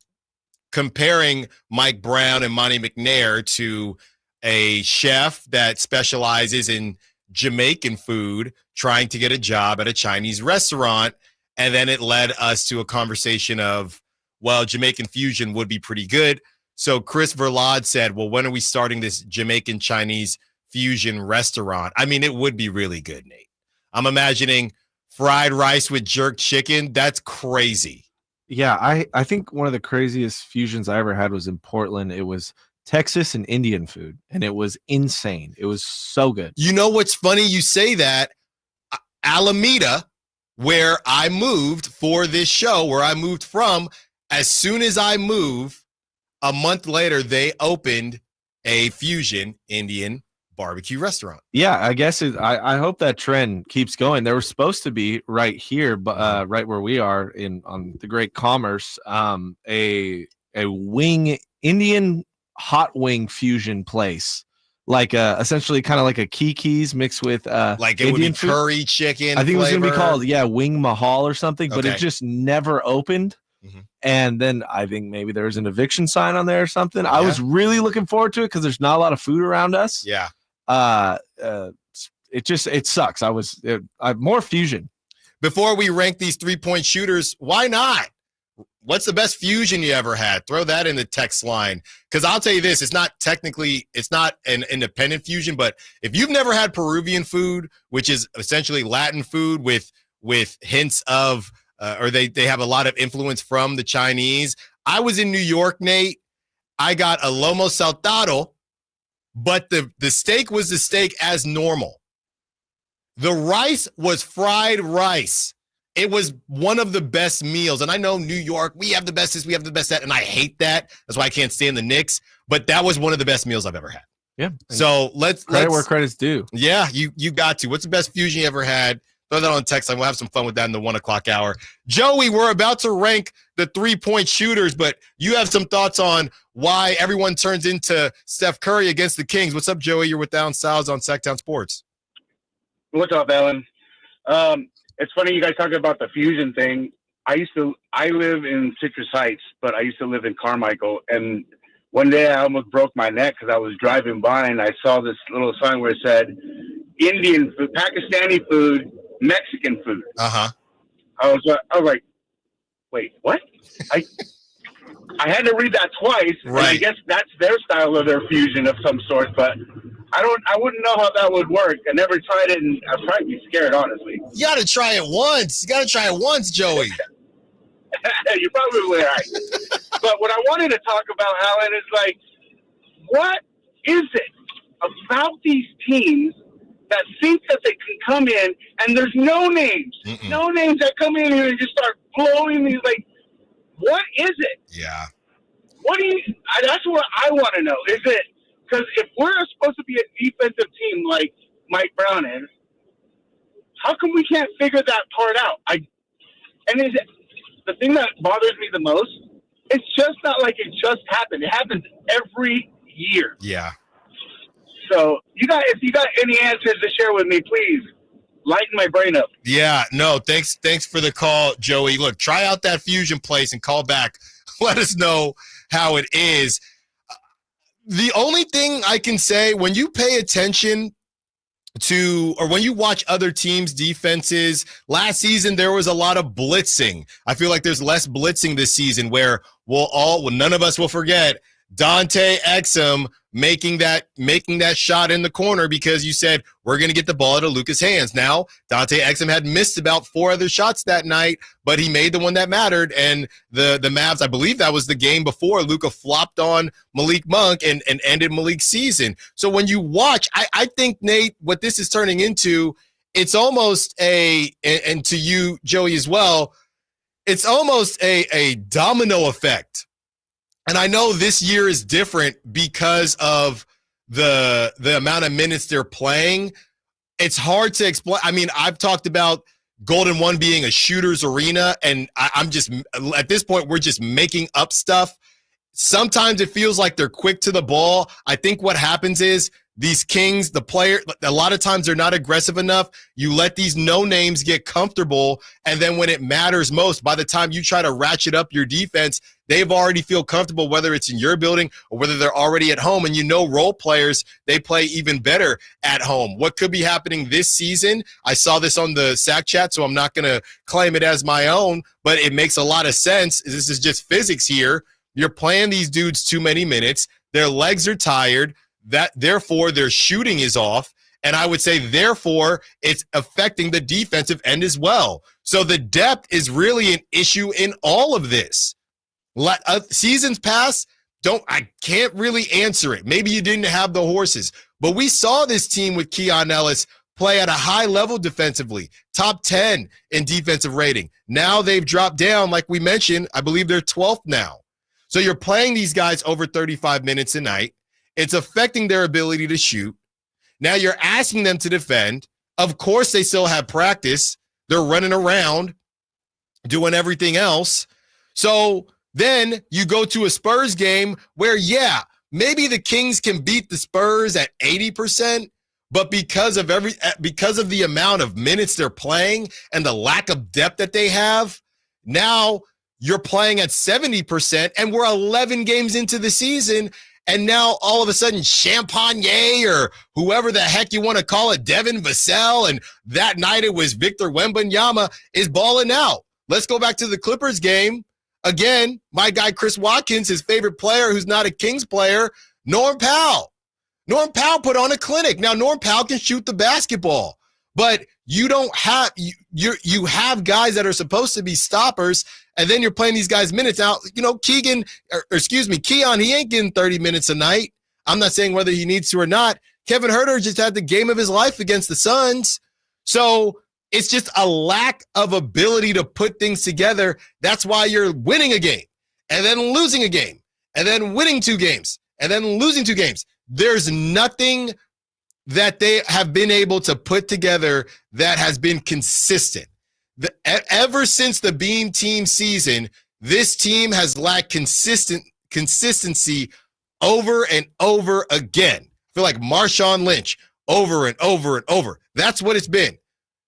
comparing Mike Brown and Monty McNair to a chef that specializes in Jamaican food trying to get a job at a Chinese restaurant. And then it led us to a conversation of, well, Jamaican fusion would be pretty good. So Chris Verlade said, well, when are we starting this Jamaican Chinese fusion restaurant? I mean, it would be really good, Nate. I'm imagining fried rice with jerk chicken. That's crazy. Yeah, I think one of the craziest fusions I ever had was in Portland. It was Texas and Indian food, and it was insane. It was so good. You know what's funny? You say that. Alameda, where I moved for this show, where I moved from, as soon as I moved, a month later, they opened a fusion Indian barbecue restaurant. Yeah, I guess I hope that trend keeps going. There was supposed to be right here, but right where we are on the Great Commerce, a wing Indian hot wing fusion place, like essentially kind of like a Kiki's mixed with like it Indian would be curry chicken. I think flavor. it was gonna be called Wing Mahal or something, but it just never opened. Mm-hmm. And then I think maybe there was an eviction sign on there or something. I was really looking forward to it because there's not a lot of food around us. Yeah. It sucks. I more fusion. Before we rank these 3-point shooters, why not? What's the best fusion you ever had? Throw that in the text line. Because I'll tell you this, it's not an independent fusion, but if you've never had Peruvian food, which is essentially Latin food with hints of or they have a lot of influence from the Chinese. I was in New York, Nate. I got a lomo saltado, but the steak was the steak as normal. The rice was fried rice. It was one of the best meals. And I know New York, we have the best this, we have the best that, and I hate that. That's why I can't stand the Knicks. But that was one of the best meals I've ever had. Yeah. So let's where credit's due. Yeah, you got to. What's the best fusion you ever had? Throw that on text line. We'll have some fun with that in the 1 o'clock hour. Joey, we're about to rank the 3-point shooters, but you have some thoughts on why everyone turns into Steph Curry against the Kings. What's up, Joey? You're with Allen Stiles on Sacktown Sports. What's up, Allen? It's funny you guys talking about the fusion thing. I live in Citrus Heights, but I used to live in Carmichael. And one day I almost broke my neck because I was driving by and I saw this little sign where it said Indian food, Pakistani food, Mexican food. Uh-huh. I was like, wait, what? I had to read that twice. Right. And I guess that's their style of their fusion of some sort, but I wouldn't know how that would work. I never tried it, and I'd probably be scared, honestly. You got to try it once. Joey. You're probably right. But what I wanted to talk about, Alan, is like, what is it about these teams that think that they can come in and there's no names that come in here and just start blowing these, like, what is it? Yeah. That's what I want to know. Is it, because if we're supposed to be a defensive team like Mike Brown is, how come we can't figure that part out? The thing that bothers me the most, it's just not like it just happened. It happens every year. Yeah. So if you got any answers to share with me, please lighten my brain up. Yeah, no, thanks for the call, Joey. Look, try out that fusion place and call back. Let us know how it is. The only thing I can say, when you pay attention to, or when you watch other teams' defenses, last season there was a lot of blitzing. I feel like there's less blitzing this season, where none of us will forget Dante Exum making that shot in the corner because you said we're going to get the ball out of Luka's hands. Now, Dante Exum had missed about 4 other shots that night, but he made the one that mattered. And the Mavs, I believe that was the game before Luka flopped on Malik Monk and ended Malik's season. So when you watch, I think, Nate, what this is turning into, it's almost and to you, Joey, as well, it's almost a domino effect. And I know this year is different because of the amount of minutes they're playing. It's hard to explain. I mean, I've talked about Golden One being a shooter's arena, and I'm just, at this point, we're just making up stuff. Sometimes it feels like they're quick to the ball. I think what happens is these Kings, the player, a lot of times they're not aggressive enough. You let these no names get comfortable, and then when it matters most, by the time you try to ratchet up your defense, they've already feel comfortable, whether it's in your building or whether they're already at home. And role players, they play even better at home. What could be happening this season? I saw this on the Sac Chat, so I'm not going to claim it as my own, but it makes a lot of sense. This is just physics here. You're playing these dudes too many minutes. Their legs are tired. Therefore, their shooting is off. And I would say, therefore, it's affecting the defensive end as well. So the depth is really an issue in all of this. Seasons past, I can't really answer it. Maybe you didn't have the horses. But we saw this team with Keon Ellis play at a high level defensively, top 10 in defensive rating. Now they've dropped down, like we mentioned. I believe they're 12th now. So you're playing these guys over 35 minutes a night. It's affecting their ability to shoot. Now you're asking them to defend. Of course, they still have practice. They're running around, doing everything else. So then you go to a Spurs game where, maybe the Kings can beat the Spurs at 80%, but because of the amount of minutes they're playing and the lack of depth that they have, now you're playing at 70%, and we're 11 games into the season. And now all of a sudden, Champagne or whoever the heck you want to call it, Devin Vassell, and that night it was Victor Wembanyama, is balling out. Let's go back to the Clippers game. Again, my guy Chris Watkins, his favorite player who's not a Kings player, Norm Powell. Norm Powell put on a clinic. Now, Norm Powell can shoot the basketball, but you don't have you have guys that are supposed to be stoppers, and then you're playing these guys minutes. Now, Keon, he ain't getting 30 minutes a night. I'm not saying whether he needs to or not. Kevin Huerter just had the game of his life against the Suns. So it's just a lack of ability to put things together. That's why you're winning a game and then losing a game and then winning 2 games and then losing 2 games. There's nothing that they have been able to put together that has been consistent. Ever since the Beam Team season, this team has lacked consistency over and over again. I feel like Marshawn Lynch over and over and over. That's what it's been.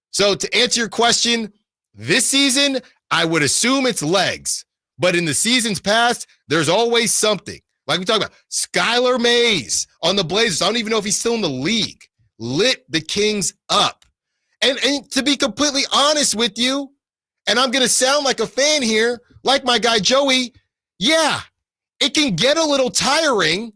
So to answer your question, this season, I would assume it's legs. But in the seasons past, there's always something. Like we talked about, Skylar Mays on the Blazers. I don't even know if he's still in the league. Lit the Kings up. And to be completely honest with you, and I'm going to sound like a fan here, like my guy Joey, it can get a little tiring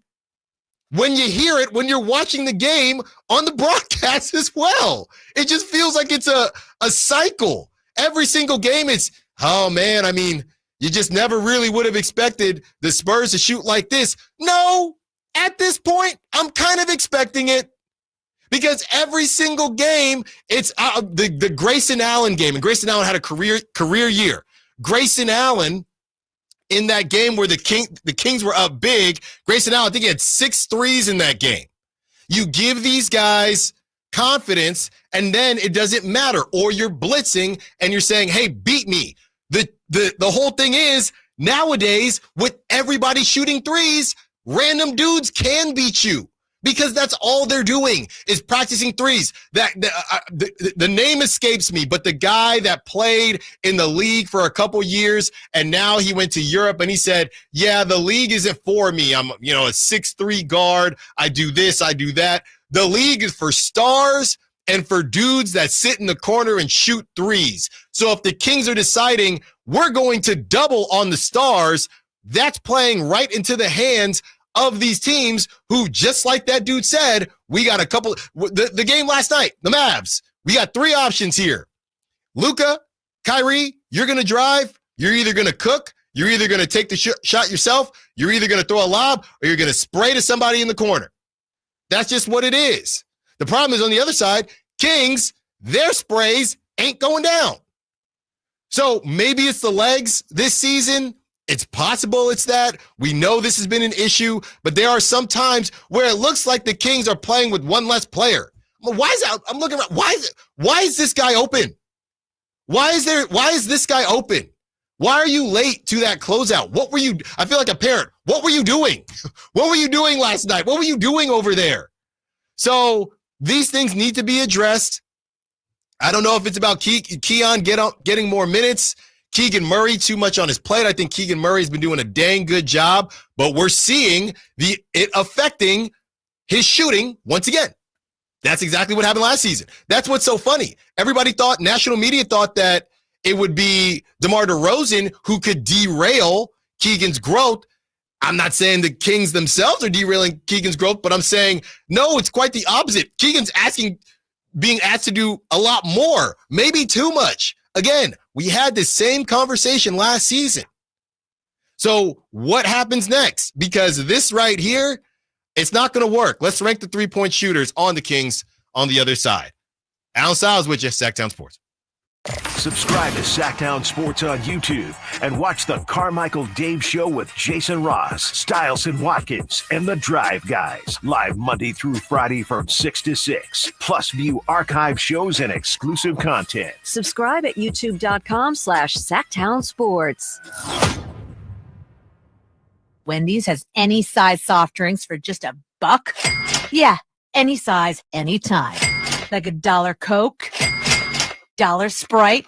when you hear it, when you're watching the game on the broadcast as well. It just feels like it's a cycle. Every single game is, oh man, I mean, you just never really would have expected the Spurs to shoot like this. No, at this point, I'm kind of expecting it because every single game, it's the Grayson Allen game, and Grayson Allen had a career year. Grayson Allen, in that game where the Kings were up big, Grayson Allen, I think he had 6 threes in that game. You give these guys confidence, and then it doesn't matter. Or you're blitzing, and you're saying, hey, beat me. The whole thing is, nowadays, with everybody shooting threes, random dudes can beat you because that's all they're doing is practicing threes. The name escapes me, but the guy that played in the league for a couple years, and now he went to Europe, and he said, yeah, the league isn't for me. I'm, a 6'3" guard. I do this, I do that. The league is for stars and for dudes that sit in the corner and shoot threes. So if the Kings are deciding we're going to double on the stars, that's playing right into the hands of these teams who, just like that dude said, we got a couple. The game last night, the Mavs, we got 3 options here. Luka, Kyrie, you're going to drive. You're either going to cook. You're either going to take the shot yourself. You're either going to throw a lob or you're going to spray to somebody in the corner. That's just what it is. The problem is on the other side, Kings, their sprays ain't going down. So maybe it's the legs this season. It's possible it's that. We know this has been an issue, but there are some times where it looks like the Kings are playing with one less player. Why is that? I'm looking around. Why is this guy open? Why is this guy open? Why are you late to that closeout? What were you? I feel like a parent. What were you doing? What were you doing last night? What were you doing over there? So these things need to be addressed. I don't know if it's about Keon getting more minutes. Keegan Murray too much on his plate. I think Keegan Murray's been doing a dang good job, but we're seeing it affecting his shooting once again. That's exactly what happened last season. That's what's so funny. Everybody thought, national media thought that it would be DeMar DeRozan who could derail Keegan's growth. I'm not saying the Kings themselves are derailing Keegan's growth, but I'm saying, no, it's quite the opposite. Keegan's being asked to do a lot more, maybe too much. Again, we had this same conversation last season. So what happens next? Because this right here, it's not going to work. Let's rank the three-point shooters on the Kings on the other side. Allen Stiles with you, Sacktown Sports. Subscribe to Sacktown Sports on YouTube and watch the Carmichael Dave Show with Jason Ross, Stiles and Watkins, and the Drive Guys. Live Monday through Friday from 6 to 6. Plus view archive shows and exclusive content. Subscribe at youtube.com/Sacktown Sports. Wendy's has any size soft drinks for just $1. Yeah, any size, anytime. Like $1 Coke, $1 Sprite,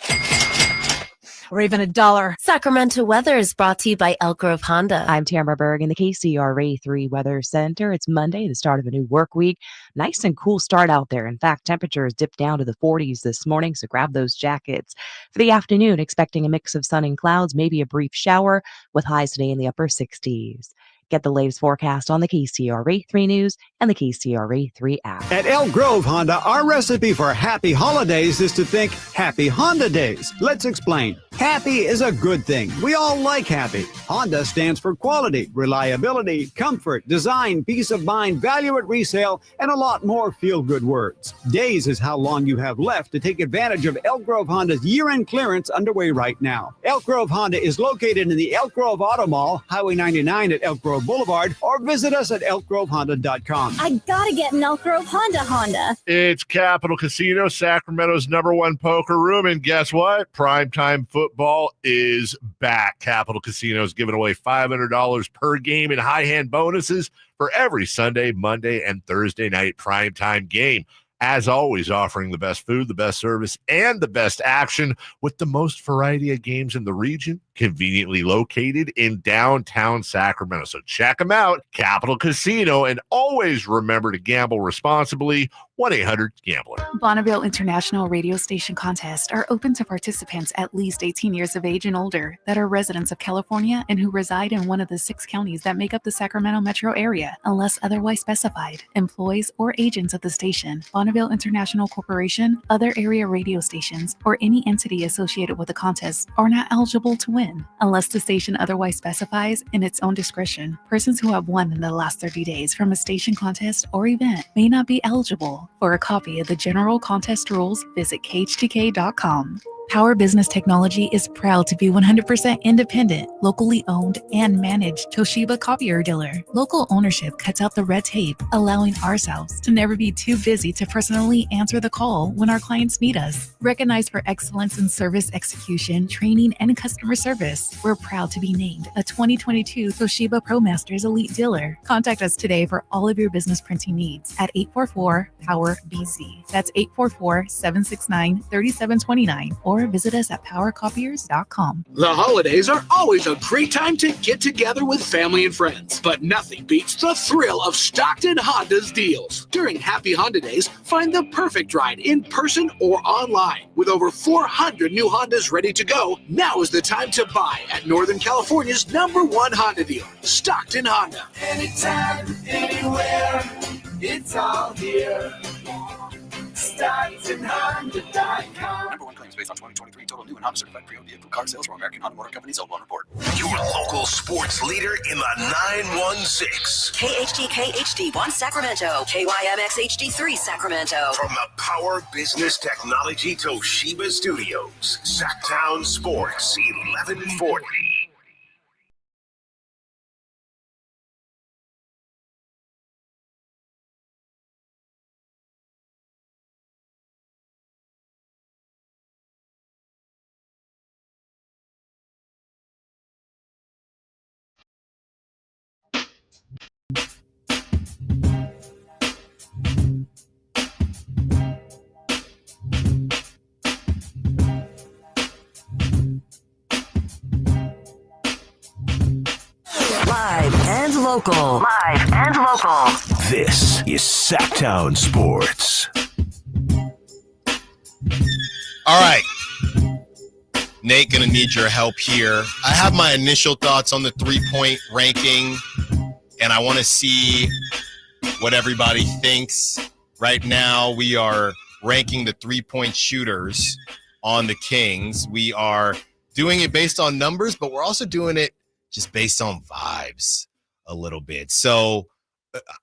or even $1. Sacramento weather is brought to you by Elk Grove Honda. I'm Tamara Berg in the KCRA 3 Weather Center. It's Monday, the start of a new work week. Nice and cool start out there. In fact, temperatures dipped down to the 40s this morning, so grab those jackets. For the afternoon, expecting a mix of sun and clouds, maybe a brief shower, with highs today in the upper 60s. Get the latest forecast on the KCRA 3 News and the KCRA 3 app. At Elk Grove Honda, our recipe for happy holidays is to think Happy Honda Days. Let's explain. Happy is a good thing. We all like happy. Honda stands for quality, reliability, comfort, design, peace of mind, value at resale, and a lot more feel-good words. Days is how long you have left to take advantage of Elk Grove Honda's year-end clearance underway right now. Elk Grove Honda is located in the Elk Grove Auto Mall, Highway 99 at Elk Grove Boulevard, or visit us at elkgrovehonda.com. I gotta get an Elk Grove Honda. It's Capital Casino, Sacramento's #1 poker room, and guess what? Primetime football is back. Capital Casino is giving away $500 per game in high hand bonuses for every Sunday, Monday, and Thursday night primetime game. As always, offering the best food, the best service, and the best action with the most variety of games in the region, conveniently located in downtown Sacramento. So check them out, Capital Casino, and always remember to gamble responsibly. 1-800-GAMBLER. Bonneville International Radio Station contests are open to participants at least 18 years of age and older that are residents of California and who reside in one of the 6 counties that make up the Sacramento metro area, unless otherwise specified. Employees or agents of the station, Bonneville International Corporation, other area radio stations, or any entity associated with the contest are not eligible to win, unless the station otherwise specifies in its own discretion. Persons who have won in the last 30 days from a station contest or event may not be eligible. For a copy of the general contest rules, visit khtk.com. Power Business Technology is proud to be 100% independent, locally owned, and managed Toshiba copier dealer. Local ownership cuts out the red tape, allowing ourselves to never be too busy to personally answer the call when our clients need us. Recognized for excellence in service execution, training, and customer service, we're proud to be named a 2022 Toshiba ProMasters Elite Dealer. Contact us today for all of your business printing needs at 844-POWER-BZ. That's 844-769-3729, or visit us at powercopiers.com. The holidays are always a great time to get together with family and friends, but nothing beats the thrill of Stockton Honda's deals. During Happy Honda Days, find the perfect ride in person or online. With over 400 new Hondas ready to go, now is the time to buy at Northern California's #1 Honda dealer, Stockton Honda. Anytime, anywhere, it's all here. StocktonHonda.com. #1 claims based on 2023 total new and Honda certified pre-owned vehicle car sales from American Honda Motor Company's Old Loan Report. Your local sports leader in the 916. KHTK HD1 Sacramento. KYMX HD3 Sacramento. From the Power Business Technology Toshiba Studios. Sacktown Sports 1140. Live and local. Live and local. This is Sacktown Sports. All right. Nate, going to need your help here. I have my initial thoughts on the three-point ranking, and I want to see what everybody thinks. Right now, we are ranking the three-point shooters on the Kings. We are doing it based on numbers, but we're also doing it just based on vibes a little bit. So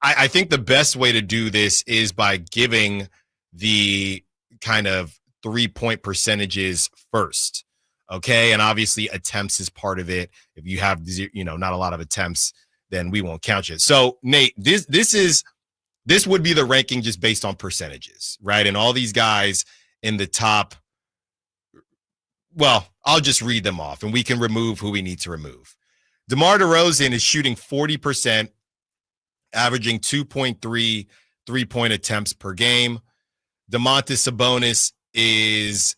I think the best way to do this is by giving the kind of three-point percentages first. Okay, and obviously attempts is part of it. If you have, not a lot of attempts, then we won't count you. So Nate, this would be the ranking just based on percentages, right? And all these guys in the top, well, I'll just read them off, and we can remove who we need to remove. DeMar DeRozan is shooting 40%, averaging 2.3 three-point attempts per game. Domantas Sabonis is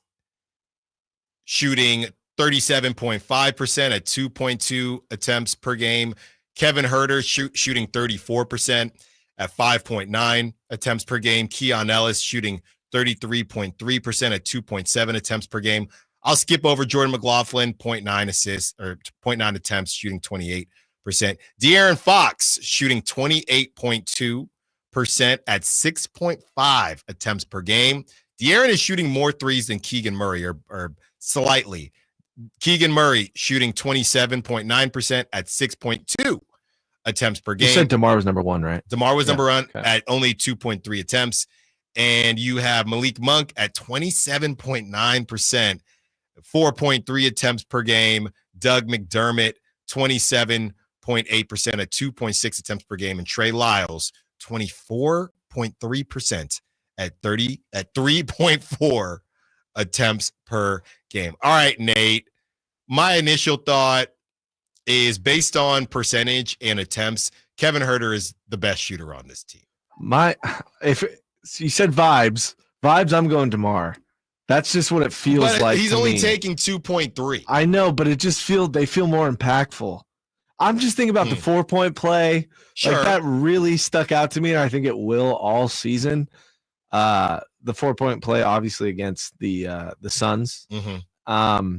shooting 37.5% at 2.2 attempts per game. Kevin Huerter shooting 34% at 5.9 attempts per game. Keon Ellis shooting 33.3% at 2.7 attempts per game. I'll skip over Jordan McLaughlin, 0.9 assists or 0.9 attempts, shooting 28%. De'Aaron Fox shooting 28.2% at 6.5 attempts per game. De'Aaron is shooting more threes than Keegan Murray, or slightly. Keegan Murray shooting 27.9% at 6.2 attempts per game. You said DeMar was number one, right? DeMar was number one at only 2.3 attempts. And you have Malik Monk at 27.9%, 4.3 attempts per game. Doug McDermott, 27.8% at 2.6 attempts per game. And Trey Lyles, 24.3% at 3.4 attempts per game. All right, Nate. My initial thought is based on percentage and attempts, Kevin Huerter is the best shooter on this team. If you said vibes, I'm going DeMar. That's just what it feels like. He's only taking 2.3. I know, but they feel more impactful. I'm just thinking about the 4-point play. Sure. Like that really stuck out to me, and I think it will all season. The 4-point play, obviously against the Suns. Mm-hmm.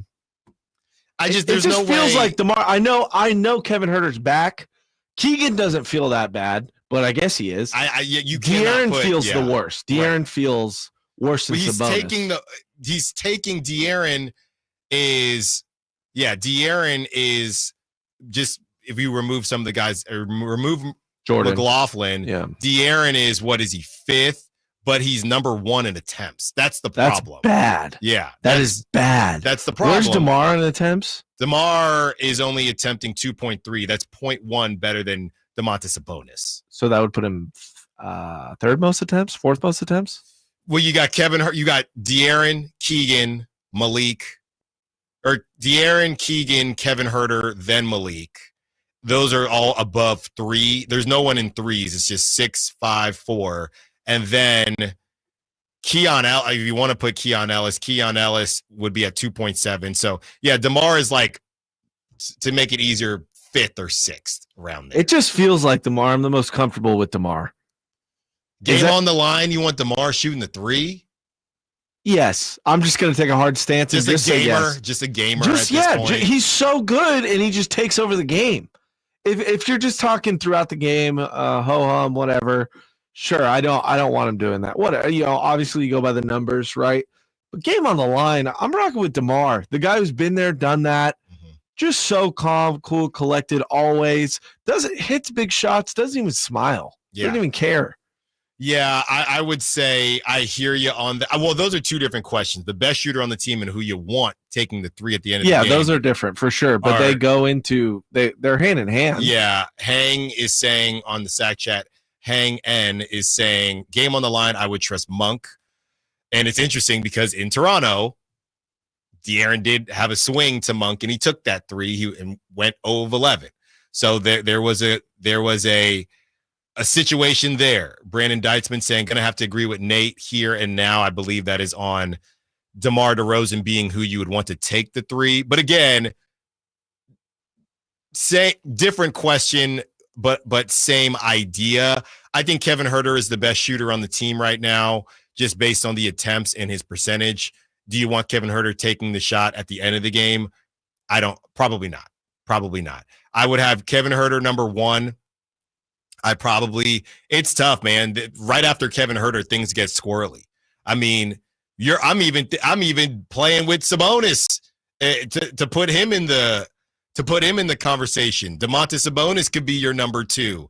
There's no way. Feels like DeMar. I know Kevin Huerter's back. Keegan doesn't feel that bad, but I guess he is. De'Aaron feels the worst. De'Aaron feels worse than Sabonis. He's taking De'Aaron De'Aaron is just, if you remove some of the guys, or remove Jordan McLaughlin, De'Aaron is, what is he, fifth? But he's number one in attempts. That's the problem. That's bad. Yeah. That is bad. That's the problem. Where's DeMar in attempts? DeMar is only attempting 2.3. That's 0.1 better than Domantas Sabonis. So that would put him third most attempts, fourth most attempts? Well, you got De'Aaron, Keegan, Malik, or De'Aaron, Keegan, Kevin Huerter, then Malik. Those are all above 3. There's no one in threes. It's just 6, 5, 4. And then Keon Ellis, if you want to put Keon Ellis would be at 2.7. So, yeah, DeMar is like, to make it easier, 5th or 6th around there. It just feels like DeMar. I'm the most comfortable with DeMar. Game on the line, you want DeMar shooting the 3? Yes. I'm just going to take a hard stance. Just a gamer at this point. He's so good, and he just takes over the game. If you're just talking throughout the game, ho-hum, whatever, sure, I don't want him doing that. Obviously you go by the numbers, right? But game on the line, I'm rocking with DeMar, the guy who's been there, done that. Just so calm, cool, collected, always. Hits big shots, doesn't even smile. Doesn't even care. Yeah, I would say I hear you on that. Well, those are two different questions. The best shooter on the team and who you want taking the 3 at the end of the game. Yeah, those are different for sure. But they go into they're hand in hand. Yeah. Hang is saying on the Sack Chat, Hang N is saying, game on the line, I would trust Monk. And it's interesting because in Toronto, De'Aaron did have a swing to Monk, and he took that 3 and went 0 of 11. So there was a situation there. Brandon Deitzman saying, going to have to agree with Nate here and now. I believe that is on DeMar DeRozan being who you would want to take the 3. But again, different question, but same idea. I think Kevin Huerter is the best shooter on the team right now, just based on the attempts and his percentage. Do you want Kevin Huerter taking the shot at the end of the game? Probably not. Probably not. I would have Kevin Huerter number one. It's tough, man. Right after Kevin Huerter, things get squirrely. I mean, I'm even playing with Sabonis to put him in the conversation. Domantas Sabonis could be your number two.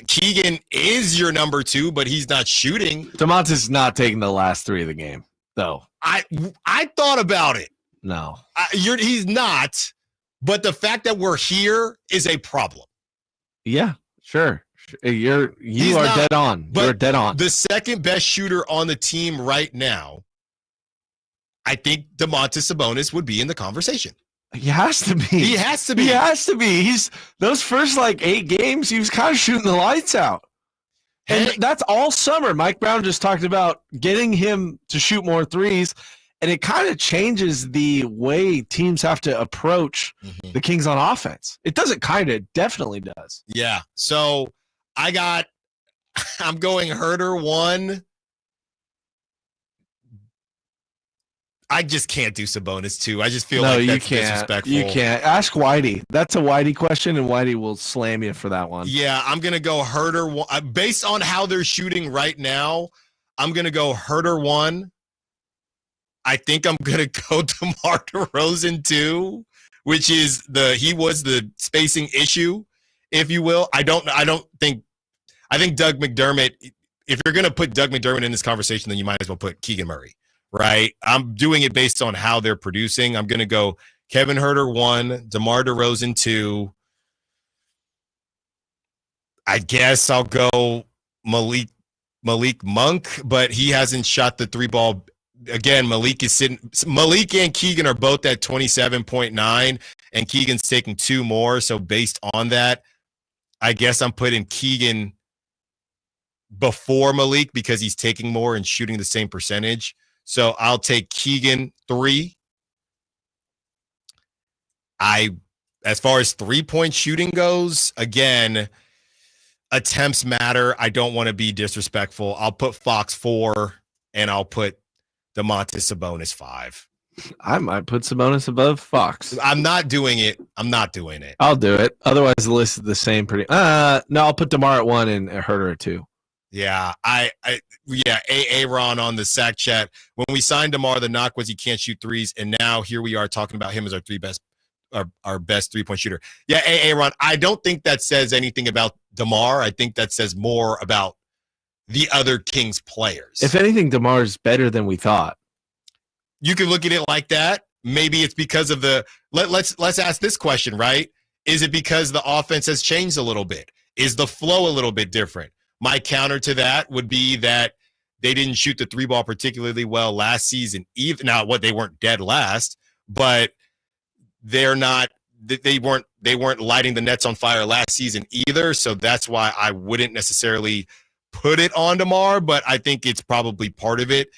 Keegan is your number two, but he's not shooting. Domantas is not taking the last three of the game, though. I thought about it. No, he's not. But the fact that we're here is a problem. Yeah, sure. You are dead on. You're dead on. The second best shooter on the team right now, I think Domantas Sabonis would be in the conversation. He has to be. He has to be. He has to be. He's those first 8 games, he was kind of shooting the lights out. And that's all summer. Mike Brown just talked about getting him to shoot more threes. And it kind of changes the way teams have to approach the Kings on offense. It doesn't definitely does. Yeah. So I'm going Huerter 1. I just can't do Sabonis 2. I just feel like that's disrespectful. You can't. Ask Whitey. That's a Whitey question, and Whitey will slam you for that one. Yeah, I'm going to go Huerter 1. Based on how they're shooting right now, I'm going to go Huerter 1. I think I'm going to go DeMar DeRozan 2, which is he was the spacing issue, if you will. I think Doug McDermott, if you're going to put Doug McDermott in this conversation, then you might as well put Keegan Murray, right? I'm doing it based on how they're producing. I'm going to go Kevin Huerter 1, DeMar DeRozan 2. I guess I'll go Malik Monk, but he hasn't shot the 3-ball. Again, Malik and Keegan are both at 27.9, and Keegan's taking 2 more. So based on that, I guess I'm putting Keegan before Malik because he's taking more and shooting the same percentage. So I'll take Keegan 3. As far as 3-point shooting goes, again, attempts matter. I don't want to be disrespectful. I'll put Fox 4, and I'll put Domantas Sabonis 5. I might put Sabonis above Fox. I'm not doing it. I'll do it. Otherwise, the list is the same. No, I'll put DeMar at 1 and Huerter at 2. Yeah, Aaron on the Sac chat. When we signed DeMar, the knock was he can't shoot threes, and now here we are talking about him as our best 3-point shooter. Yeah, Aaron. I don't think that says anything about DeMar. I think that says more about the other Kings players. If anything, DeMar is better than we thought. You can look at it like that. Maybe it's because of let's ask this question, right? Is it because the offense has changed a little bit? Is the flow a little bit different? My counter to that would be that they didn't shoot the 3-ball particularly well last season. Even now, they weren't dead last, but they weren't lighting the nets on fire last season either. So that's why I wouldn't necessarily put it on DeMar, but I think it's probably part of it.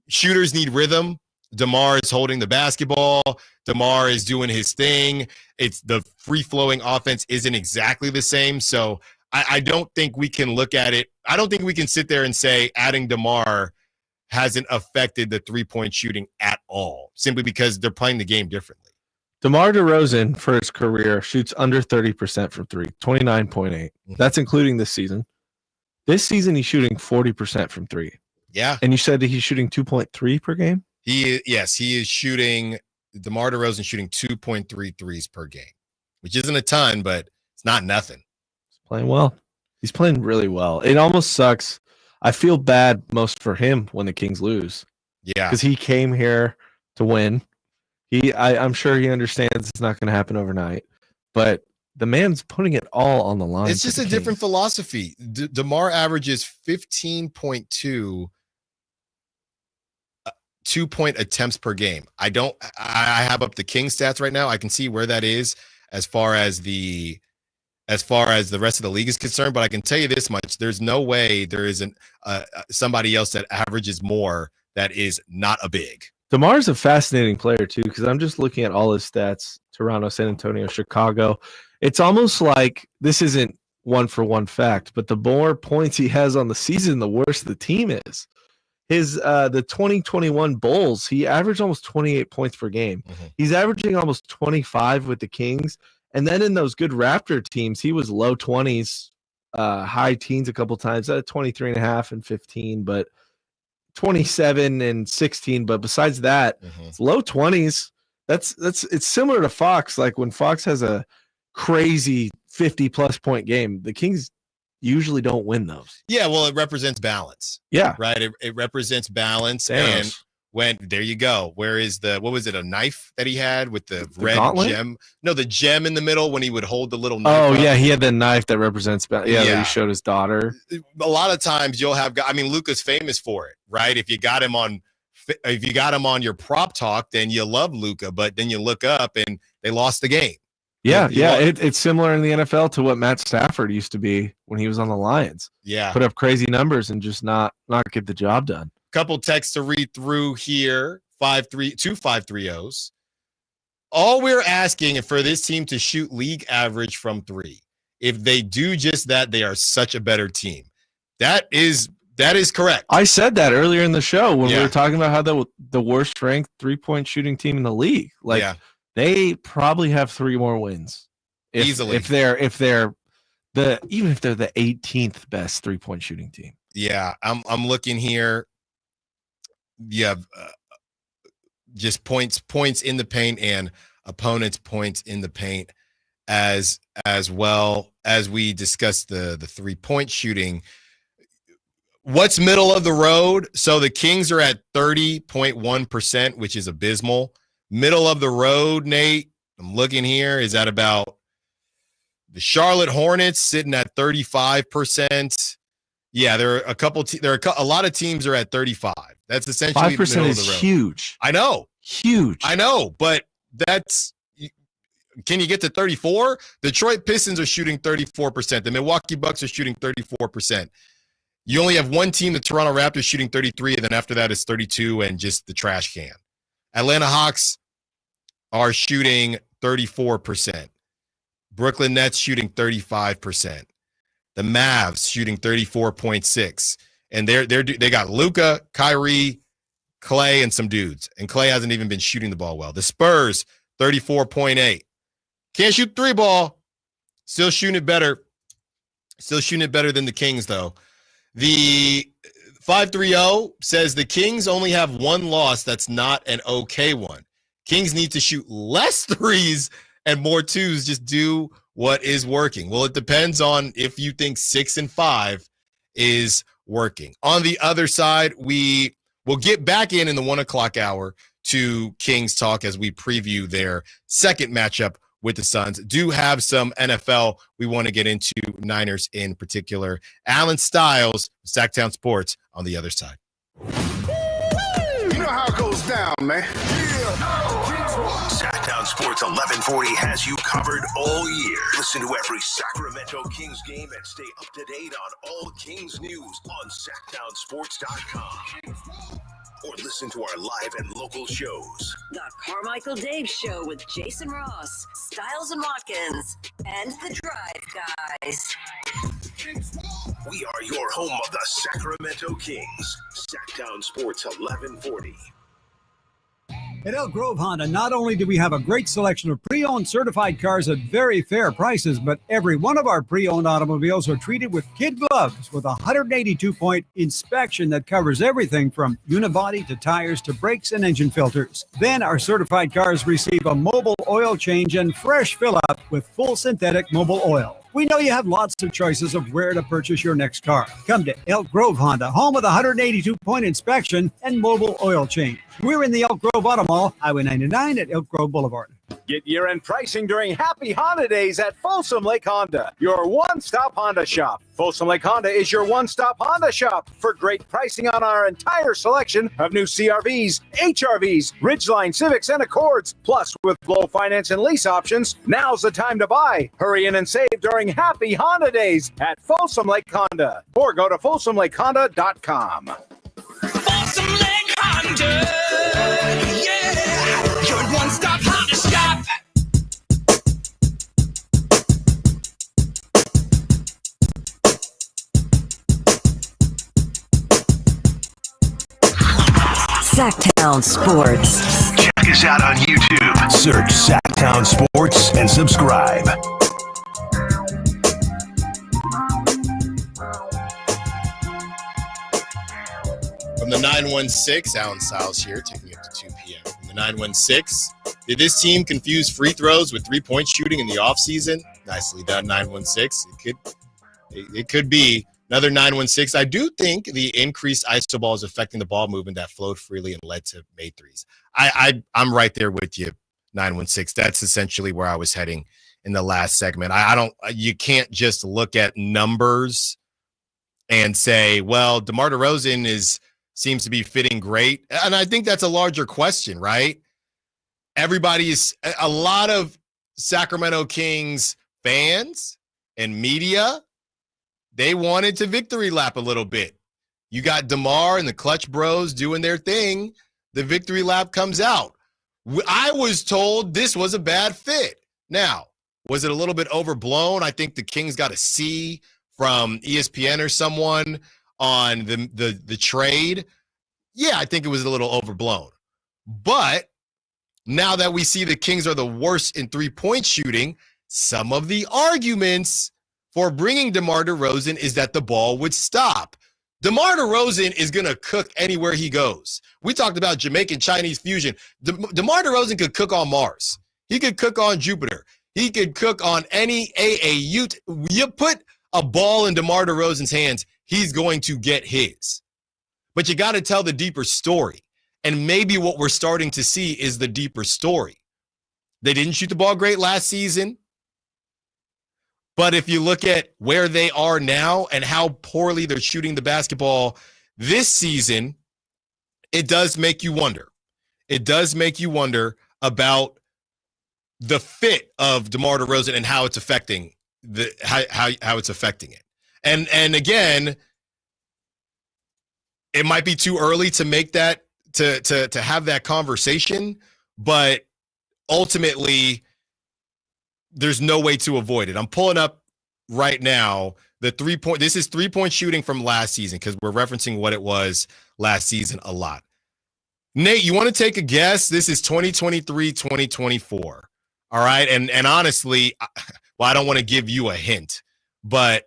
Shooters need rhythm. DeMar is holding the basketball. DeMar is doing his thing. It's the free-flowing offense isn't exactly the same. So I don't think we can look at it. I don't think we can sit there and say adding DeMar hasn't affected the 3-point shooting at all, simply because they're playing the game differently. DeMar DeRozan, for his career, shoots under 30% from 3, 29.8. That's including this season. This season, he's shooting 40% from 3. Yeah. And you said that he's shooting 2.3 per game? He is shooting, DeMar DeRozan shooting 2.3 threes per game, which isn't a ton, but it's not nothing. He's playing well. He's playing really well. It almost sucks. I feel bad most for him when the Kings lose. Yeah. Because he came here to win. I'm sure he understands it's not going to happen overnight, but the man's putting it all on the line. It's just a different philosophy. DeMar averages 15.2 2-point attempts per game. I have up the Kings stats right now. I can see where that is as far as the rest of the league is concerned, but I can tell you this much. There's no way there isn't somebody else that averages more that is not a big. DeMar's a fascinating player too, because I'm just looking at all his stats: Toronto, San Antonio, Chicago. It's almost like this isn't one for one fact, but the more points he has on the season, the worse the team is. His the 2021 Bulls, he averaged almost 28 points per game. He's averaging almost 25 with the Kings, and then in those good Raptor teams, he was low 20s, high teens a couple times, 23.5 and 15, but 27 and 16. But besides that, it's low 20s. It's similar to Fox. Like when Fox has a crazy 50+ point game, the Kings usually don't win those. Yeah, well, it represents balance. Yeah. Right. It represents balance. Thanos. And there you go. Where is what was it, a knife that he had with the red gauntlet? gem? No, the gem in the middle when he would hold the little knife. Oh, up. yeah, he had the knife that represents balance. Yeah, that he showed his daughter. A lot of times you'll have, I mean, Luka's famous for it, right? If you got him on your prop talk, then you love Luka, but then you look up and they lost the game. Yeah, it's similar in the NFL to what Matt Stafford used to be when he was on the Lions. Yeah. Put up crazy numbers and just not get the job done. Couple texts to read through here. 530s. All we're asking is for this team to shoot league average from 3. If they do just that, they are such a better team. That is correct. I said that earlier in the show when we were talking about how the worst ranked 3-point shooting team in the league. Like they probably have 3 more wins easily if they're the 18th best 3-point shooting team. Yeah, I'm looking here. You have just points in the paint and opponents' points in the paint as well as we discussed the 3-point shooting. What's middle of the road? So the Kings are at 30.1%, which is abysmal. Middle of the road, Nate, I'm looking here, is at about the Charlotte Hornets sitting at 35%. Yeah, there are a lot of teams are at 35. That's essentially 5% the middle is of the road. huge. I know. Huge. I know, but can you get to 34? Detroit Pistons are shooting 34%. The Milwaukee Bucks are shooting 34%. You only have one team, the Toronto Raptors, shooting 33, and then after that is 32 and just the trash can. Atlanta Hawks are shooting 34%. Brooklyn Nets shooting 35%. The Mavs shooting 34.6%. And they got Luka, Kyrie, Clay, and some dudes. And Clay hasn't even been shooting the ball well. The Spurs, 34.8%. Can't shoot 3-ball. Still shooting it better. Still shooting it better than the Kings, though. The 530 says the Kings only have one loss that's not an okay one. Kings need to shoot less 3s and more 2s. Just do what is working. Well, it depends on if you think 6 and 5 is working. On the other side, we will get back in the 1 o'clock hour to Kings Talk as we preview their second matchup with the Suns. Do have some NFL we want to get into, Niners in particular. Allen Stiles, Sacktown Sports, on the other side. You know how it goes down, man. Sacktown Sports 1140 has you covered all year. Listen to every Sacramento Kings game and stay up to date on all Kings news on SacktownSports.com. Or listen to our live and local shows. The Carmichael Dave Show with Jason Ross, Stiles and Watkins, and the Drive Guys. We are your home of the Sacramento Kings. Sacktown Sports 1140. At Elk Grove Honda, not only do we have a great selection of pre-owned certified cars at very fair prices, but every one of our pre-owned automobiles are treated with kid gloves with a 182-point inspection that covers everything from unibody to tires to brakes and engine filters. Then our certified cars receive a mobile oil change and fresh fill-up with full synthetic mobile oil. We know you have lots of choices of where to purchase your next car. Come to Elk Grove Honda, home of the 182-point inspection and mobile oil change. We're in the Elk Grove Auto Mall, Highway 99 at Elk Grove Boulevard. Get year-end pricing during Happy Honda Days at Folsom Lake Honda, your one-stop Honda shop. Folsom Lake Honda is your one-stop Honda shop for great pricing on our entire selection of new CRVs, HRVs, Ridgeline Civics, and Accords. Plus, with low finance and lease options, now's the time to buy. Hurry in and save during Happy Honda Days at Folsom Lake Honda, or go to folsomlakehonda.com. Folsom Lake Honda. Yeah, your one-stop Honda shop. Sacktown Sports. Check us out on YouTube. Search Sacktown Sports and subscribe. From the 916, Allen Stiles here, taking you up to 2 p.m. From the 916, did this team confuse free throws with three-point shooting in the offseason? Nicely done, 916. It could be another 916. I do think the increased iso ball is affecting the ball movement that flowed freely and led to made threes. I'm right there with you, 916. That's essentially where I was heading in the last segment. You can't just look at numbers and say, well, DeMar DeRozan seems to be fitting great. And I think that's a larger question, right? A lot of Sacramento Kings fans and media, they wanted to victory lap a little bit. You got DeMar and the Clutch Bros doing their thing. The victory lap comes out. I was told this was a bad fit. Now, was it a little bit overblown? I think the Kings got a C from ESPN or someone on the trade. Yeah, I think it was a little overblown. But now that we see the Kings are the worst in three-point shooting, some of the arguments for bringing DeMar DeRozan is that the ball would stop. DeMar DeRozan is going to cook anywhere he goes. We talked about Jamaican Chinese fusion. DeMar DeRozan could cook on Mars. He could cook on Jupiter. He could cook on any AAU. You put a ball in DeMar DeRozan's hands, he's going to get his. But you got to tell the deeper story. And maybe what we're starting to see is the deeper story. They didn't shoot the ball great last season. But if you look at where they are now and how poorly they're shooting the basketball this season, it does make you wonder. It does make you wonder about the fit of DeMar DeRozan and how it's affecting how it's affecting it. And again, it might be too early to make that to have that conversation, but ultimately there's no way to avoid it. I'm pulling up right now the 3-point. This is 3-point shooting from last season because we're referencing what it was last season a lot. Nate, you want to take a guess? This is 2023, 2024. All right. And honestly, well, I don't want to give you a hint, but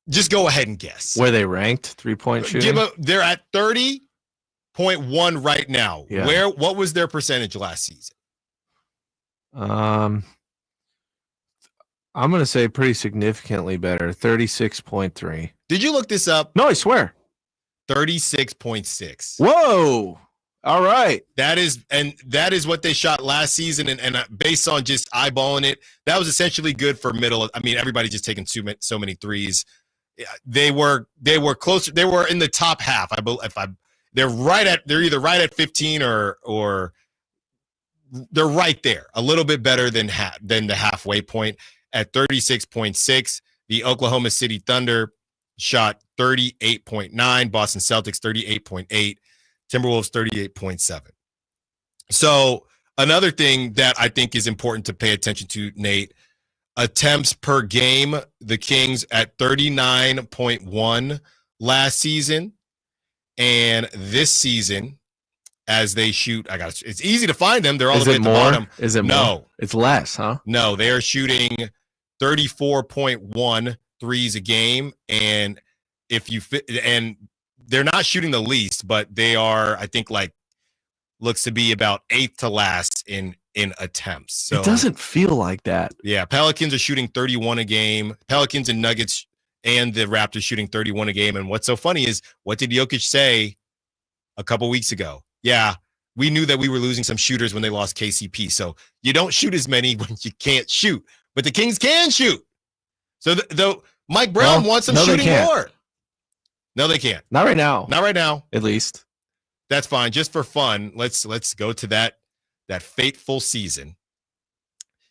just go ahead and guess. Where they ranked 3-point shooting? They're at 30.1 right now. Yeah. What was their percentage last season? I'm going to say pretty significantly better, 36.3. Did you look this up? No, I swear. 36.6. Whoa. All right. That is what they shot last season. And based on just eyeballing it, that was essentially good for middle. I mean, everybody just taking so many threes. They were closer. They were in the top half. They're either right at 15 or they're right there, a little bit better than the halfway point at 36.6. The Oklahoma City Thunder shot 38.9. Boston Celtics 38.8. Timberwolves 38.7. So another thing that I think is important to pay attention to, Nate, attempts per game, the Kings at 39.1 last season. And this season, as they shoot, it's easy to find them. They're all the way at the bottom. Is it no, more? It's less, huh? No, they are shooting 34.1 threes a game. And if you fit, and they're not shooting the least, but they are, I think, looks to be about 8th to last in attempts. So it doesn't feel like that. Yeah, Pelicans are shooting 31 a game. Pelicans and Nuggets and the Raptors shooting 31 a game. And what's so funny is, what did Jokic say a couple weeks ago? Yeah, we knew that we were losing some shooters when they lost KCP. So you don't shoot as many when you can't shoot. But the Kings can shoot. So though Mike Brown wants them shooting more. No, they can't. Not right now. Not right now. At least. That's fine. Just for fun, let's go to that fateful season.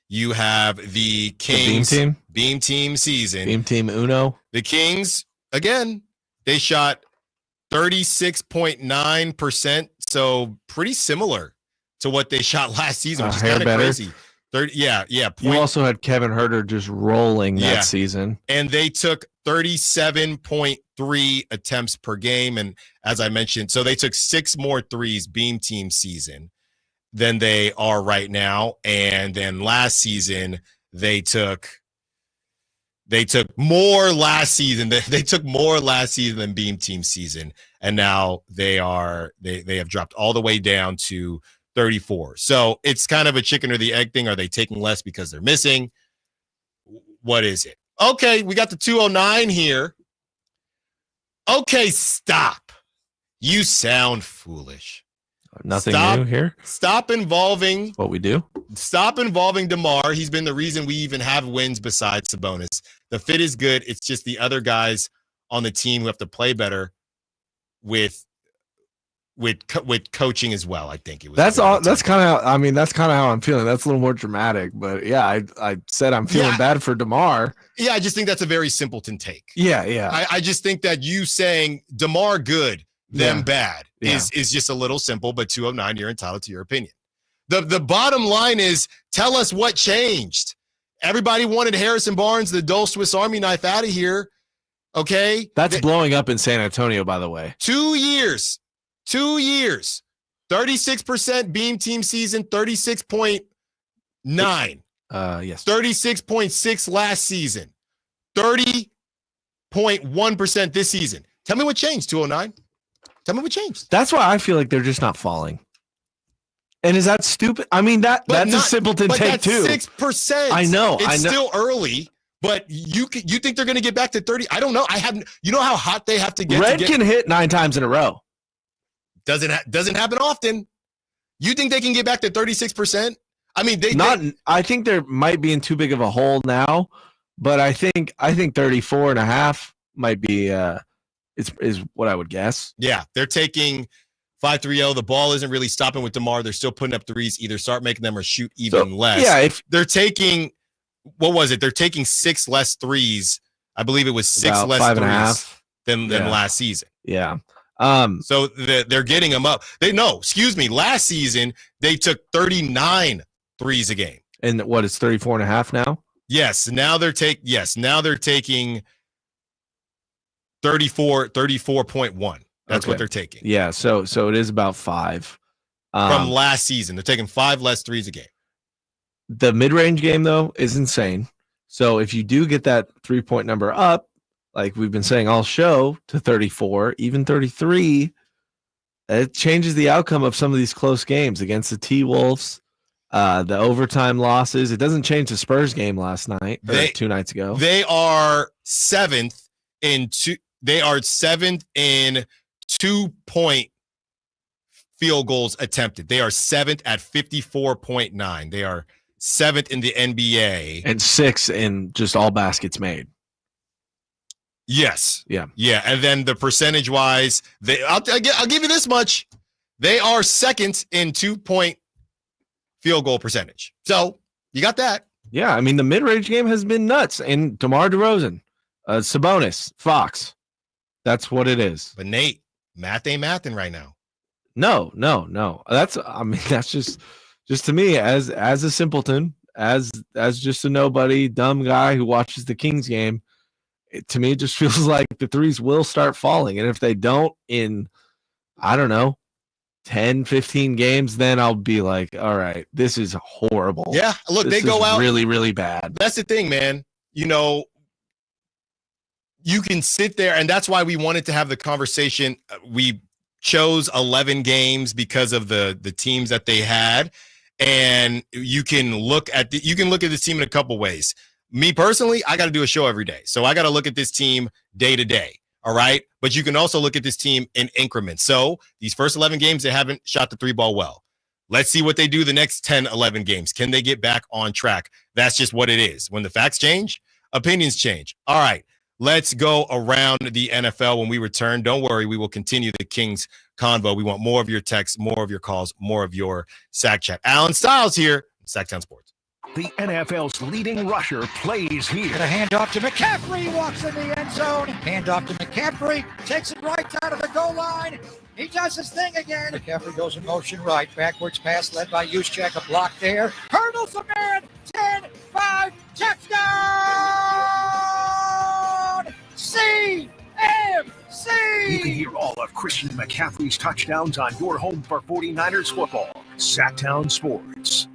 You have the Kings Beam Team season. Beam Team Uno. The Kings, again, they shot 36.9% So pretty similar to what they shot last season, which is hair kind of better. crazy. Yeah. You also had Kevin Herter just rolling that Yeah. season. And they took 37.3 attempts per game. And as I mentioned, so they took 6 more threes beam team season than they are right now. And then last season, they took more last season. They took more last season than beam team season. And now they have dropped all the way down to 34. So it's kind of a chicken or the egg thing. Are they taking less because they're missing? What is it? Okay, we got the 209 here. Okay, stop. You sound foolish. Nothing new here. Stop involving what we do. Stop involving DeMar. He's been the reason we even have wins besides Sabonis. The fit is good. It's just the other guys on the team who have to play better with coaching as well. I think it was. That's all. That's kind of. I mean, that's kind of how I'm feeling. That's a little more dramatic, but yeah, I said I'm feeling bad for DeMar. Yeah, I just think that's a very simpleton take. Yeah. I just think that you saying DeMar good, them bad is just a little simple. But 209, you're entitled to your opinion. The bottom line is, tell us what changed. Everybody wanted Harrison Barnes, the dull Swiss Army knife, out of here. Okay, that's blowing up in San Antonio, by the way. 2 years. 2 years, 36% beam team season, 36.9. Yes. 36.6 last season, 30.1% this season. Tell me what changed, 209. Tell me what changed. That's why I feel like they're just not falling. And is that stupid? I mean, that's a simpleton take too. 6%. I know. It's still early. But you think they're going to get back to 30? I don't know. You know how hot they have to get. Red can hit 9 times in a row. Doesn't happen often. You think they can get back to 36%? I mean, I think there might be in too big of a hole now, but I think 34.5 might be is what I would guess. Yeah, they're taking 5-3-0. The ball isn't really stopping with DeMar. They're still putting up threes. Either start making them or shoot even less. Yeah, if they're taking, what was it? They're taking 6 less threes. I believe it was 6 less 5.5 than last season. Yeah. So they're getting them up. Last season, they took 39 threes a game. And what, it's 34.5 now? Yes. Now they're taking 34.1. That's what they're taking. Yeah. So it is about 5. From last season. They're taking 5 less threes a game. The mid-range game, though, is insane. So if you do get that 3-point number up, like we've been saying all show, to 34, even 33, it changes the outcome of some of these close games against the T-Wolves, the overtime losses. It doesn't change the Spurs game last night, or 2 nights ago. They are 7th in 2-point field goals attempted. They are 7th at 54.9. They are 7th in the NBA. And 6th in just all baskets made. Yes. Yeah. And then the percentage wise, I'll give you this much. They are 2nd in 2-point field goal percentage. So you got that. Yeah. I mean, the mid-range game has been nuts. And DeMar DeRozan, Sabonis, Fox. That's what it is. But Nate, math ain't mathing right now. No. That's just to me as a simpleton, as just a nobody, dumb guy who watches the Kings game. To me, it just feels like the threes will start falling. And if they don't in, I don't know, 10, 15 games, then I'll be like, all right, this is horrible. Yeah, look, they go out really, really bad. That's the thing, man. You know, you can sit there, and that's why we wanted to have the conversation. We chose 11 games because of the teams that they had. And you can look at this team in a couple ways. Me personally, I got to do a show every day. So I got to look at this team day to day. All right. But you can also look at this team in increments. So these first 11 games, they haven't shot the 3-ball well. Let's see what they do the next 10, 11 games. Can they get back on track? That's just what it is. When the facts change, opinions change. All right. Let's go around the NFL when we return. Don't worry. We will continue the Kings convo. We want more of your texts, more of your calls, more of your Sack Chat. Allen Stiles here, Sacktown Sports. The NFL's leading rusher plays here. The handoff to McCaffrey, walks in the end zone. Handoff to McCaffrey, takes it right out of the goal line. He does his thing again. McCaffrey goes in motion right. Backwards pass led by Juszczyk. A block there. Hurdles a man. 10, 5, touchdown! CMC! You can hear all of Christian McCaffrey's touchdowns on your home for 49ers football. Sacktown Sports.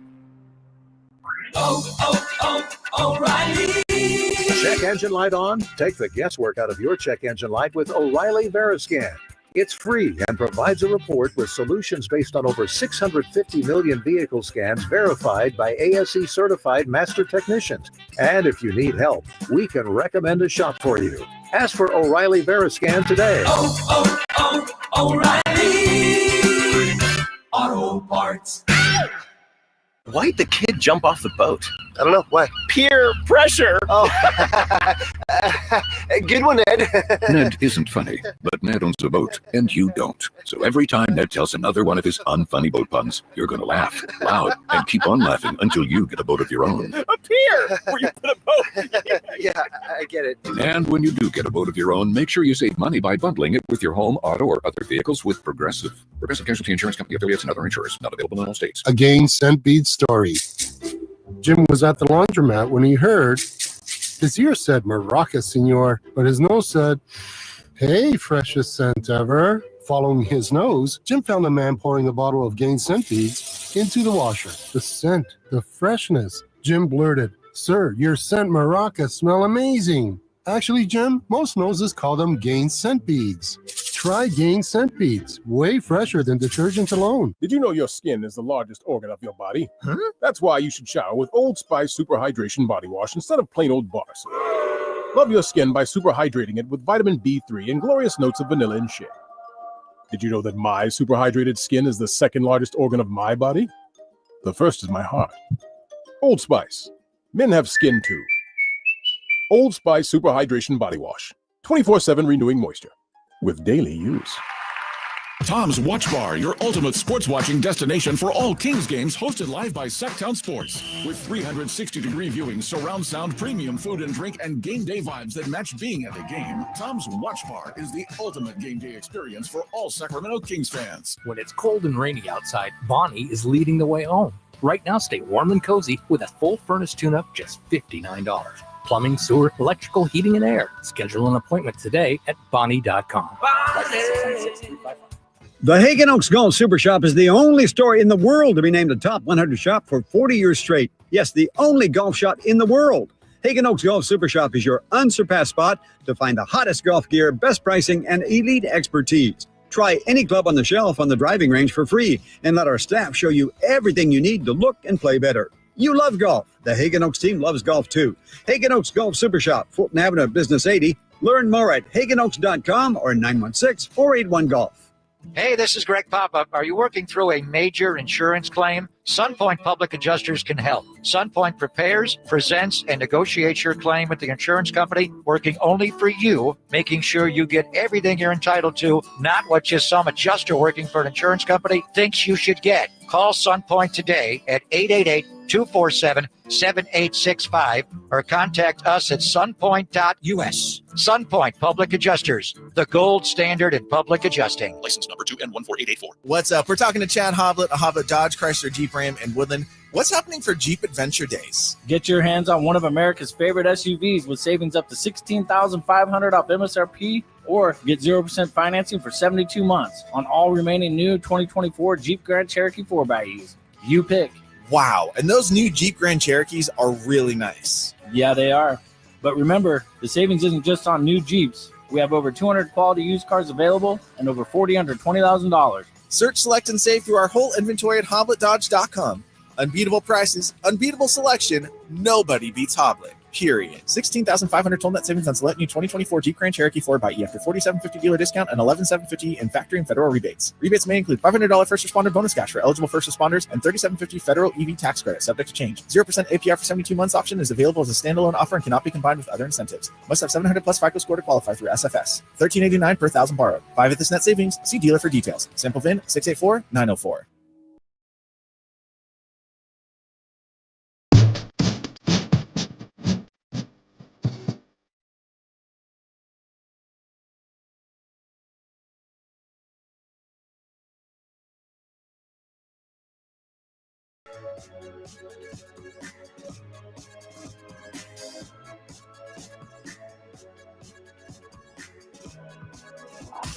O'Reilly. Check engine light on? Take the guesswork out of your check engine light with O'Reilly Veriscan. It's free and provides a report with solutions based on over 650 million vehicle scans verified by ASE certified master technicians. And if you need help, we can recommend a shop for you. Ask for O'Reilly Veriscan today. O'Reilly Auto Parts. Why'd the kid jump off the boat? I don't know. Why? Peer pressure. Oh, good one, Ned. Ned isn't funny, but Ned owns a boat, and you don't. So every time Ned tells another one of his unfunny boat puns, you're going to laugh loud and keep on laughing until you get a boat of your own. A pier where you put a boat. Yeah, I get it. And when you do get a boat of your own, make sure you save money by bundling it with your home, auto, or other vehicles with Progressive. Progressive Casualty Insurance Company affiliates and other insurers. Not available in all states. Again, St. Bede's story. Jim was at the laundromat when he heard his ear said Maraca, senor, but his nose said, hey, freshest scent ever. Following his nose, Jim found a man pouring a bottle of Gain Scent Beads into the washer. The scent, the freshness. Jim blurted, sir, your scent Maraca smell amazing. Actually, Jim, most noses call them Gain Scent Beads. Try Gain Scent Beads. Way fresher than detergent alone. Did you know your skin is the largest organ of your body? Huh? That's why you should shower with Old Spice Super Hydration Body Wash instead of plain old bar soap. Love your skin by super hydrating it with vitamin B3 and glorious notes of vanilla and shea. Did you know that my super hydrated skin is the second largest organ of my body? The first is my heart. Old Spice. Men have skin too. Old Spice Super Hydration Body Wash. 24/7 renewing moisture. With daily use. Tom's Watch Bar, your ultimate sports watching destination for all Kings games, hosted live by Sacktown Sports. With 360-degree viewing, surround sound, premium food and drink, and game day vibes that match being at the game, Tom's Watch Bar is the ultimate game day experience for all Sacramento Kings fans. When it's cold and rainy outside, Bonnie is leading the way home. Right now, stay warm and cozy with a full furnace tune-up, just $59. Plumbing, sewer, electrical, heating, and air. Schedule an appointment today at Bonnie.com. The Hagen Oaks Golf Super Shop is the only store in the world to be named the top 100 shop for 40 years straight. Yes, the only golf shop in the world. Hagen Oaks Golf Super Shop is your unsurpassed spot to find the hottest golf gear, best pricing, and elite expertise. Try any club on the shelf on the driving range for free and let our staff show you everything you need to look and play better. You love golf. The Hagen Oaks team loves golf too. Hagen Oaks Golf Super Shop, Fulton Avenue, Business 80. Learn more at hagenoaks.com or 916-481-GOLF. Hey, this is Gregg Popovich. Are you working through a major insurance claim? SunPoint Public Adjusters can help. SunPoint prepares, presents, and negotiates your claim with the insurance company, working only for you, making sure you get everything you're entitled to, not what just some adjuster working for an insurance company thinks you should get. Call SunPoint today at 888-247-7865 or contact us at sunpoint.us. SunPoint Public Adjusters, the gold standard in public adjusting. License number 2N14884. What's up? We're talking to Chad Hoblet, a Hoblet Dodge Chrysler Jeep Ram in Woodland. What's happening for Jeep Adventure Days? Get your hands on one of America's favorite SUVs with savings up to $16,500 off MSRP, or get 0% financing for 72 months on all remaining new 2024 Jeep Grand Cherokee 4xEs. You pick. Wow, and those new Jeep Grand Cherokees are really nice. Yeah, they are. But remember, the savings isn't just on new Jeeps. We have over 200 quality used cars available and over 40 under $20,000. Search, select, and save through our whole inventory at HobletDodge.com. Unbeatable prices, unbeatable selection. Nobody beats Hoblet. Period. $16,500 total net savings on select new 2024 Jeep Grand Cherokee 4xE after $4,750 dealer discount and $11,750 in factory and federal rebates. Rebates may include $500 first responder bonus cash for eligible first responders and $3,750 federal EV tax credit subject to change. 0% APR for 72 months option is available as a standalone offer and cannot be combined with other incentives. Must have 700 plus FICO score to qualify through SFS. $1,389 per $1,000 borrowed. 5 at this net savings. See dealer for details. Sample VIN 684904.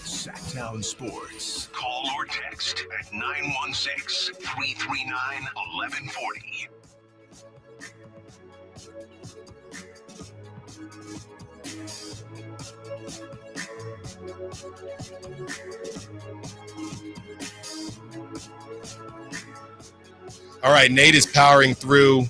Sacktown Sports. Call or text at 916-339-1140. All right, Nate is powering through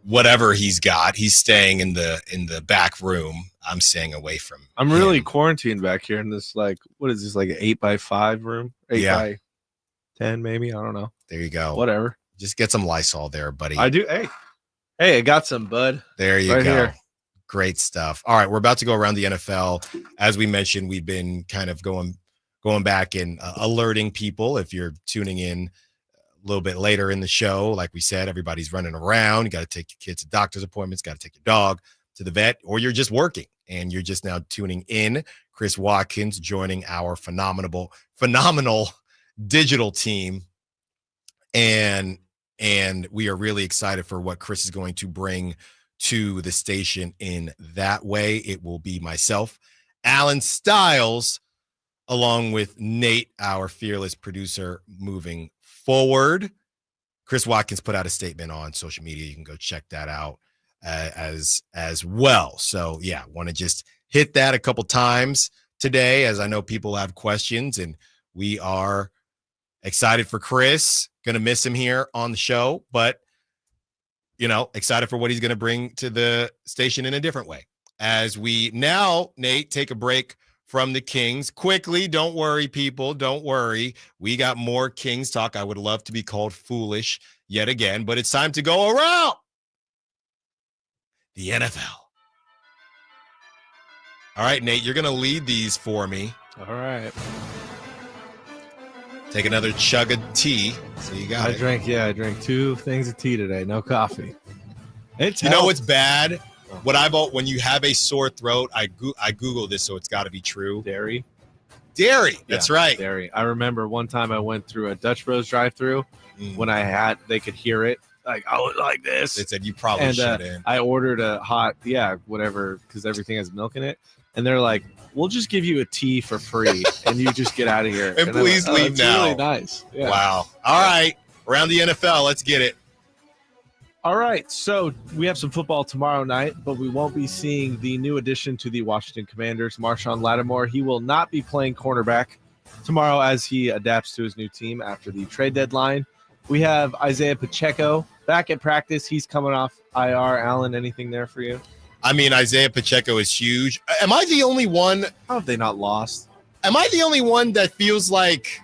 whatever he's got. He's staying in the back room. I'm staying away from I'm really quarantined back here in this, like, what is this, like an 8x5 room? 8x10 maybe? I don't know. There you go. Whatever. Just get some Lysol there, buddy. I do. Hey, I got some, bud. There you right go. Here. Great stuff. All right, we're about to go around the NFL. As we mentioned, we've been kind of going back and alerting people. If you're tuning in a little bit later in the show, like we said, everybody's running around. You got to take your kids to doctor's appointments, got to take your dog to the vet, or you're just working and you're just now tuning in. Chris Watkins joining our phenomenal digital team. And we are really excited for what Chris is going to bring to the station in that way. It will be myself, Allen Stiles, along with Nate, our fearless producer, moving forward. Chris Watkins put out a statement on social media. You can go check that out as well. So, yeah, want to just hit that a couple times today, as I know people have questions, and we are excited for Chris. Going to miss him here on the show, but, you know, excited for what he's going to bring to the station in a different way. As we now, Nate, take a break from the Kings. Quickly, don't worry, people. Don't worry. We got more Kings talk. I would love to be called foolish yet again, but it's time to go around the NFL. All right, Nate, you're going to lead these for me. All right. Take another chug of tea. So you got it. I drank 2 things of tea today. No coffee. You know what's bad? What I bought when you have a sore throat, I Googled this, so it's got to be true. Dairy. That's right. Dairy. I remember one time I went through a Dutch Bros drive-through when they could hear it. Like, I was like this. They said you probably should in. I ordered a hot, whatever, because everything has milk in it. And they're like, we'll just give you a tea for free, and you just get out of here. And please leave now. Really nice. Yeah. Wow. All right. Around the NFL, let's get it. All right. So we have some football tomorrow night, but we won't be seeing the new addition to the Washington Commanders, Marshawn Lattimore. He will not be playing cornerback tomorrow as he adapts to his new team after the trade deadline. We have Isaiah Pacheco back at practice. He's coming off IR. Allen, anything there for you? I mean, Isaiah Pacheco is huge. Am I the only one? How have they not lost? Am I the only one that feels like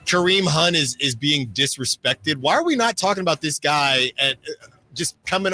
Kareem Hunt is being disrespected? Why are we not talking about this guy and just coming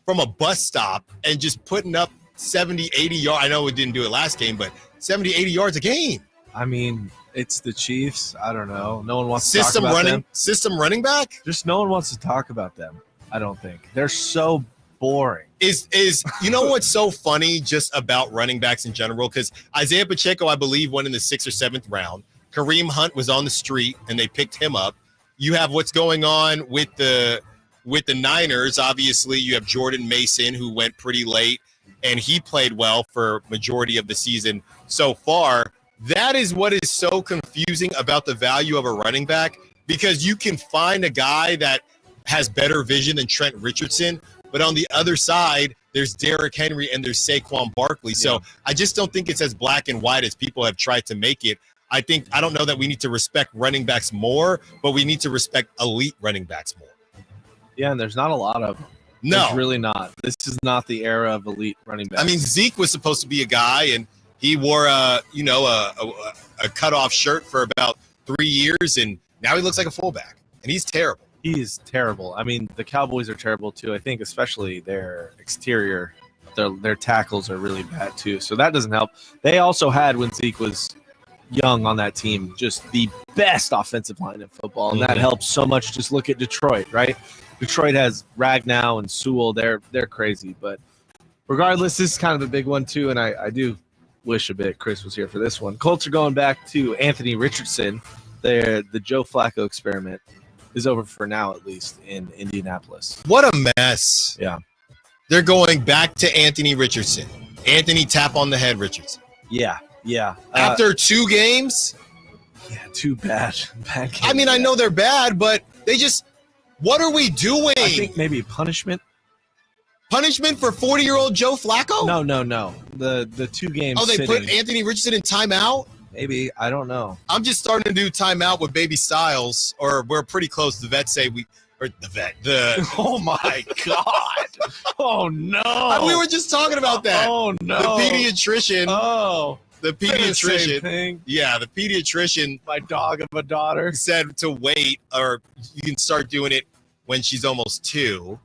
from a bus stop and just putting up 70, 80 yards? I know we didn't do it last game, but 70, 80 yards a game. I mean, it's the Chiefs. I don't know. No one wants to talk about them. System running back? Just no one wants to talk about them, I don't think. They're so boring. Is you know what's so funny just about running backs in general? Because Isaiah Pacheco, I believe, went in the 6th or 7th round. Kareem Hunt was on the street and they picked him up. You have what's going on with the Niners. Obviously, you have Jordan Mason, who went pretty late, and he played well for majority of the season so far. That is what is so confusing about the value of a running back, because you can find a guy that has better vision than Trent Richardson, but on the other side, there's Derrick Henry and there's Saquon Barkley. So I just don't think it's as black and white as people have tried to make it. I don't know that we need to respect running backs more, but we need to respect elite running backs more. Yeah, and there's not a lot of them. No. There's really not. This is not the era of elite running backs. I mean, Zeke was supposed to be a guy, and he wore a cutoff shirt for about 3 years, and now he looks like a fullback, and he's terrible. He is terrible. I mean, the Cowboys are terrible too. I think especially their exterior, their tackles are really bad too. So that doesn't help. They also had, when Zeke was young on that team, just the best offensive line in football, and that helps so much. Just look at Detroit, right? Detroit has Ragnow and Sewell. They're crazy. But regardless, this is kind of a big one too, and I do wish a bit Chris was here for this one. Colts are going back to Anthony Richardson. the Joe Flacco experiment is over for now, at least in Indianapolis. What a mess. Yeah. They're going back to Anthony Richardson. Anthony tap on the head Richardson. Yeah. After 2 games? Yeah, too bad. Bad I mean, I know they're bad, but they just – what are we doing? I think maybe punishment. Punishment for 40-year-old Joe Flacco? No. The 2 games. Oh, they sitting. put Anthony Richardson in timeout? Maybe. I don't know. I'm just starting to do timeout with baby Stiles, or we're pretty close. The vets say Oh, my God. Oh, no. We were just talking about that. Oh, no. The pediatrician. Oh. The pediatrician. Same thing. Yeah, the pediatrician. My dog of a daughter. Said to wait, or you can start doing it when she's almost 2.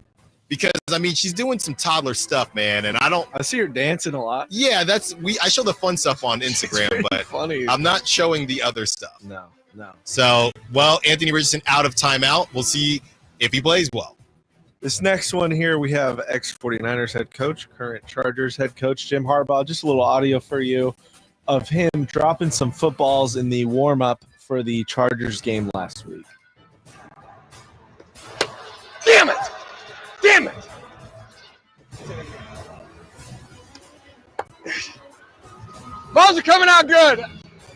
Because, I mean, she's doing some toddler stuff, man, and I see her dancing a lot. Yeah, I show the fun stuff on Instagram, but funny. I'm not showing the other stuff. No. So, Anthony Richardson out of timeout. We'll see if he plays well. This next one here, we have ex-49ers head coach, current Chargers head coach, Jim Harbaugh. Just a little audio for you of him dropping some footballs in the warm-up for the Chargers game last week. Damn it! Balls are coming out good.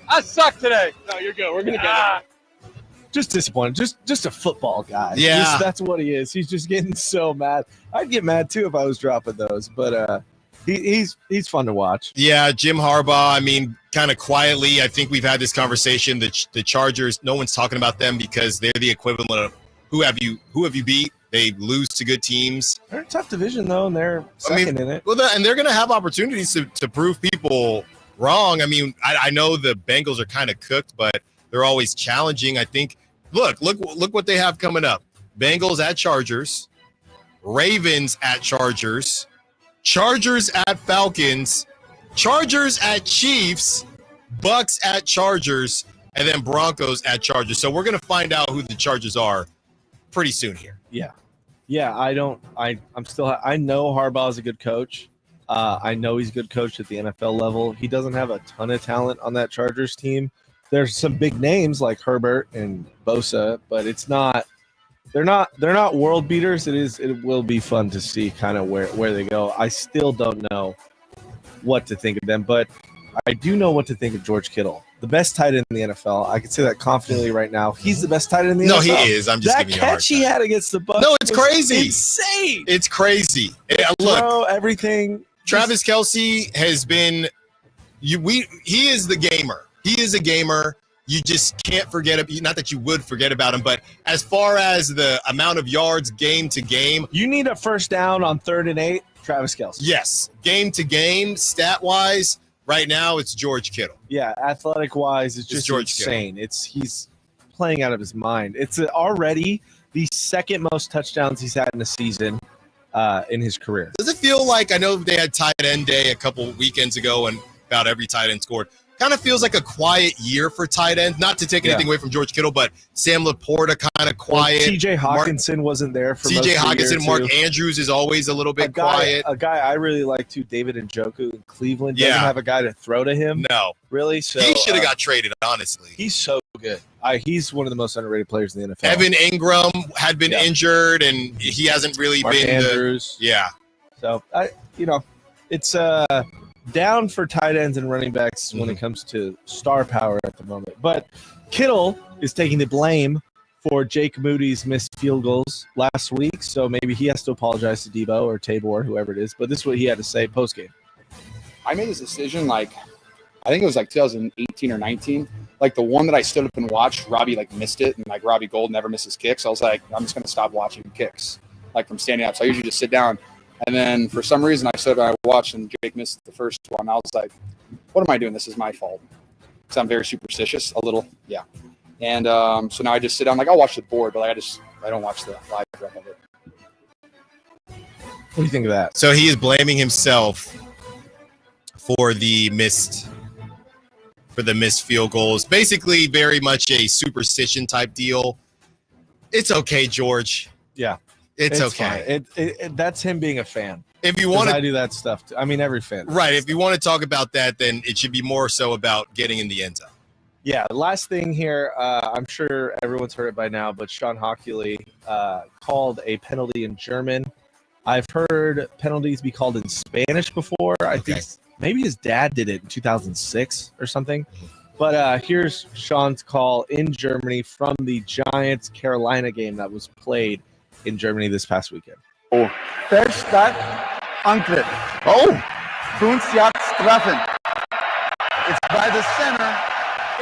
I suck today. No, you're good. We're going to get it. Just disappointed. Just a football guy. Yeah. That's what he is. He's just getting so mad. I'd get mad, too, if I was dropping those. But he's fun to watch. Yeah, Jim Harbaugh, I mean, kind of quietly, I think we've had this conversation. The Chargers, no one's talking about them because they're the equivalent of who have you beat? They lose to good teams. They're a tough division, though, and they're second in it. Well, and they're going to have opportunities to prove people wrong. I mean, I know the Bengals are kind of cooked, but they're always challenging. I think, look what they have coming up. Bengals at Chargers, Ravens at Chargers, Chargers at Falcons, Chargers at Chiefs, Bucks at Chargers, and then Broncos at Chargers. So we're going to find out who the Chargers are pretty soon here. Yeah, I know Harbaugh is a good coach. I know he's a good coach at the NFL level. He doesn't have a ton of talent on that Chargers team. There's some big names like Herbert and Bosa, but they're not world beaters. It will be fun to see kind of where they go. I still don't know what to think of them, but I do know what to think of George Kittle. The best tight end in the NFL. I can say that confidently right now. He's the best tight end in the NFL. No, he is. I'm just giving you a hard time. That catch he had against the Bucs. No, it's crazy. Insane. It's crazy. Look, everything. Travis Kelce has been he is the gamer. He is a gamer. You just can't forget it. Not that you would forget about him, but as far as the amount of yards game to game, you need a first down on 3rd and 8, Travis Kelce. Yes. Game to game, stat wise, right now it's George Kittle. Yeah, athletic wise, it's just George insane. Kittle. He's playing out of his mind. It's already the second most touchdowns he's had in a season in his career. Does it feel like, I know they had tight end day a couple weekends ago and about every tight end scored. Kind of feels like a quiet year for tight ends. Not to take anything away from George Kittle, but Sam Laporta kind of quiet. Well, T.J. Hawkinson wasn't there for T.J. Hawkinson, Mark too. Andrews is always a little bit quiet. A guy I really like too, David Njoku in Cleveland, doesn't have a guy to throw to him. No. Really? So he should have got traded, honestly. He's so good. He's one of the most underrated players in the NFL. Evan Ingram had been injured, and he hasn't really Mark been Andrews. So, it's down for tight ends and running backs when it comes to star power at the moment. But Kittle is taking the blame for Jake Moody's missed field goals last week, so maybe he has to apologize to Debo or Tabor, whoever it is. But this is what he had to say post-game. I made this decision, I think it was 2018 or 19. The one that I stood up and watched, Robbie missed it, and Robbie Gold never misses kicks. I was like, I'm just going to stop watching kicks, from standing up. So I usually just sit down. And then for some reason I stood up and I watched, and Jake missed the first one. I was like, what am I doing? This is my fault. Because I'm very superstitious, a little, yeah. And so now I just sit down, I'll watch the board, but I don't watch the live rep of it. What do you think of that? So he is blaming himself for the missed field goals. Basically, very much a superstition type deal. It's okay, George. Yeah. It's okay. That's him being a fan. If you want to, I do that stuff too. I mean, every fan. Right. If you want to talk about that, then it should be more so about getting in the end zone. Yeah, last thing here, I'm sure everyone's heard it by now, but Sean Hockley called a penalty in German. I've heard penalties be called in Spanish before. I think maybe his dad did it in 2006 or something. But here's Sean's call in Germany from the Giants-Carolina game that was played in Germany this past weekend. Oh, Verstadt, Angriff. Oh, Kunstjagd treffen. It's by the center.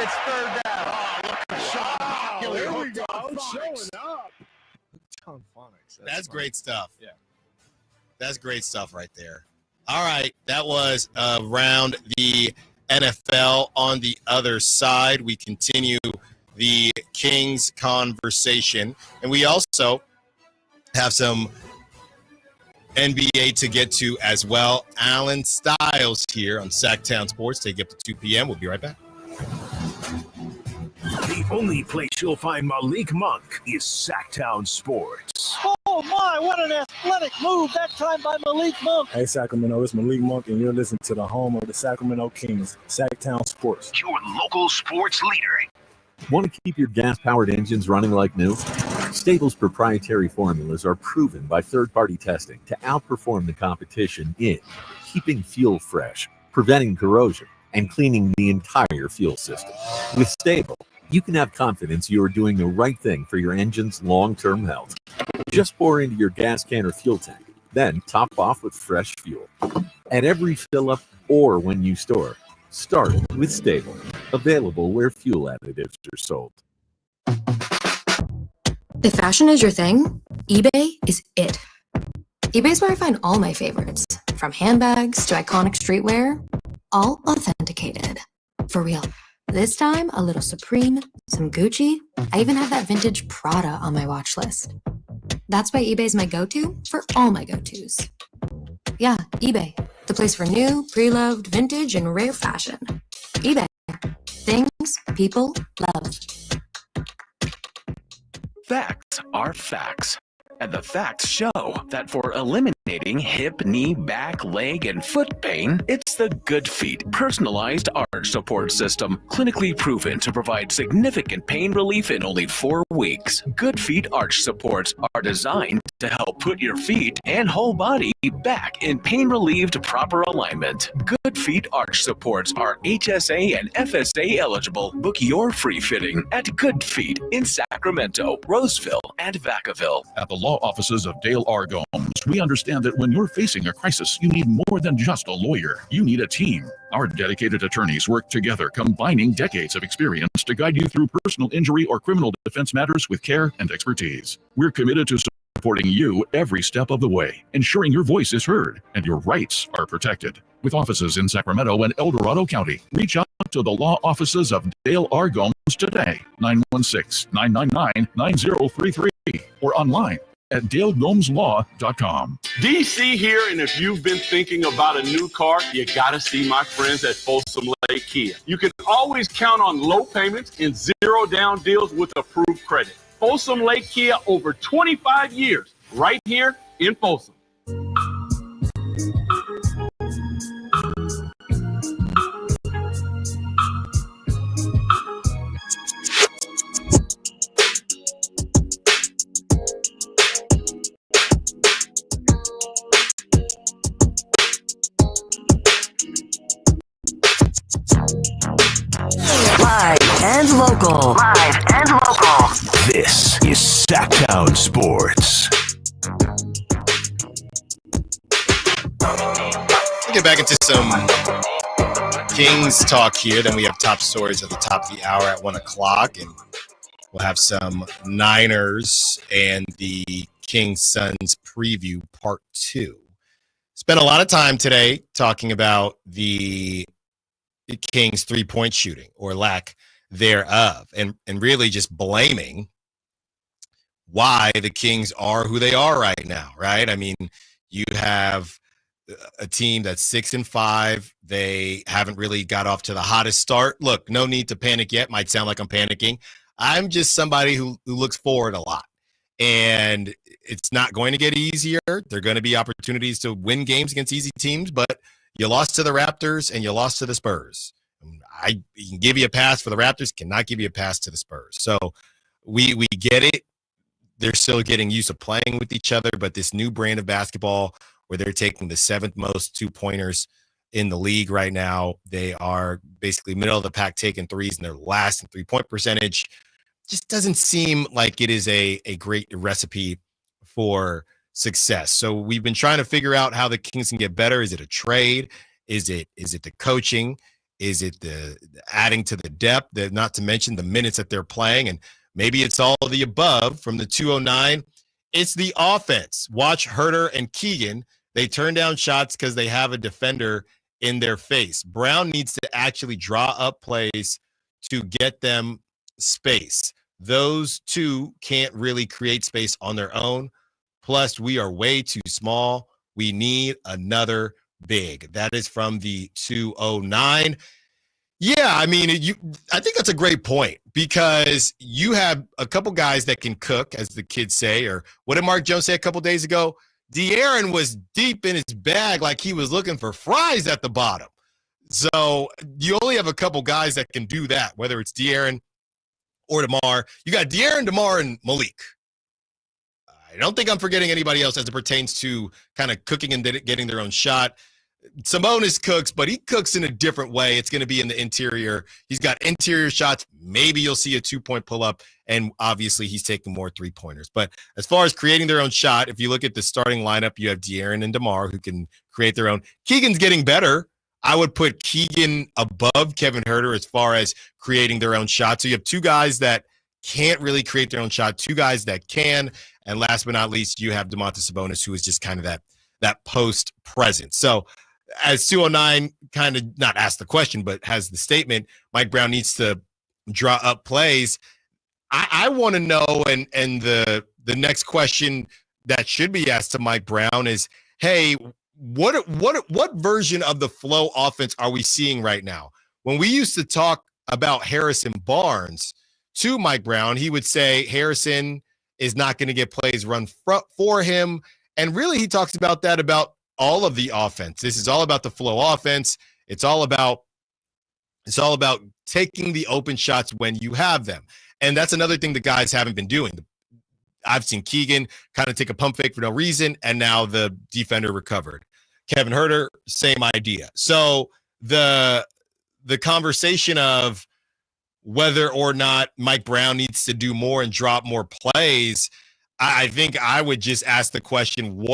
It's third down. Oh, look at Sean Hockley. There we go. Showing up. That's great stuff. Yeah. That's great stuff right there. All right. That was around the NFL. On the other side, we continue the Kings conversation. And we also have some NBA to get to as well. Allen Stiles here on Sacktown Sports. Take you up to 2 p.m. We'll be right back. The only place you'll find Malik Monk is Sacktown Sports. Oh my, what an athletic move that time by Malik Monk. Hey Sacramento, it's Malik Monk and you're listening to the home of the Sacramento Kings, Sacktown Sports. Your local sports leader. Want to keep your gas-powered engines running like new? Stable's proprietary formulas are proven by third-party testing to outperform the competition in keeping fuel fresh, preventing corrosion, and cleaning the entire fuel system. With Stable, you can have confidence you are doing the right thing for your engine's long-term health. Just pour into your gas can or fuel tank, then top off with fresh fuel. At every fill-up or when you store, start with Stable. Available where fuel additives are sold. If fashion is your thing, eBay is it. eBay's where I find all my favorites, from handbags to iconic streetwear, all authenticated. For real. This time, a little Supreme, some Gucci. I even have that vintage Prada on my watch list. That's why eBay's my go-to for all my go-tos. Yeah, eBay, the place for new, pre-loved, vintage, and rare fashion. eBay. Things people love. Facts are facts. And the facts show that for eliminating hip, knee, back, leg, and foot pain, it's the Good Feet personalized arch support system, clinically proven to provide significant pain relief in only 4 weeks. Good Feet arch supports are designed to help put your feet and whole body back in pain-relieved proper alignment. Good Feet arch supports are HSA and FSA eligible. Book your free fitting at Good Feet in Sacramento, Roseville, and Vacaville. At the law offices of Dale R. Gomes, we understand that when you're facing a crisis, you need more than just a lawyer. You need a team. Our dedicated attorneys work together, combining decades of experience to guide you through personal injury or criminal defense matters with care and expertise. We're committed to supporting you every step of the way, ensuring your voice is heard and your rights are protected. With offices in Sacramento and El Dorado County, reach out to the law offices of Dale R. Gomes today, 916-999-9033, or online at DaleGomesLaw.com. DC here, and if you've been thinking about a new car, you got to see my friends at Folsom Lake Kia. You can always count on low payments and zero down deals with approved credit. Folsom Lake Kia, over 25 years, right here in Folsom. Live and local. Live and local. This is Sacktown Sports. We'll get back into some Kings talk here. Then we have top stories at the top of the hour at 1 o'clock. And we'll have some Niners and the Kings Suns preview part 2. Spent a lot of time today talking about the Kings 3-point shooting or lack thereof, and really just blaming why the Kings are who they are right now, right? I mean, you have a team that's 6-5. They haven't really got off to the hottest start. Look, no need to panic yet. Might sound like I'm panicking. I'm just somebody who looks forward a lot, and it's not going to get easier. There are going to be opportunities to win games against easy teams, but you lost to the Raptors and you lost to the Spurs. He can give you a pass for the Raptors, cannot give you a pass to the Spurs. So we get it. They're still getting used to playing with each other, but this new brand of basketball where they're taking the 7th most 2-pointers in the league right now, they are basically middle of the pack taking threes, and they're last in 3-point percentage. Just doesn't seem like it is a great recipe for success. So we've been trying to figure out how the Kings can get better. Is it a trade? Is it the coaching? Is it the adding to the depth? Not to mention the minutes that they're playing, and maybe it's all of the above. From the 209, it's the offense. Watch Herter and Keegan. They turn down shots because they have a defender in their face. Brown needs to actually draw up plays to get them space. Those two can't really create space on their own. Plus, we are way too small. We need another big. That is from the 209. Yeah, I mean, I think that's a great point because you have a couple guys that can cook, as the kids say, or what did Mark Jones say a couple days ago? De'Aaron was deep in his bag like he was looking for fries at the bottom. So you only have a couple guys that can do that, whether it's De'Aaron or DeMar. You got De'Aaron, DeMar, and Malik. I don't think I'm forgetting anybody else as it pertains to kind of cooking and getting their own shot. Sabonis cooks, but he cooks in a different way. It's going to be in the interior. He's got interior shots. Maybe you'll see a 2-point pull-up, and obviously he's taking more 3-pointers. But as far as creating their own shot, if you look at the starting lineup, you have De'Aaron and DeMar who can create their own. Keegan's getting better. I would put Keegan above Kevin Huerter as far as creating their own shot. So you have two guys that can't really create their own shot, two guys that can, and last but not least, you have Domantas Sabonis, who is just kind of that post presence. So as 209 kind of not asked the question, but has the statement, Mike Brown needs to draw up plays. I want to know, and the next question that should be asked to Mike Brown is, hey, what version of the flow offense are we seeing right now? When we used to talk about Harrison Barnes to Mike Brown, he would say Harrison is not going to get plays run for him. And really, he talks about that about all of the offense. This is all about the flow offense. It's all about taking the open shots when you have them. And that's another thing the guys haven't been doing. I've seen Keegan kind of take a pump fake for no reason, and now the defender recovered. Kevin Huerter, same idea. So the conversation of whether or not Mike Brown needs to do more and drop more plays, I think I would just ask the question,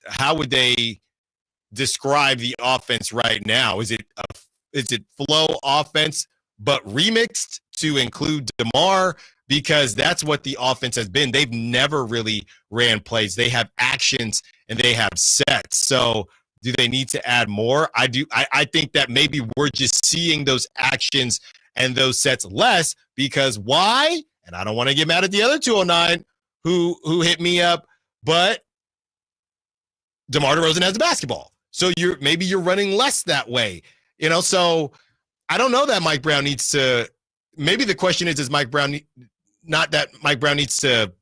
how would they describe the offense right now? Is it flow offense, but remixed to include DeMar? Because that's what the offense has been. They've never really ran plays. They have actions and they have sets. So do they need to add more? I do. I think that maybe we're just seeing those actions and those sets less because why? And I don't want to get mad at the other 209 who hit me up, but DeMar DeRozan has the basketball. So maybe you're running less that way. So I don't know that Mike Brown needs to, maybe the question is Mike Brown, not that Mike Brown needs to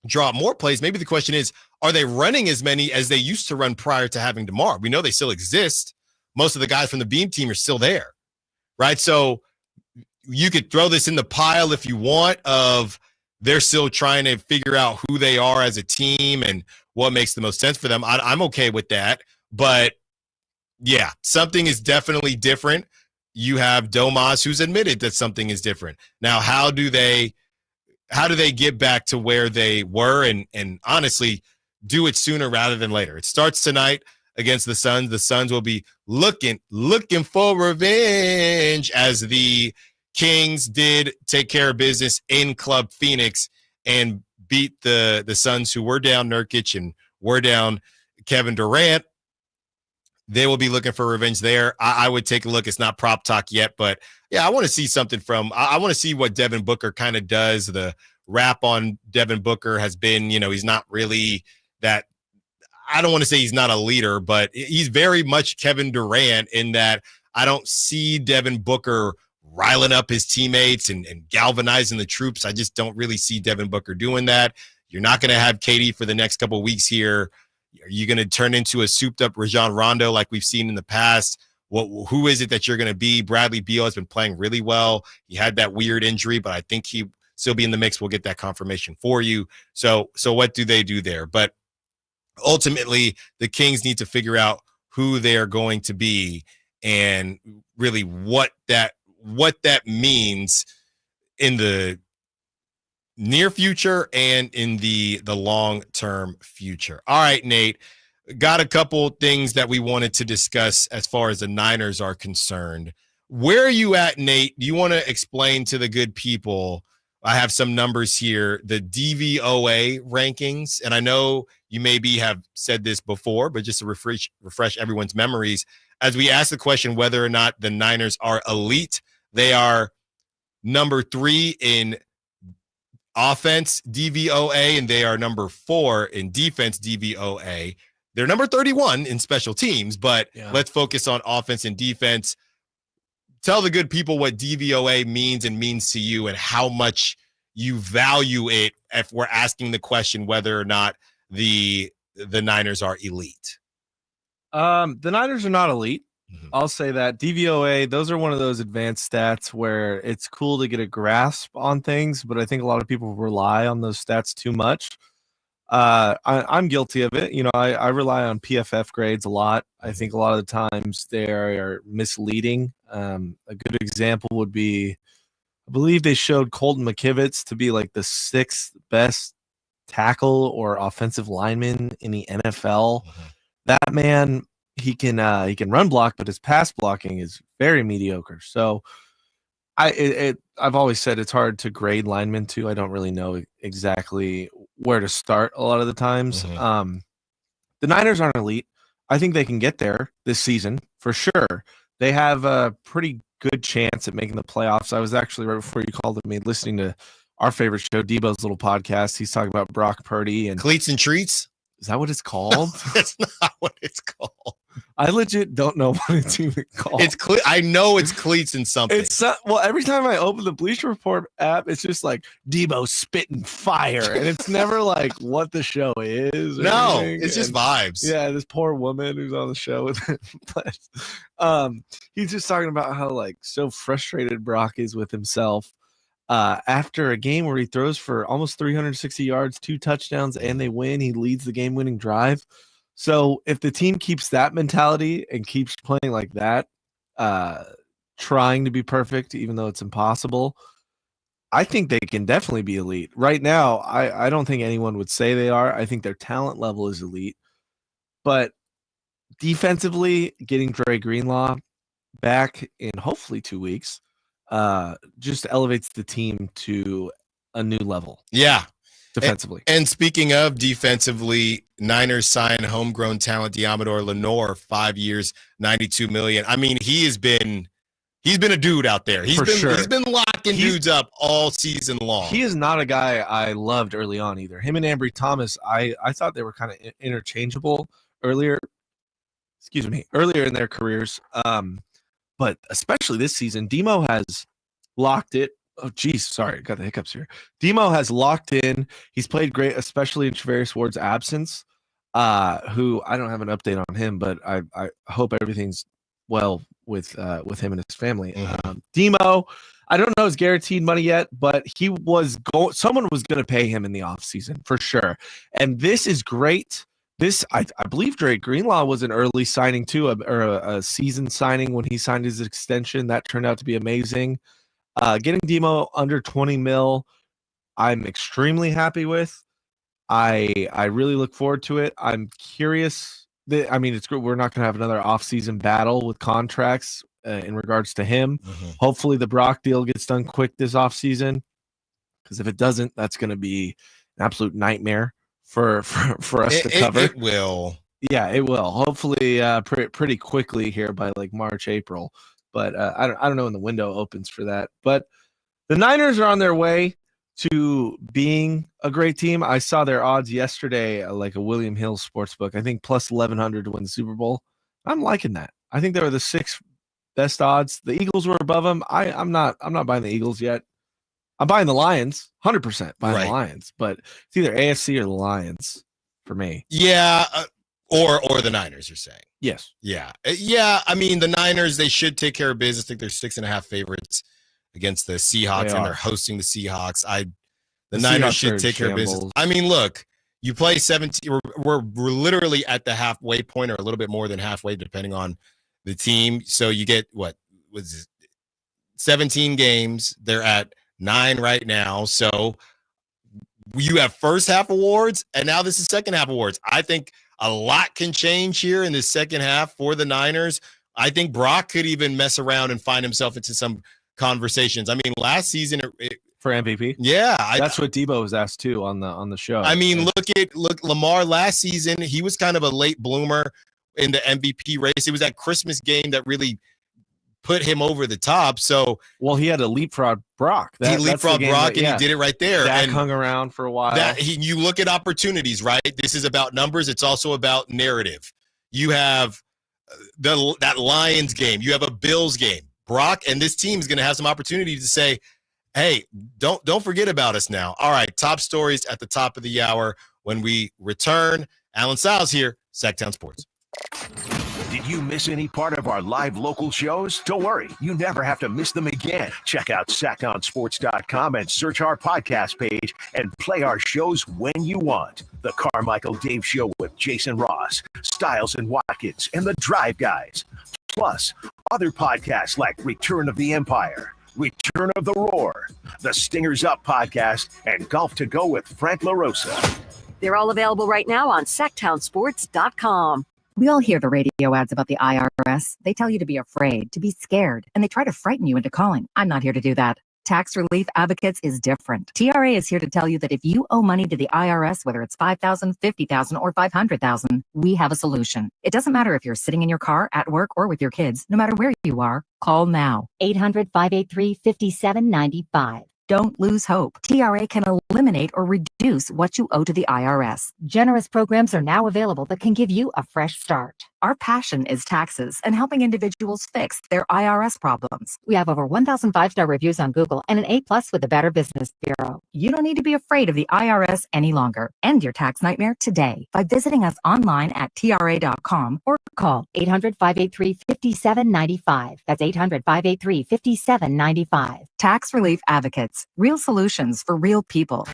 draw more plays. Maybe the question is, are they running as many as they used to run prior to having DeMar? We know they still exist. Most of the guys from the Beam team are still there, right? So you could throw this in the pile if you want of they're still trying to figure out who they are as a team and what makes the most sense for them. I'm okay with that. But, yeah, something is definitely different. You have Domas who's admitted that something is different. Now, how do they get back to where they were and honestly do it sooner rather than later? It starts tonight against the Suns. The Suns will be looking for revenge as the Kings did take care of business in Club Phoenix and beat the Suns, who were down Nurkic and were down Kevin Durant. They will be looking for revenge there. I would take a look. It's not prop talk yet, but yeah, I want to see something I want to see what Devin Booker kind of does. The rap on Devin Booker has been, he's not really that. I don't want to say he's not a leader, but he's very much Kevin Durant in that I don't see Devin Booker riling up his teammates and galvanizing the troops. I just don't really see Devin Booker doing that. You're not going to have KD for the next couple of weeks here. Are you going to turn into a souped-up Rajon Rondo like we've seen in the past? who is it that you're going to be? Bradley Beal has been playing really well. He had that weird injury, but I think he still be in the mix. We'll get that confirmation for you. So what do they do there? But ultimately, the Kings need to figure out who they are going to be and really what that means in the near future and in the long-term future. All right, Nate, got a couple things that we wanted to discuss as far as the Niners are concerned. Where are you at, Nate? Do you want to explain to the good people? I have some numbers here, the DVOA rankings, and I know you maybe have said this before, but just to refresh everyone's memories, as we ask the question whether or not the Niners are elite, they are number 3 in offense DVOA, and they are number 4 in defense DVOA. They're number 31 in special teams, but let's focus on offense and defense. Tell the good people what DVOA means to you and how much you value it if we're asking the question whether or not the Niners are elite. The Niners are not elite. I'll say that. DVOA, those are one of those advanced stats where it's cool to get a grasp on things, but I think a lot of people rely on those stats too much. I'm guilty of it. I rely on PFF grades a lot. I think a lot of the times they are misleading. A good example would be, I believe they showed Colton McKivitz to be like the 6th best tackle or offensive lineman in the NFL. That man, he can run block, but his pass blocking is very mediocre. So I've always said it's hard to grade linemen too. I don't really know exactly where to start a lot of the times. The Niners aren't elite. I think they can get there this season for sure. They have a pretty good chance at making the playoffs. I was actually, right before you called me, listening to our favorite show, Debo's little podcast. He's talking about Brock Purdy and Cleats and Treats. Is that what it's called? That's not what it's called. I legit don't know what it's even called. I know it's Cleats and something. Well, every time I open the Bleacher Report app, it's just like Debo spitting fire, and it's never like what the show is. No, anything. it's just vibes. Yeah, this poor woman who's on the show with him. But, he's just talking about how like so frustrated Brock is with himself. After a game where he throws for almost 360 yards, 2 touchdowns, and they win, he leads the game-winning drive. So if the team keeps that mentality and keeps playing like that, trying to be perfect, even though it's impossible, I think they can definitely be elite. Right now, I don't think anyone would say they are. I think their talent level is elite. But defensively, getting Dre Greenlaw back in hopefully 2 weeks just elevates the team to a new level. Yeah. Defensively. And speaking of defensively, Niners sign homegrown talent Diamador Lenore, 5 years, $92 million. I mean, he's been a dude out there. He's been locking dudes up all season long. He is not a guy I loved early on either. Him and Ambry Thomas, I thought they were kind of interchangeable earlier in their careers. But especially this season, Demo has locked it. Oh, geez. Sorry. Got the hiccups here. Demo has locked in. He's played great, especially in Travaris Ward's absence, who I don't have an update on him, but I hope everything's well with him and his family. Demo, I don't know his guaranteed money yet, but someone was going to pay him in the offseason for sure. And this is great. I believe Dre Greenlaw was an early signing too, or a season signing when he signed his extension. That turned out to be amazing. Getting Demo under 20 mil, I'm extremely happy with. I really look forward to it. I'm curious. It's good. We're not going to have another offseason battle with contracts in regards to him. Hopefully the Brock deal gets done quick this offseason, because if it doesn't, that's going to be an absolute nightmare for us to cover. It will. Yeah, it will. Hopefully pretty quickly here by like March, April. But I don't know when the window opens for that. But the Niners are on their way to being a great team. I saw their odds yesterday, like a William Hill sportsbook. I think plus 1,100 to win the Super Bowl. I'm liking that. I think they were the 6th best odds. The Eagles were above them. I'm not buying the Eagles yet. I'm buying the Lions, 100% buying the Lions. But it's either AFC or the Lions for me. Yeah. Or the Niners, you're saying? Yes. Yeah. Yeah. I mean, the Niners, they should take care of business. I think they're 6.5 favorites against the Seahawks, and they're hosting the Seahawks. The Niners should take care of business. I mean, look, you play 17. We're literally at the halfway point, or a little bit more than halfway, depending on the team. So you get what was 17 games. They're at 9 right now. So you have first half awards, and now this is second half awards. I think a lot can change here in the second half for the Niners. I think Brock could even mess around and find himself into some conversations. I mean, last season for MVP. Yeah, that's what Debo was asked too on the show. I mean, look Lamar last season. He was kind of a late bloomer in the MVP race. It was that Christmas game that really put him over the top. So, well, he had to leapfrog Brock. He leapfrogged Brock, and he did it right there. Dak and hung around for a while. You look at opportunities, right? This is about numbers. It's also about narrative. You have that Lions game. You have a Bills game. Brock and this team is going to have some opportunity to say, hey, don't forget about us now. All right, top stories at the top of the hour. When we return, Allen Stiles here, Sacktown Sports. Did you miss any part of our live local shows? Don't worry, you never have to miss them again. Check out SacktownSports.com and search our podcast page and play our shows when you want. The Carmichael Dave Show with Jason Ross, Stiles and Watkins, and the Drive Guys. Plus, other podcasts like Return of the Empire, Return of the Roar, the Stingers Up podcast, and Golf to Go with Frank LaRosa. They're all available right now on SacktownSports.com. We all hear the radio ads about the IRS. They tell you to be afraid, to be scared, and they try to frighten you into calling. I'm not here to do that. Tax Relief Advocates is different. TRA is here to tell you that if you owe money to the IRS, whether it's $5,000, $50,000, or $500,000, we have a solution. It doesn't matter if you're sitting in your car, at work, or with your kids. No matter where you are, call now. 800-583-5795. Don't lose hope. TRA can eliminate or reduce what you owe to the IRS. Generous programs are now available that can give you a fresh start. Our passion is taxes and helping individuals fix their IRS problems. We have over 1,000 5-star reviews on Google and an A+ with the Better Business Bureau. You don't need to be afraid of the IRS any longer. End your tax nightmare today by visiting us online at TRA.com or call 800-583-5795. That's 800-583-5795. Tax Relief Advocates. Real solutions for real people.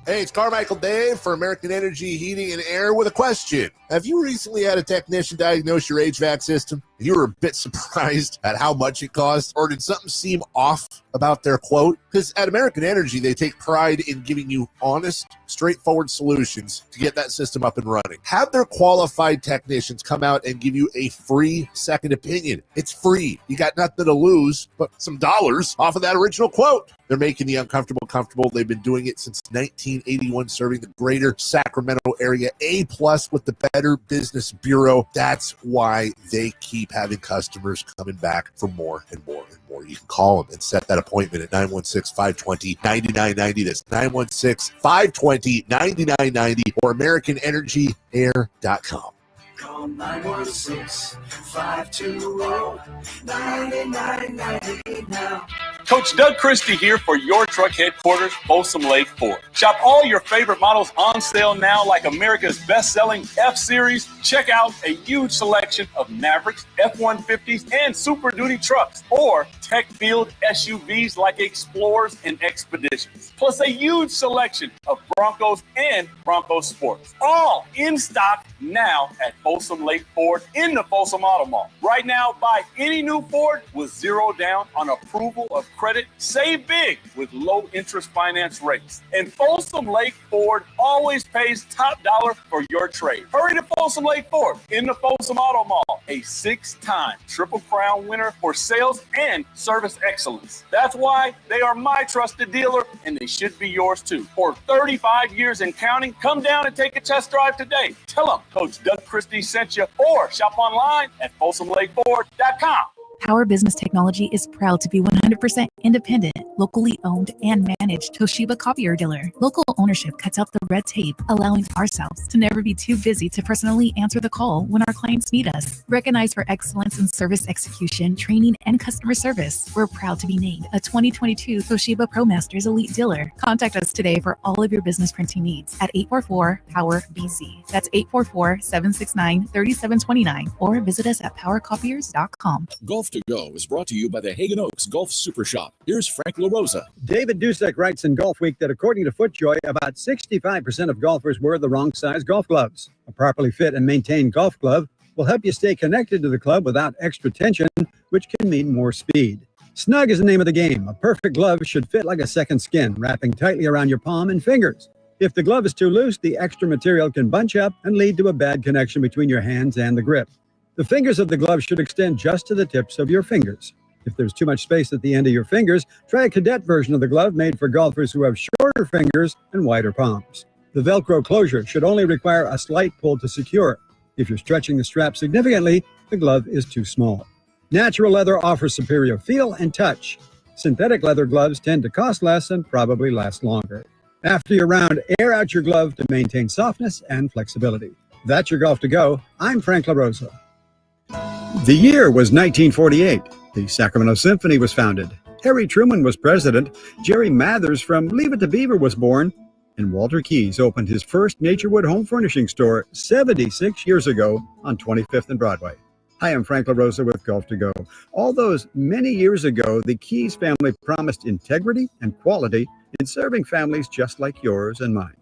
Hey, it's Carmichael Dave for American Energy Heating and Air with a question. Have you recently had a technician diagnose your HVAC system? You were a bit surprised at how much it cost, or did something seem off about their quote? Because at American Energy, they take pride in giving you honest, straightforward solutions to get that system up and running. Have their qualified technicians come out and give you a free second opinion. It's free. You got nothing to lose but some dollars off of that original quote. They're making the uncomfortable comfortable. They've been doing it since 1981, serving the greater Sacramento area. A+ with the Better Business Bureau. That's why they keep having customers coming back for more and more and more. You can call them and set that appointment at 916-520-9990. That's 916-520-9990 or AmericanEnergyAir.com. Call 916-520-9990 now. Coach Doug Christie here for your truck headquarters, Folsom Lake Ford. Shop all your favorite models on sale now, like America's best-selling F-Series. Check out a huge selection of Mavericks, F-150s, and Super Duty trucks, or tech-filled SUVs like Explorers and Expeditions. Plus a huge selection of Broncos and Bronco Sports. All in stock now at Folsom Lake Ford in the Folsom Auto Mall. Right now, buy any new Ford with zero down on approval of credit. Save big with low interest finance rates. And Folsom Lake Ford always pays top dollar for your trade. Hurry to Folsom Lake Ford in the Folsom Auto Mall, a 6-time Triple Crown winner for sales and service excellence. That's why they are my trusted dealer, and they should be yours too. For 35 years and counting, come down and take a test drive today. Tell them Coach Doug Christie sent you, or shop online at FolsomLakeFord.com. Power Business Technology is proud to be 100% independent, locally owned and managed Toshiba copier dealer. Local ownership cuts out the red tape, allowing ourselves to never be too busy to personally answer the call when our clients need us. Recognized for excellence in service execution, training, and customer service, we're proud to be named a 2022 Toshiba ProMasters Elite Dealer. Contact us today for all of your business printing needs at 844-POWER-BC. That's 844-769-3729, or visit us at powercopiers.com. Golf to Go is brought to you by the Hagen Oaks Golf Super Shop. Here's Frank LaRosa. David Dusek writes in Golf Week that according to FootJoy, about 65% of golfers wear the wrong size golf gloves. A properly fit and maintained golf glove will help you stay connected to the club without extra tension, which can mean more speed. Snug is the name of the game. A perfect glove should fit like a second skin, wrapping tightly around your palm and fingers. If the glove is too loose, the extra material can bunch up and lead to a bad connection between your hands and the grip. The fingers of the glove should extend just to the tips of your fingers. If there's too much space at the end of your fingers, try a cadet version of the glove made for golfers who have shorter fingers and wider palms. The Velcro closure should only require a slight pull to secure it. If you're stretching the strap significantly, the glove is too small. Natural leather offers superior feel and touch. Synthetic leather gloves tend to cost less and probably last longer. After your round, air out your glove to maintain softness and flexibility. That's your Golf to Go. I'm Frank LaRosa. The year was 1948. The Sacramento Symphony was founded. Harry Truman was president. Jerry Mathers from Leave It to Beaver was born. And Walter Keyes opened his first Naturewood home furnishing store 76 years ago on 25th and Broadway. Hi, I'm Frank LaRosa with Golf to Go. All those many years ago, the Keyes family promised integrity and quality in serving families just like yours and mine.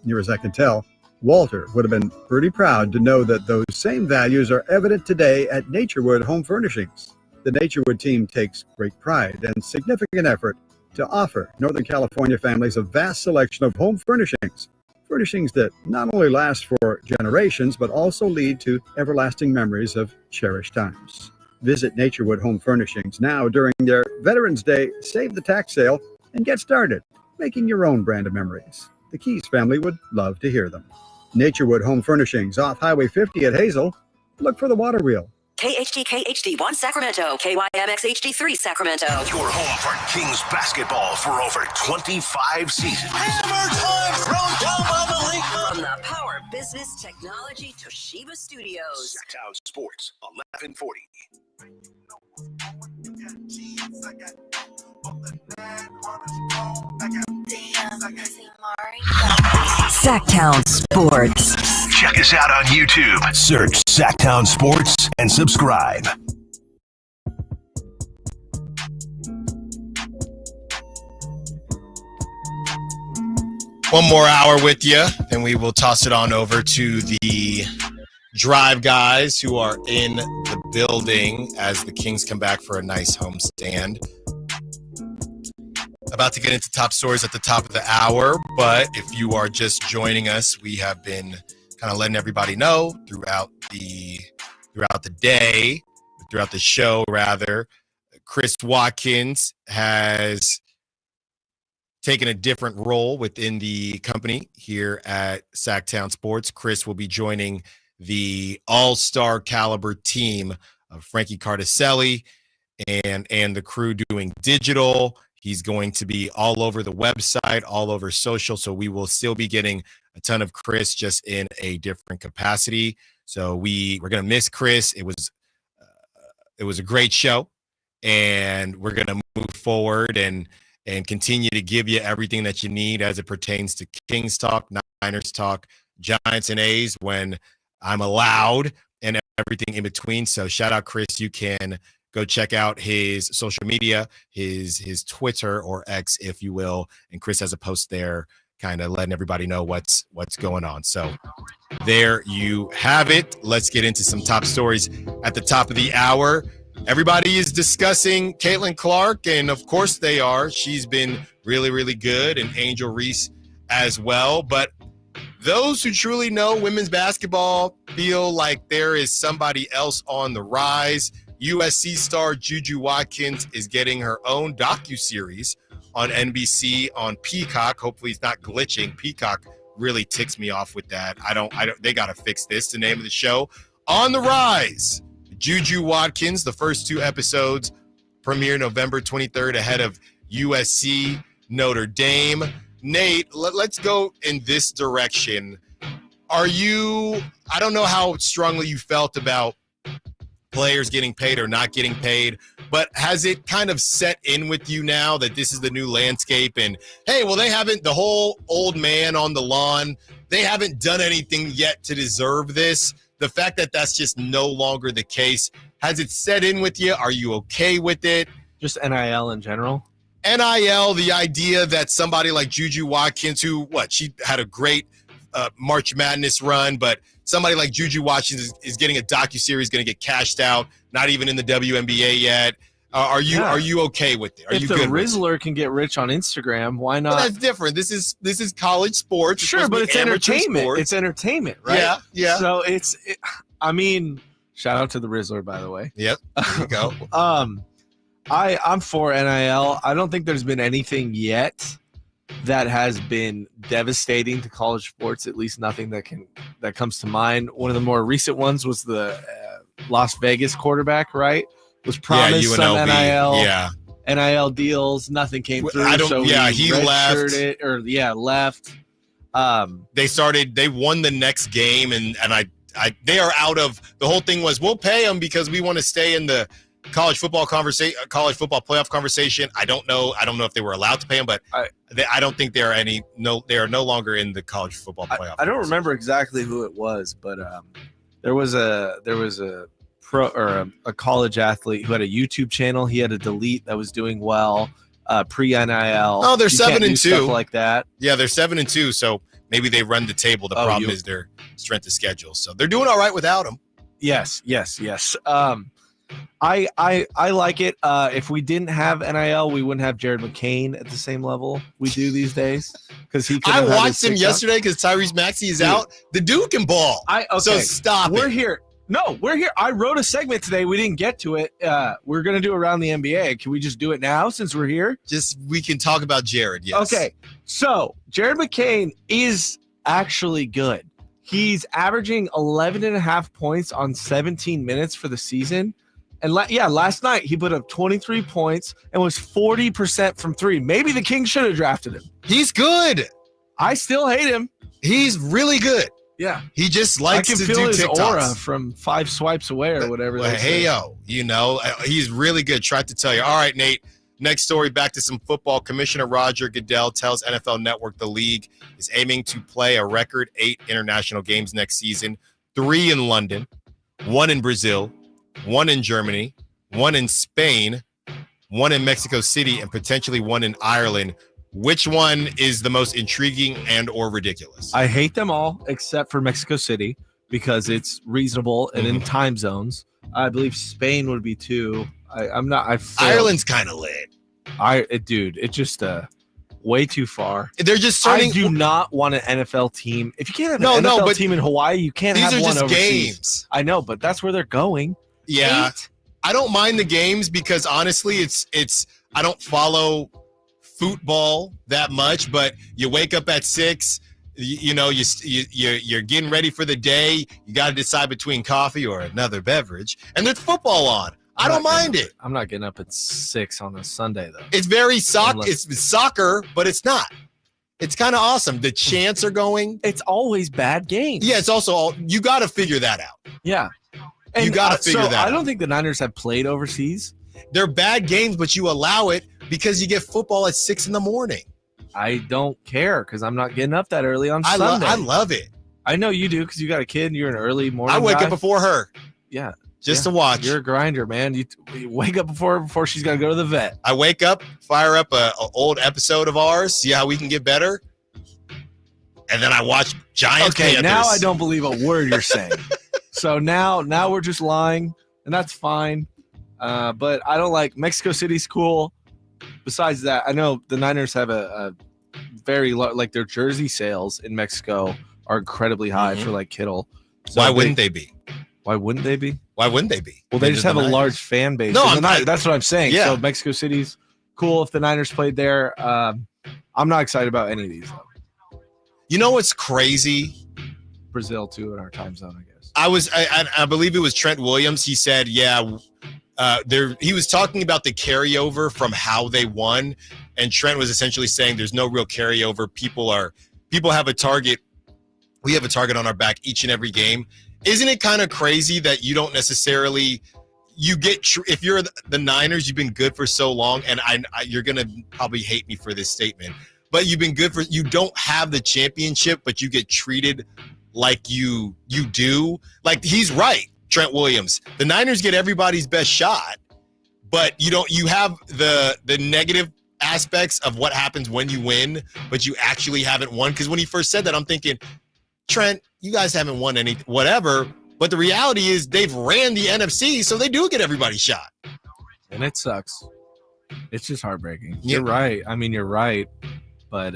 Near as I can tell, Walter would have been pretty proud to know that those same values are evident today at Naturewood Home Furnishings. The Naturewood team takes great pride and significant effort to offer Northern California families a vast selection of home furnishings. Furnishings that not only last for generations, but also lead to everlasting memories of cherished times. Visit Naturewood Home Furnishings now during their Veterans Day Save the Tax sale and get started making your own brand of memories. The Keyes family would love to hear them. Naturewood Home Furnishings off Highway 50 at Hazel. Look for the water wheel. KHD1 Sacramento, KYMX HD3 Sacramento. Your home for Kings basketball for over 25 seasons. Hammer time thrown down by the league. From the Power Business Technology Toshiba Studios. Sacktown Sports, 1140. Sacktown Sports. Check us out on YouTube. Search Sacktown Sports and subscribe. One more hour with you, then we will toss it on over to the Drive guys who are in the building as the Kings come back for a nice homestand. About to get into top stories at the top of the hour, but if you are just joining us, we have been kind of letting everybody know throughout the day, throughout the show rather. Chris Watkins has taken a different role within the company here at Sacktown Sports. Chris will be joining the all-star caliber team of Frankie Cardicelli and the crew doing digital. He's going to be all over the website, all over social, so we will still be getting a ton of Chris just in a different capacity. So we're going to miss Chris. It was a great show, and we're going to move forward and continue to give you everything that you need as it pertains to Kings talk, Niners talk, Giants and A's when I'm allowed, and everything in between. So shout out Chris. You can go check out his social media, his Twitter or X, if you will. And Chris has a post there kind of letting everybody know what's going on. So there you have it. Let's get into some top stories at the top of the hour. Everybody is discussing Caitlin Clark, and of course they are. She's been really, really good, and Angel Reese as well. But those who truly know women's basketball feel like there is somebody else on the rise. USC star Juju Watkins is getting her own docuseries on NBC on Peacock. Hopefully it's not glitching. Peacock really ticks me off with that. They got to fix this. The name of the show, On the Rise. Juju Watkins, the first 2 episodes premiere November 23rd ahead of USC Notre Dame. Nate, let's go in this direction. I don't know how strongly you felt about players getting paid or not getting paid, but has it kind of set in with you now that this is the new landscape and, hey, well, the whole old man on the lawn, they haven't done anything yet to deserve this. The fact that that's just no longer the case, has it set in with you? Are you okay with it? Just NIL in general? NIL, the idea that somebody like Juju Watkins, she had a great March Madness run, but somebody like Juju Watkins is getting a docuseries, going to get cashed out, not even in the WNBA yet. Are you okay with it? Are if you the good with Rizzler can get rich on Instagram, why not? Well, that's different. This is college sports. Sure, but it's entertainment. Sports. It's entertainment, right? Yeah. So shout out to the Rizzler, by the way. Yep. There you go. I'm for NIL. I don't think there's been anything yet that has been devastating to college sports. At least nothing that comes to mind. One of the more recent ones was the Las Vegas quarterback, right? Was promised some NIL deals. Nothing came through. He left. Left. They won the next game, and they are out of the whole thing. Was we'll pay them because we want to stay in the college football playoff conversation. I don't know if they were allowed to pay them, but I don't think they are no longer in the college football playoff. I don't remember exactly who it was, but there was a pro or a college athlete who had a YouTube channel. He had a delete that was doing well pre-NIL. Oh, they're 7-2 like that. Yeah, they're 7-2. So maybe they run the table. The problem is their strength of schedule. So they're doing all right without them. Yes. I like it. If we didn't have NIL, we wouldn't have Jared McCain at the same level we do these days. Because I watched him yesterday because Tyrese Maxey is out. The dude can ball. So stop. We're here. No, we're here. I wrote a segment today. We didn't get to it. We're gonna do around the NBA. Can we just do it now since we're here? We can talk about Jared. Yes. Okay. So Jared McCain is actually good. He's averaging 11.5 points on 17 minutes for the season. And last night he put up 23 points and was 40% from three. Maybe the Kings should have drafted him. He's good. I still hate him. He's really good. Yeah. He just likes to do TikToks. I can feel his aura from 5 swipes away or whatever. He's really good. Tried to tell you. All right, Nate. Next story, back to some football. Commissioner Roger Goodell tells NFL Network the league is aiming to play a record 8 international games next season, 3 in London, 1 in Brazil, 1 in Germany, 1 in Spain, 1 in Mexico City, and potentially 1 in Ireland. Which one is the most intriguing and or ridiculous? I hate them all except for Mexico City because it's reasonable and in time zones. I believe Spain would be 2. Ireland's kind of lit. It's just way too far. They're just starting. I do not want an NFL team. If you can't have an NFL team in Hawaii, you can't have one overseas. These are just games. I know, but that's where they're going. Yeah. 8? I don't mind the games because honestly, it's I don't follow football that much, but you wake up at 6, you're getting ready for the day. You got to decide between coffee or another beverage, and there's football on. I don't mind it. I'm not getting up at 6 on a Sunday though. It's very it's soccer, but it's not. It's kind of awesome. The chants are going. It's always bad games. Yeah, it's also you got to figure that out. Yeah. You got to figure that out. I don't think the Niners have played overseas. They're bad games, but you allow it because you get football at 6 a.m. I don't care because I'm not getting up that early on Sunday. I love it. I know you do because you got a kid and you're an early morning I wake guy. up before her. Yeah. Just to watch. You're a grinder, man. You wake up before she's got to go to the vet. I wake up, fire up an old episode of ours, see how we can get better. And then I watch Giants Panthers. Now I don't believe a word you're saying. So now we're just lying, and that's fine. But I don't like Mexico City's cool. Besides that, I know the Niners have a very like their jersey sales in Mexico are incredibly high for like Kittle. So Why wouldn't they be? Why wouldn't they be? Why wouldn't they be? Well, they just have a large fan base. No, that's what I'm saying. Yeah. So Mexico City's cool if the Niners played there. I'm not excited about any of these though. You know what's crazy? Brazil too in our time zone, I guess. I believe it was Trent Williams. He said, "Yeah, he was talking about the carryover from how they won, and Trent was essentially saying there's no real carryover. People have a target. We have a target on our back each and every game. Isn't it kind of crazy that you don't necessarily if you're the Niners, you've been good for so long, and you're gonna probably hate me for this statement, but you've been good you don't have the championship, but you get treated like you do. Like, he's right, Trent Williams. The Niners get everybody's best shot, but you have the negative aspects of what happens when you win, but you actually haven't won. Because when he first said that, I'm thinking, Trent, you guys haven't won any whatever. But the reality is they've ran the NFC, so they do get everybody's shot. And it sucks. It's just heartbreaking. Yeah. You're right. I mean, you're right. But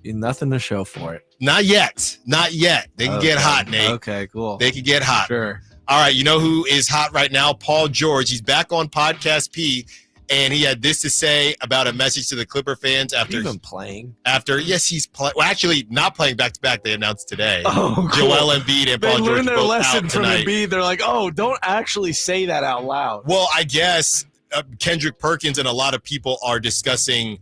nothing to show for it. Not yet. They can get hot, Nate. Okay, cool. They can get hot. Sure. All right, you know who is hot right now? Paul George. He's back on Podcast P, and he had this to say about a message to the Clipper fans after even playing. Yes, he's playing. Well, actually, not playing back to back. They announced today. Oh, cool. Joel Embiid and Paul George learned their both lesson out from tonight. Embiid. They're like, oh, don't actually say that out loud. Well, I guess Kendrick Perkins and a lot of people are discussing,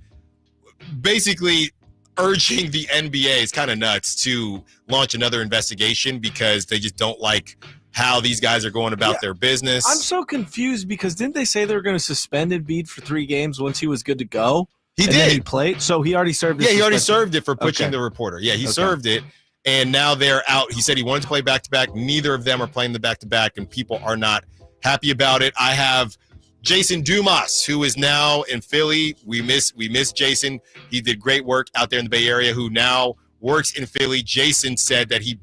basically urging the NBA, it's kind of nuts, to launch another investigation because they just don't like how these guys are going about their business. I'm so confused because didn't they say they were going to suspend Embiid for 3 games once he was good to go? He and did. Then he played, so he already served. He already served it for pushing the reporter. Yeah, he served it, and now they're out. He said he wanted to play back-to-back. Neither of them are playing the back-to-back, and people are not happy about it. I have Jason Dumas, who is now in Philly. We miss Jason. He did great work out there in the Bay Area, who now works in Philly. Jason said that he's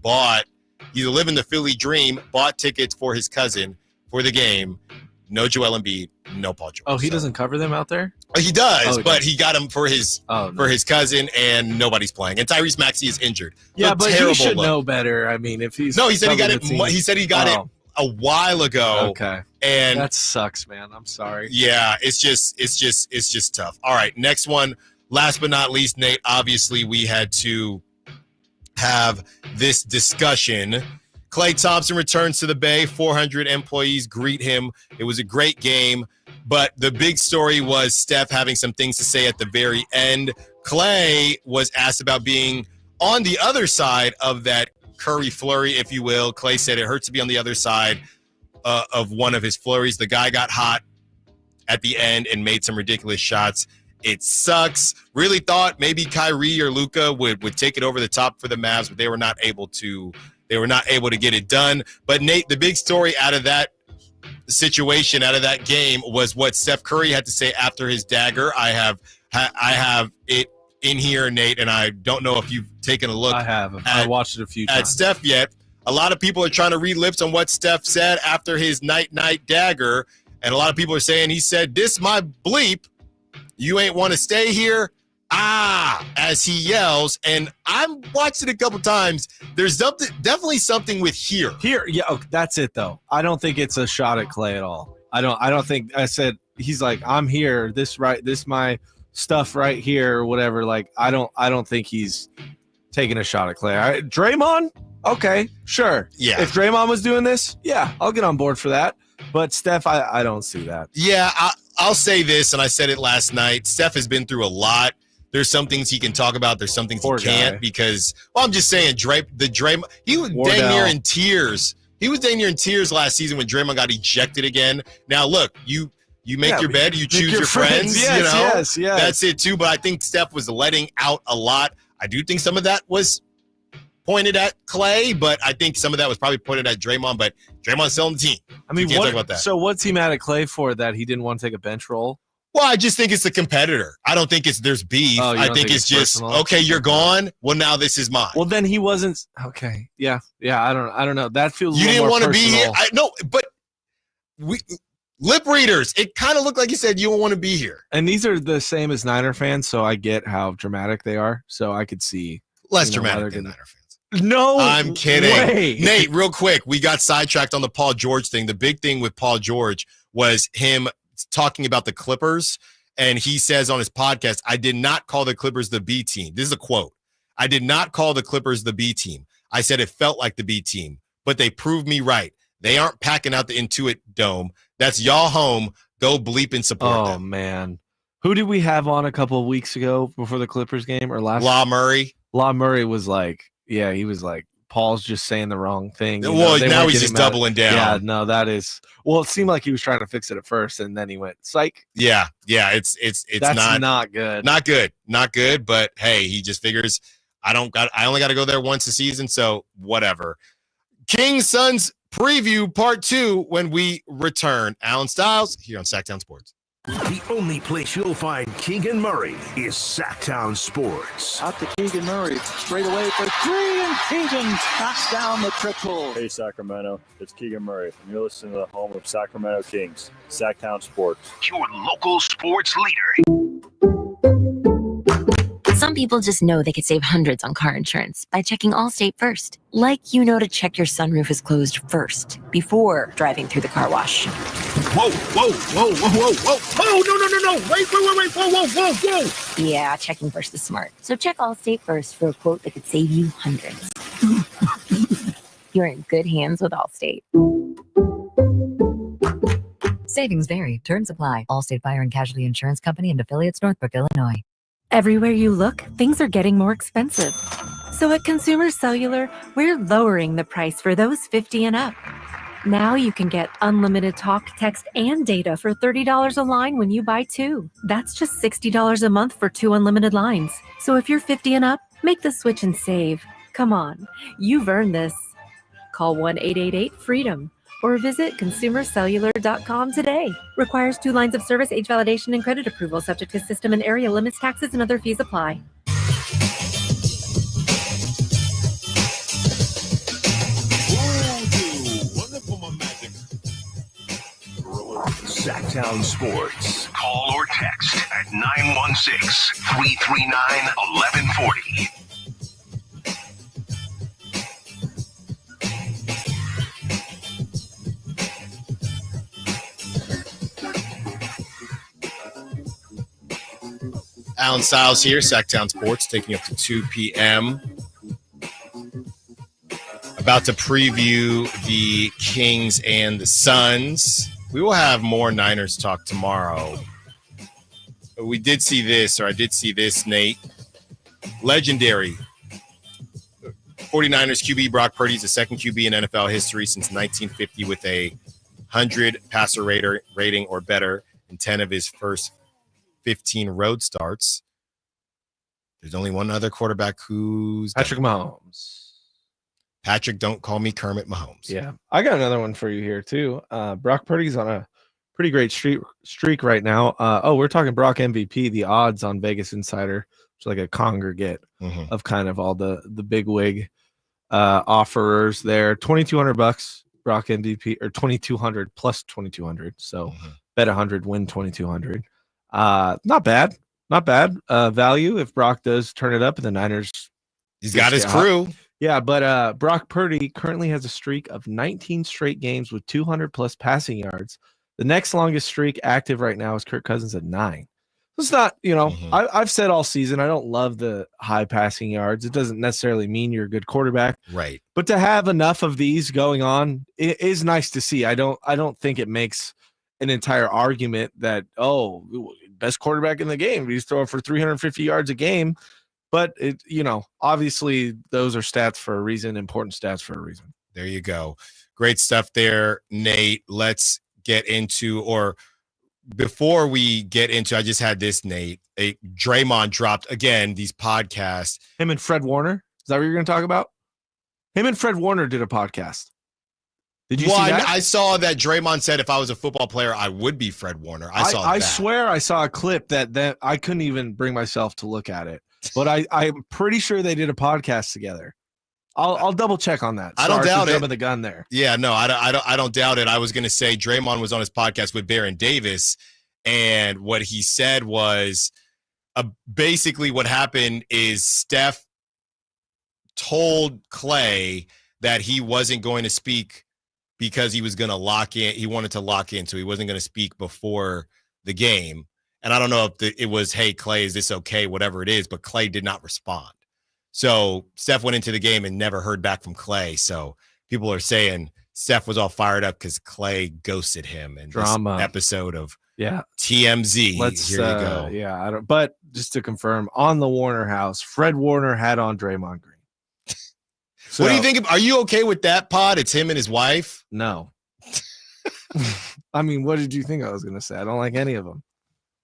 living the Philly dream, bought tickets for his cousin for the game. No Joel Embiid, no Paul George. Oh, he doesn't cover them out there? He does, but he got him for his cousin, and nobody's playing. And Tyrese Maxey is injured. Yeah, but he should know better. I mean, if he's he said he got it. He said he got it a while ago. Okay, and that sucks, man. I'm sorry. Yeah, it's just tough. All right, next one. Last but not least, Nate. Obviously, we had to have this discussion. Klay Thompson returns to the Bay. 400 employees greet him. It was a great game, but the big story was Steph having some things to say at the very end. Klay was asked about being on the other side of that Curry flurry, if you will. Klay said it hurts to be on the other side of one of his flurries. The guy got hot at the end and made some ridiculous shots. It sucks. Really thought maybe Kyrie or Luka would take it over the top for the Mavs, but they were not able to. They were not able to get it done. But Nate, the big story out of that situation, out of that game, was what Steph Curry had to say after his dagger. I have it in here, Nate, and I don't know if you've taken a look. I have. I watched it a few times. At Steph yet. A lot of people are trying to read lips on what Steph said after his night dagger, and a lot of people are saying he said, "This my bleep. You ain't want to stay here." As he yells, and I've watched it a couple times. There's definitely something with here. Yeah, that's it though. I don't think it's a shot at Klay at all. I don't think. I said he's like, I'm here. This my stuff right here or whatever. Like I don't think he's taking a shot at Klay. Draymond, okay, sure. Yeah. If Draymond was doing this, yeah, I'll get on board for that. But Steph, I don't see that. Yeah, I'll say this, and I said it last night. Steph has been through a lot. There's some things he can talk about. There's some things he can't because, well, I'm just saying, Draymond, he was dang near in tears. He was dang near in tears last season when Draymond got ejected again. Now, look, you make your bed, you choose your friends. Yes, yes. That's it too. But I think Steph was letting out a lot. I do think some of that was pointed at Klay, but I think some of that was probably pointed at Draymond. But Draymond's still on the team. I mean, talk about that. So what's he mad at Klay for that he didn't want to take a bench role? Well, I just think it's the competitor. I don't think there's beef. I think it's just personal? Okay, you're gone. Well, now this is mine. Well, then he wasn't okay. Yeah. I don't know. That feels you a didn't want to be here. No, but lip readers. It kind of looked like you said you don't want to be here. And these are the same as Niner fans, so I get how dramatic they are. So I could see less dramatic than Niner fans. No, I'm kidding. Way. Nate, real quick, we got sidetracked on the Paul George thing. The big thing with Paul George was him talking about the Clippers, and he says on his podcast, I did not call the Clippers the B team. This is a quote. I did not call the Clippers the B team. I said it felt like the B team, but they proved me right. They aren't packing out the Intuit Dome. That's y'all home. Go bleep and support them. Oh, man. Who did we have on a couple of weeks ago before the Clippers game or last? Law Murray. Law Murray was like, yeah, he was like, Paul's just saying the wrong thing. Well, now he's just doubling down. Yeah, no, that is. Well, it seemed like he was trying to fix it at first, and then he went psych. Yeah, it's That's not good. Not good. But hey, he just figures I only got to go there once a season, so whatever. Kings Suns preview part 2 when we return. Allen Stiles here on Sacktown Sports. The only place you'll find Keegan Murray is Sacktown Sports. Out to Keegan Murray, straight away for 3, and Keegan knocks down the triple. Hey, Sacramento, it's Keegan Murray, and you're listening to the home of Sacramento Kings, Sacktown Sports. Your local sports leader. Some people just know they could save hundreds on car insurance by checking Allstate first. Like you know to check your sunroof is closed first before driving through the car wash. Whoa, whoa, whoa, whoa, whoa, whoa. Oh, no. Wait, whoa. Yeah, checking first is smart. So check Allstate first for a quote that could save you hundreds. You're in good hands with Allstate. Savings vary. Terms apply. Allstate Fire and Casualty Insurance Company and affiliates, Northbrook, Illinois. Everywhere you look, things are getting more expensive. So at Consumer Cellular, we're lowering the price for those 50 and up. Now you can get unlimited talk, text, and data for $30 a line when you buy 2. That's just $60 a month for 2 unlimited lines. So if you're 50 and up, make the switch and save. Come on, you've earned this. Call 1-888-FREEDOM or visit consumercellular.com today. Requires 2 lines of service, age validation, and credit approval, subject to system and area limits, taxes, and other fees apply. Sacktown Sports. Call or text at 916-339-1140. Allen Stiles here, Sacktown Sports, taking up to 2 p.m. About to preview the Kings and the Suns. We will have more Niners talk tomorrow. But I did see this, Nate. Legendary 49ers QB Brock Purdy is the second QB in NFL history since 1950 with a 100 passer rating or better in 10 of his first 15 road starts. There's only one other quarterback who's Patrick Mahomes. Patrick, don't call me Kermit Mahomes. Yeah, I got another one for you here too. Brock Purdy's on a pretty great streak right now. We're talking Brock MVP. The odds on Vegas Insider, it's like a congregate of kind of all the big wig offerers there. $2,200 Brock MVP, or 2,200 plus 2,200. So bet 100, win 2,200. Not bad value if Brock does turn it up and the Niners. He's got his crew. Yeah, but Brock Purdy currently has a streak of 19 straight games with 200 plus passing yards. The next longest streak active right now is Kirk Cousins at 9. It's not, I've said all season I don't love the high passing yards. It doesn't necessarily mean you're a good quarterback, right? But to have enough of these going on, it is nice to see. I don't think it makes an entire argument that best quarterback in the game, he's throwing for 350 yards a game. But it, obviously those are stats for a reason, important stats for a reason. There you go. Great stuff there, Nate. Let's get into, or before we get into, I just had this, Nate. Draymond dropped again these podcasts. Him and Fred Warner. Is that what you're going to talk about? Him and Fred Warner did a podcast. Did you see that? I saw that Draymond said if I was a football player, I would be Fred Warner. I swear I saw a clip that I couldn't even bring myself to look at it. But I'm pretty sure they did a podcast together. I'll double check on that. I don't doubt it. Jumping the gun there. Yeah, no, I don't doubt it. I was going to say Draymond was on his podcast with Baron Davis, and what he said was basically what happened is Steph told Clay that he wasn't going to speak because he was going to lock in. He wanted to lock in, so he wasn't going to speak before the game. And I don't know if it was, hey, Clay, is this okay? Whatever it is, but Clay did not respond. So Steph went into the game and never heard back from Clay. So people are saying Steph was all fired up because Clay ghosted him in Drama. this episode of Yeah. TMZ. Here you go. Yeah, I don't. But just to confirm, on the Warner house, Fred Warner had on Draymond Green. So, What do you think? Are you okay with that, Pod? It's him and his wife? No. I mean, what did you think I was going to say? I don't like any of them.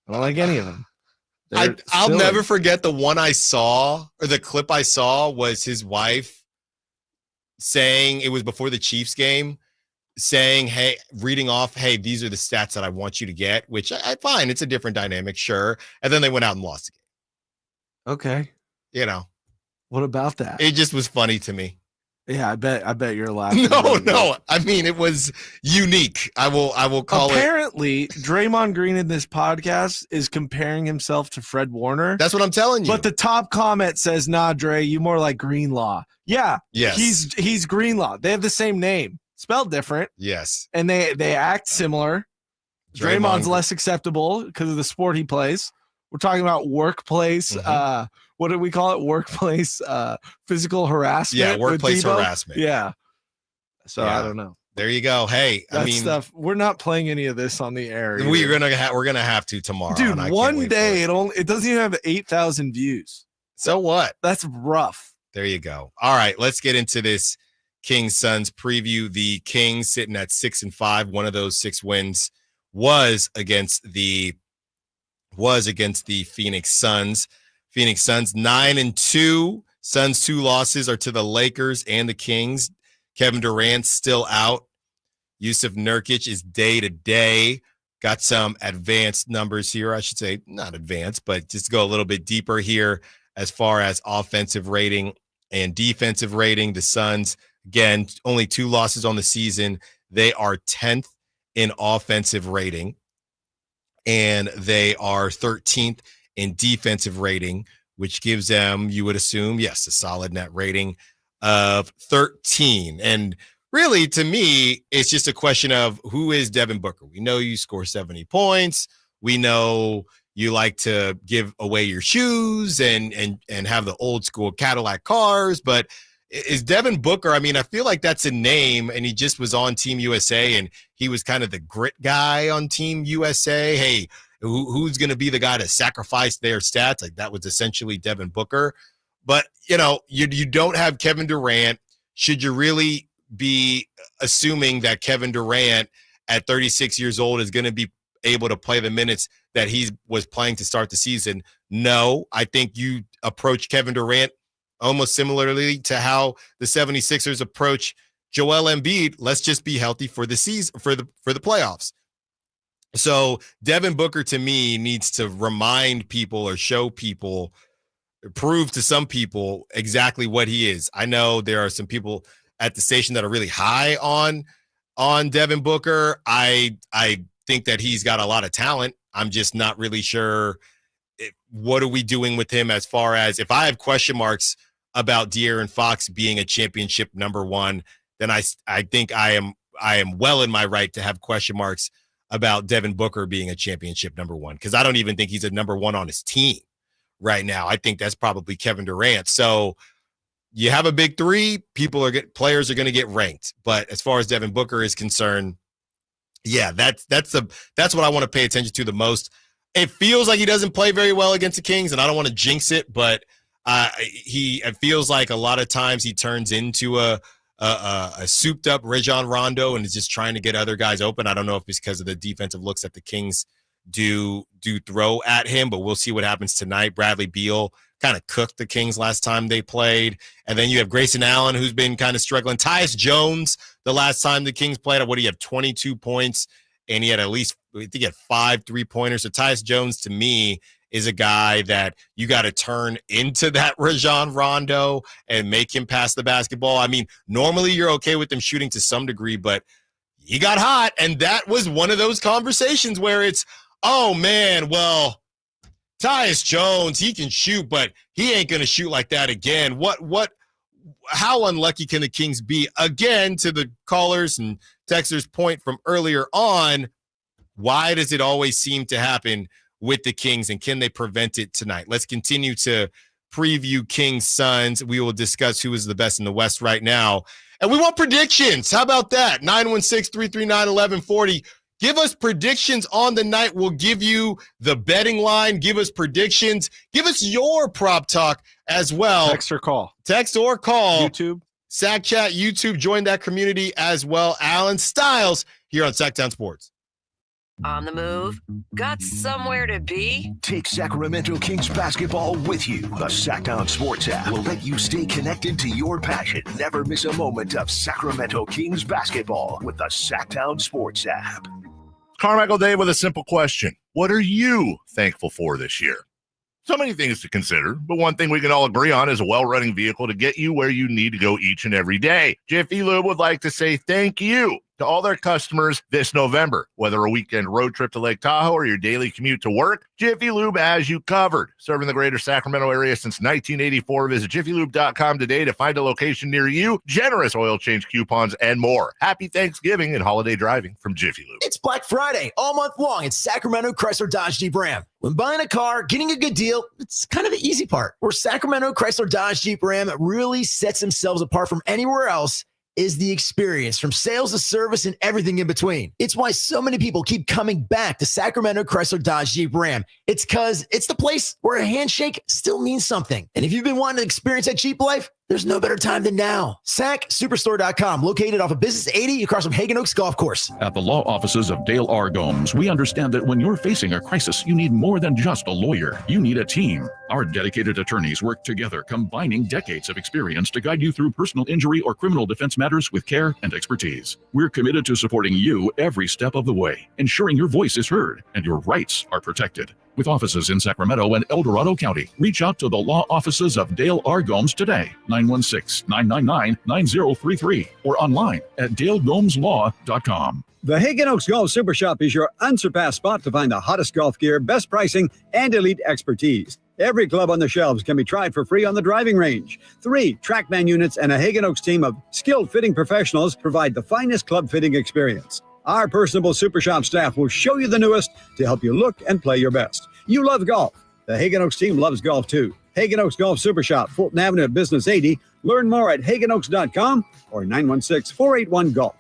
I'll never forget the one I saw, or the clip I saw was his wife saying, it was before the Chiefs game, saying, hey, reading off, hey, these are the stats that I want you to get, which I find it's a different dynamic, sure. And then they went out and lost the game. Okay. You know. What about that? It just was funny to me. Yeah, I bet you're laughing. No. I mean, it was unique. I will call it. Apparently, Draymond Green in this podcast is comparing himself to Fred Warner. That's what I'm telling you. But the top comment says, nah, Dre, you more like Greenlaw. Yeah. Yes. He's Greenlaw. They have the same name, spelled different. Yes. And they act similar. Draymond's less acceptable because of the sport he plays. We're talking about workplace. What do we call it? Workplace physical harassment. Yeah, workplace harassment. Yeah. So I don't know. There you go. Hey, That stuff. We're not playing any of this on the air. We're gonna have to tomorrow. Dude, and I can't one wait day for it. it doesn't even have 8,000 views. So what? That's rough. There you go. All right, let's get into this Kings Suns preview. The Kings sitting at 6-5. One of those 6 wins was against the Phoenix Suns. Phoenix Suns 9-2. Suns 2 losses are to the Lakers and the Kings. Kevin Durant's still out. Yusuf Nurkic is day to day. Got some advanced numbers here. I should say not advanced, but just go a little bit deeper here as far as offensive rating and defensive rating. The Suns, again, only 2 losses on the season. They are 10th in offensive rating, and they are 13th in defensive rating, which gives them, you would assume, yes, a solid net rating of 13. And really, to me, it's just a question of who is Devin Booker. We know you score 70 points. We know you like to give away your shoes and have the old school Cadillac cars, but is Devin Booker, I mean, I feel like that's a name, and he just was on Team USA, and he was kind of the grit guy on Team USA. Hey, who's going to be the guy to sacrifice their stats? Like, that was essentially Devin Booker. But, you know, you don't have Kevin Durant. Should you really be assuming that Kevin Durant at 36 years old is going to be able to play the minutes that he was playing to start the season? No, I think you approach Kevin Durant almost similarly to how the 76ers approach Joel Embiid. Let's just be healthy for the season, for the playoffs. So Devin Booker, to me, needs to remind people or show people, prove to some people exactly what he is. I know there are some people at the station that are really high on Devin Booker. I think that he's got a lot of talent. I'm just not really sure what are we doing with him as far as, if I have question marks about De'Aaron Fox being a championship number 1, then I think I am well in my right to have question marks about Devin Booker being a championship number 1, because I don't even think he's a number 1 on his team right now. I think that's probably Kevin Durant. So you have a big 3, players are going to get ranked. But as far as Devin Booker is concerned, yeah, that's what I want to pay attention to the most. It feels like he doesn't play very well against the Kings, and I don't want to jinx it, but it feels like a lot of times he turns into a souped up Rajon Rondo and is just trying to get other guys open. I don't know if it's because of the defensive looks that the Kings do throw at him, but we'll see what happens tonight. Bradley Beal kind of cooked the Kings last time they played. And then you have Grayson Allen, who's been kind of struggling. Tyus Jones, the last time the Kings played, what do you have, 22 points, and he had at least, I think he had 5 3-pointers. So Tyus Jones, to me, is a guy that you got to turn into that Rajon Rondo and make him pass the basketball. I mean, normally you're okay with them shooting to some degree, but he got hot, and that was one of those conversations where it's, oh, man, well, Tyus Jones, he can shoot, but he ain't going to shoot like that again. How unlucky can the Kings be? Again, to the callers and texters' point from earlier on, why does it always seem to happen with the Kings, and can they prevent it tonight? Let's continue to preview Kings Suns. We will discuss who is the best in the West right now. And we want predictions. How about that? 916-339-1140. Give us predictions on the night. We'll give you the betting line. Give us predictions. Give us your prop talk as well. Text or call. Text or call. YouTube. Sac Chat, YouTube. Join that community as well. Allen Stiles here on Sacktown Sports. On the move? Got somewhere to be? Take Sacramento Kings basketball with you. The Sacktown Sports app will let you stay connected to your passion. Never miss a moment of Sacramento Kings basketball with the Sacktown Sports app. Carmichael Dave with a simple question. What are you thankful for this year? So many things to consider, but one thing we can all agree on is a well-running vehicle to get you where you need to go each and every day. Jiffy Lube would like to say thank you to all their customers this November. Whether a weekend road trip to Lake Tahoe or your daily commute to work, Jiffy Lube has you covered. Serving the greater Sacramento area since 1984. Visit jiffylube.com today to find a location near you, generous oil change coupons, and more. Happy Thanksgiving and holiday driving from Jiffy Lube. It's Black Friday all month long at Sacramento Chrysler Dodge Jeep Ram. When buying a car, getting a good deal, it's kind of the easy part. Where Sacramento Chrysler Dodge Jeep Ram really sets themselves apart from anywhere else is the experience, from sales to service and everything in between. It's why so many people keep coming back to Sacramento Chrysler Dodge Jeep Ram. It's because it's the place where a handshake still means something. And if you've been wanting to experience that Jeep life, there's no better time than now. SacSuperstore.com, located off of Business 80 across from Hagen Oaks Golf Course. At the law offices of Dale R. Gomes, we understand that when you're facing a crisis, you need more than just a lawyer. You need a team. Our dedicated attorneys work together, combining decades of experience to guide you through personal injury or criminal defense matters with care and expertise. We're committed to supporting you every step of the way, ensuring your voice is heard and your rights are protected. With offices in Sacramento and El Dorado County, reach out to the law offices of Dale R. Gomes today, 916-999-9033, or online at dalegomslaw.com. The Hagen Oaks Golf Super Shop is your unsurpassed spot to find the hottest golf gear, best pricing, and elite expertise. Every club on the shelves can be tried for free on the driving range. 3 TrackMan units and a Hagen Oaks team of skilled fitting professionals provide the finest club fitting experience. Our personable Super Shop staff will show you the newest to help you look and play your best. You love golf. The Hagen Oaks team loves golf too. Hagen Oaks Golf Super Shop, Fulton Avenue at Business 80. Learn more at hagenoaks.com or 916-481-GOLF.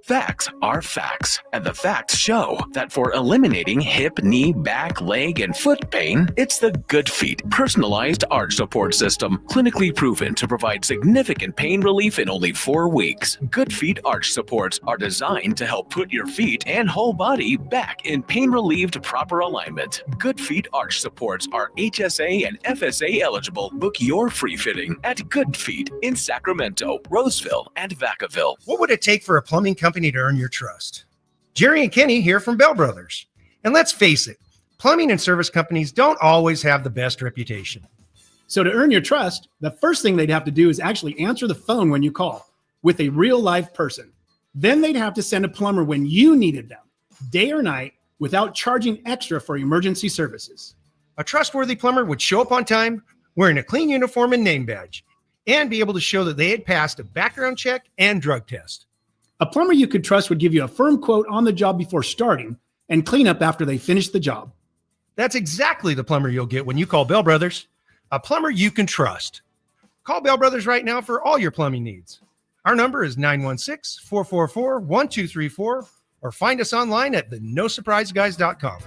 Facts are facts, and the facts show that for eliminating hip, knee, back, leg, and foot pain, it's the Good Feet personalized arch support system, clinically proven to provide significant pain relief in only 4 weeks. Good Feet arch supports are designed to help put your feet and whole body back in pain-relieved proper alignment. Good Feet arch supports are HSA and FSA eligible. Book your free fitting at Good Feet in Sacramento, Roseville, and Vacaville. What would it take for a plumbing company to earn your trust? Jerry and Kenny here from Bell Brothers. And let's face it, plumbing and service companies don't always have the best reputation. So to earn your trust, the first thing they'd have to do is actually answer the phone when you call with a real live person. Then they'd have to send a plumber when you needed them, day or night, without charging extra for emergency services. A trustworthy plumber would show up on time, wearing a clean uniform and name badge, and be able to show that they had passed a background check and drug test. A plumber you could trust would give you a firm quote on the job before starting and clean up after they finish the job. That's exactly the plumber you'll get when you call Bell Brothers, a plumber you can trust. Call Bell Brothers right now for all your plumbing needs. Our number is 916-444-1234, or find us online at thenosurpriseguys.com.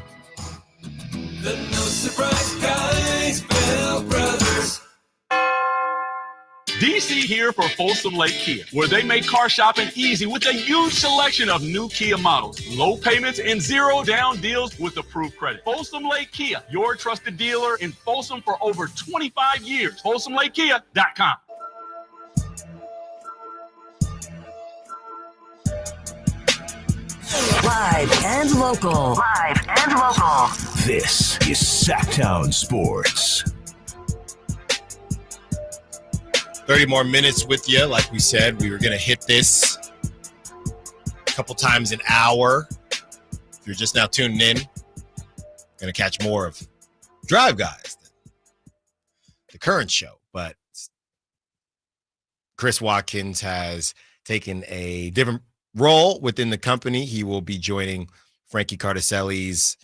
The No Surprise Guys, Bell Brothers. DC here for Folsom Lake Kia, where they make car shopping easy with a huge selection of new Kia models, low payments, and zero down deals with approved credit. Folsom Lake Kia, your trusted dealer in Folsom for over 25 years. FolsomLakeKia.com. Live and local. Live and local. This is Sacktown Sports. 30 more minutes with you. Like we said, we were going to hit this a couple times an hour. If you're just now tuning in, going to catch more of Drive Guys, the current show. But Chris Watkins has taken a different role within the company. He will be joining Frankie Cardicelli's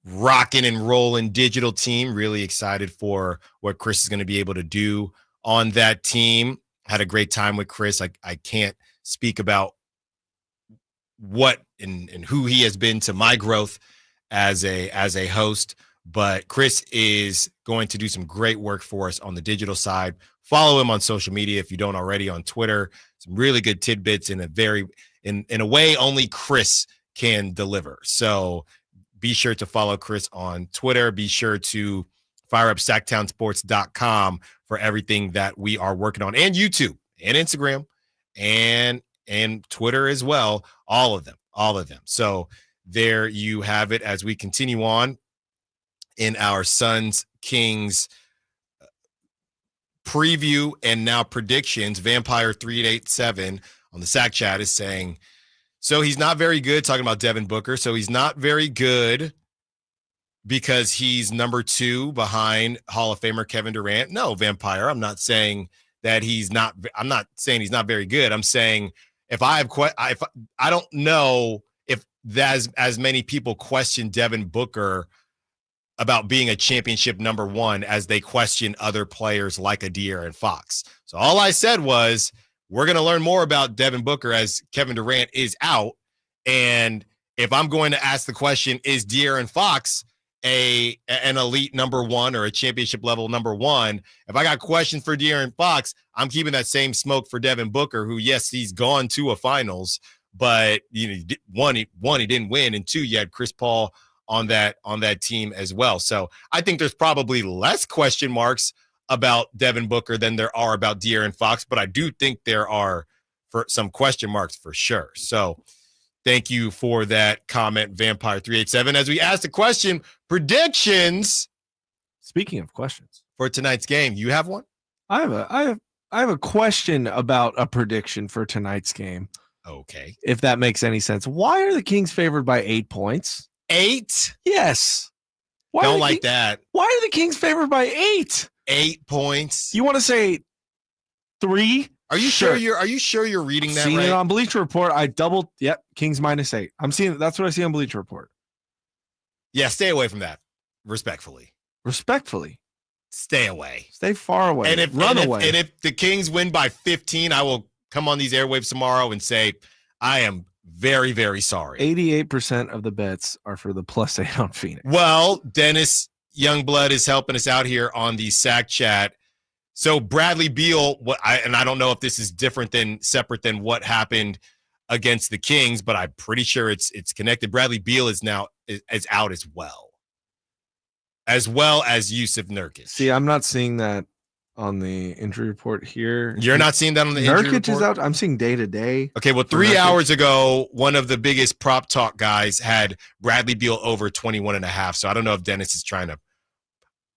rocking and rolling digital team. Really excited for what Chris is going to be able to do on that team. Had a great time with Chris. I can't speak about what and who he has been to my growth as a host, but Chris is going to do some great work for us on the digital side. Follow him on social media if you don't already, on Twitter. Some really good tidbits in a way only Chris can deliver. So be sure to follow Chris on Twitter. Be sure to fire up sacktownsports.com for everything that we are working on, and YouTube and Instagram and Twitter as well. All of them. So there you have it as we continue on in our Suns Kings preview and now predictions. Vampire 387 on the Sack Chat is saying, so he's not very good, talking about Devin Booker. So he's not very good because he's number 2 behind Hall of Famer Kevin Durant. No, Vampire, I'm not saying that I'm not saying he's not very good. I'm saying if I don't know if there's as many people question Devin Booker about being a championship number 1 as they question other players like a De'Aaron Fox. So all I said was, we're going to learn more about Devin Booker as Kevin Durant is out. And if I'm going to ask the question, is De'Aaron Fox an elite number 1 or a championship level number 1? If I got questions for De'Aaron Fox, I'm keeping that same smoke for Devin Booker, who, yes, he's gone to a finals, but one, he didn't win, and 2, you had Chris Paul on that team as well. So I think there's probably less question marks about Devin Booker than there are about De'Aaron Fox, but I do think there are some question marks for sure. So thank you for that comment, Vampire 387. As we ask the question, predictions. Speaking of questions for tonight's game, you have one? I have a question about a prediction for tonight's game. Okay. If that makes any sense. Why are the Kings favored by 8 points? 8? Yes. Don't like that. Why are the Kings favored by 8? 8 points. You want to say 3? Are you sure you're reading that Seen right? it on Bleacher Report. I doubled. Yep, Kings -8. I'm seeing. That's what I see on Bleacher Report. Yeah, stay away from that. Respectfully. Stay away. Stay far away. And if the Kings win by 15, I will come on these airwaves tomorrow and say I am very, very sorry. 88% of the bets are for the +8 on Phoenix. Well, Dennis Youngblood is helping us out here on the Sack Chat. So Bradley Beal, I don't know if this is separate than what happened against the Kings, but I'm pretty sure it's connected. Bradley Beal is now is out as well as Yusuf Nurkic. See, I'm not seeing that on the injury report here. You're not seeing that on the injury report? Nurkic is out. I'm seeing day to day. Okay, well, 3 hours ago, one of the biggest prop talk guys had Bradley Beal over 21.5. So I don't know if Dennis is trying to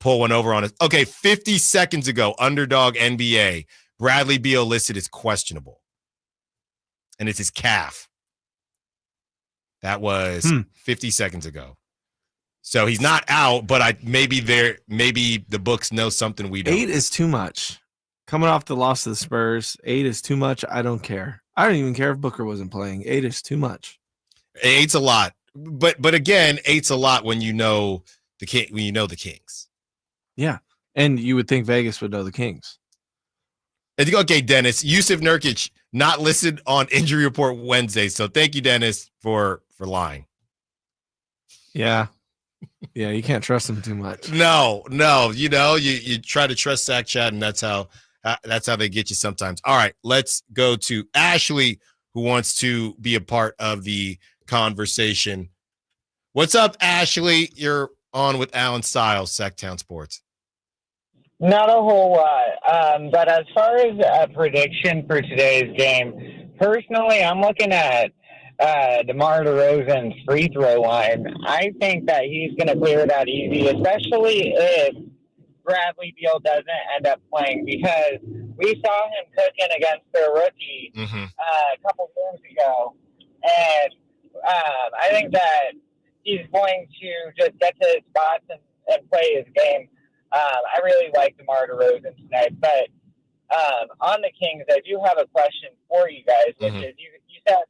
pull one over on us. Okay, 50 seconds ago, Underdog NBA, Bradley Beal listed as questionable. And it's his calf. That was 50 seconds ago. So he's not out, but maybe the books know something we don't. 8 is too much. Coming off the loss to the Spurs, 8 is too much. I don't care. I don't even care if Booker wasn't playing. 8 is too much. 8's a lot. But again, 8's a lot when you know the Kings. Yeah. And you would think Vegas would know the Kings. Okay, Dennis, Yusuf Nurkic not listed on injury report Wednesday. So thank you, Dennis, for lying. Yeah. Yeah, you can't trust him too much. No. You try to trust Sack Chat, and that's how they get you sometimes. All right, let's go to Ashley, who wants to be a part of the conversation. What's up, Ashley? You're on with Allen Stiles, Sacktown Sports. Not a whole lot. But as far as a prediction for today's game, personally, I'm looking at DeMar DeRozan's free throw line. I think that he's going to clear it out easy, especially if Bradley Beal doesn't end up playing, because we saw him cooking against their rookie a couple games ago. And I think that he's going to just get to his spots and play his game. I really like DeMar DeRozan tonight. But on the Kings, I do have a question for you guys, which is you said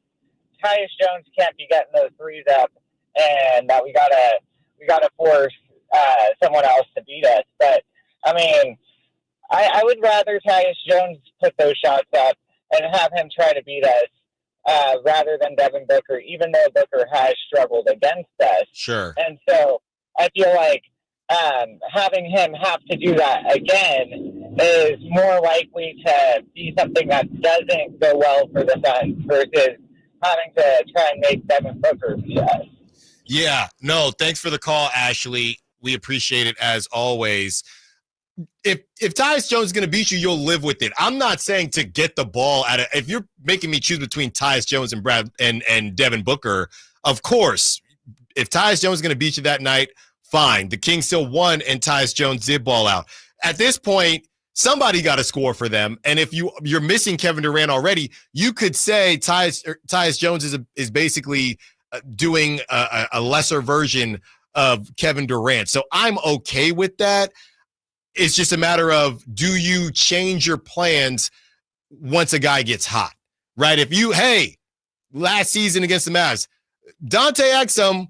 Tyus Jones can't be getting those threes up, and that we gotta to force someone else to beat us. But I mean, I would rather Tyus Jones put those shots up and have him try to beat us rather than Devin Booker, even though Booker has struggled against us. Sure. And so I feel like having him have to do that again is more likely to be something that doesn't go well for the Suns versus having to try and make Devin Booker beat us. Yeah, no, thanks for the call, Ashley. We appreciate it as always. If Tyus Jones is going to beat you, you'll live with it. I'm not saying to get the ball out of. If you're making me choose between Tyus Jones and Brad and Devin Booker, of course, if Tyus Jones is going to beat you that night, fine. The Kings still won, and Tyus Jones did ball out. At this point, somebody got to score for them, and if you're missing Kevin Durant already, you could say Tyus Jones is basically doing a lesser version of Kevin Durant. So I'm okay with that. It's just a matter of, do you change your plans once a guy gets hot, right? If last season against the Mavs, Dante Exum,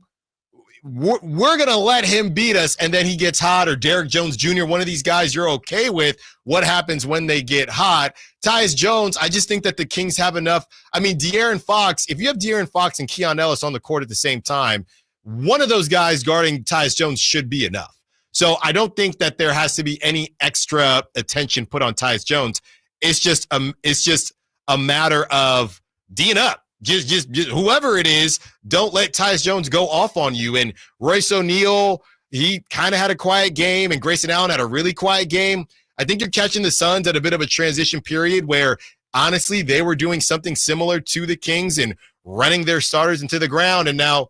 we're going to let him beat us, and then he gets hot, or Derek Jones Jr., one of these guys you're okay with. What happens when they get hot? Tyus Jones, I just think that the Kings have enough. I mean, De'Aaron Fox, if you have De'Aaron Fox and Keon Ellis on the court at the same time, one of those guys guarding Tyus Jones should be enough. So I don't think that there has to be any extra attention put on Tyus Jones. It's just a matter of D'ing up. Just whoever it is, don't let Tyus Jones go off on you. And Royce O'Neal, he kind of had a quiet game, and Grayson Allen had a really quiet game. I think you're catching the Suns at a bit of a transition period where, honestly, they were doing something similar to the Kings and running their starters into the ground. And now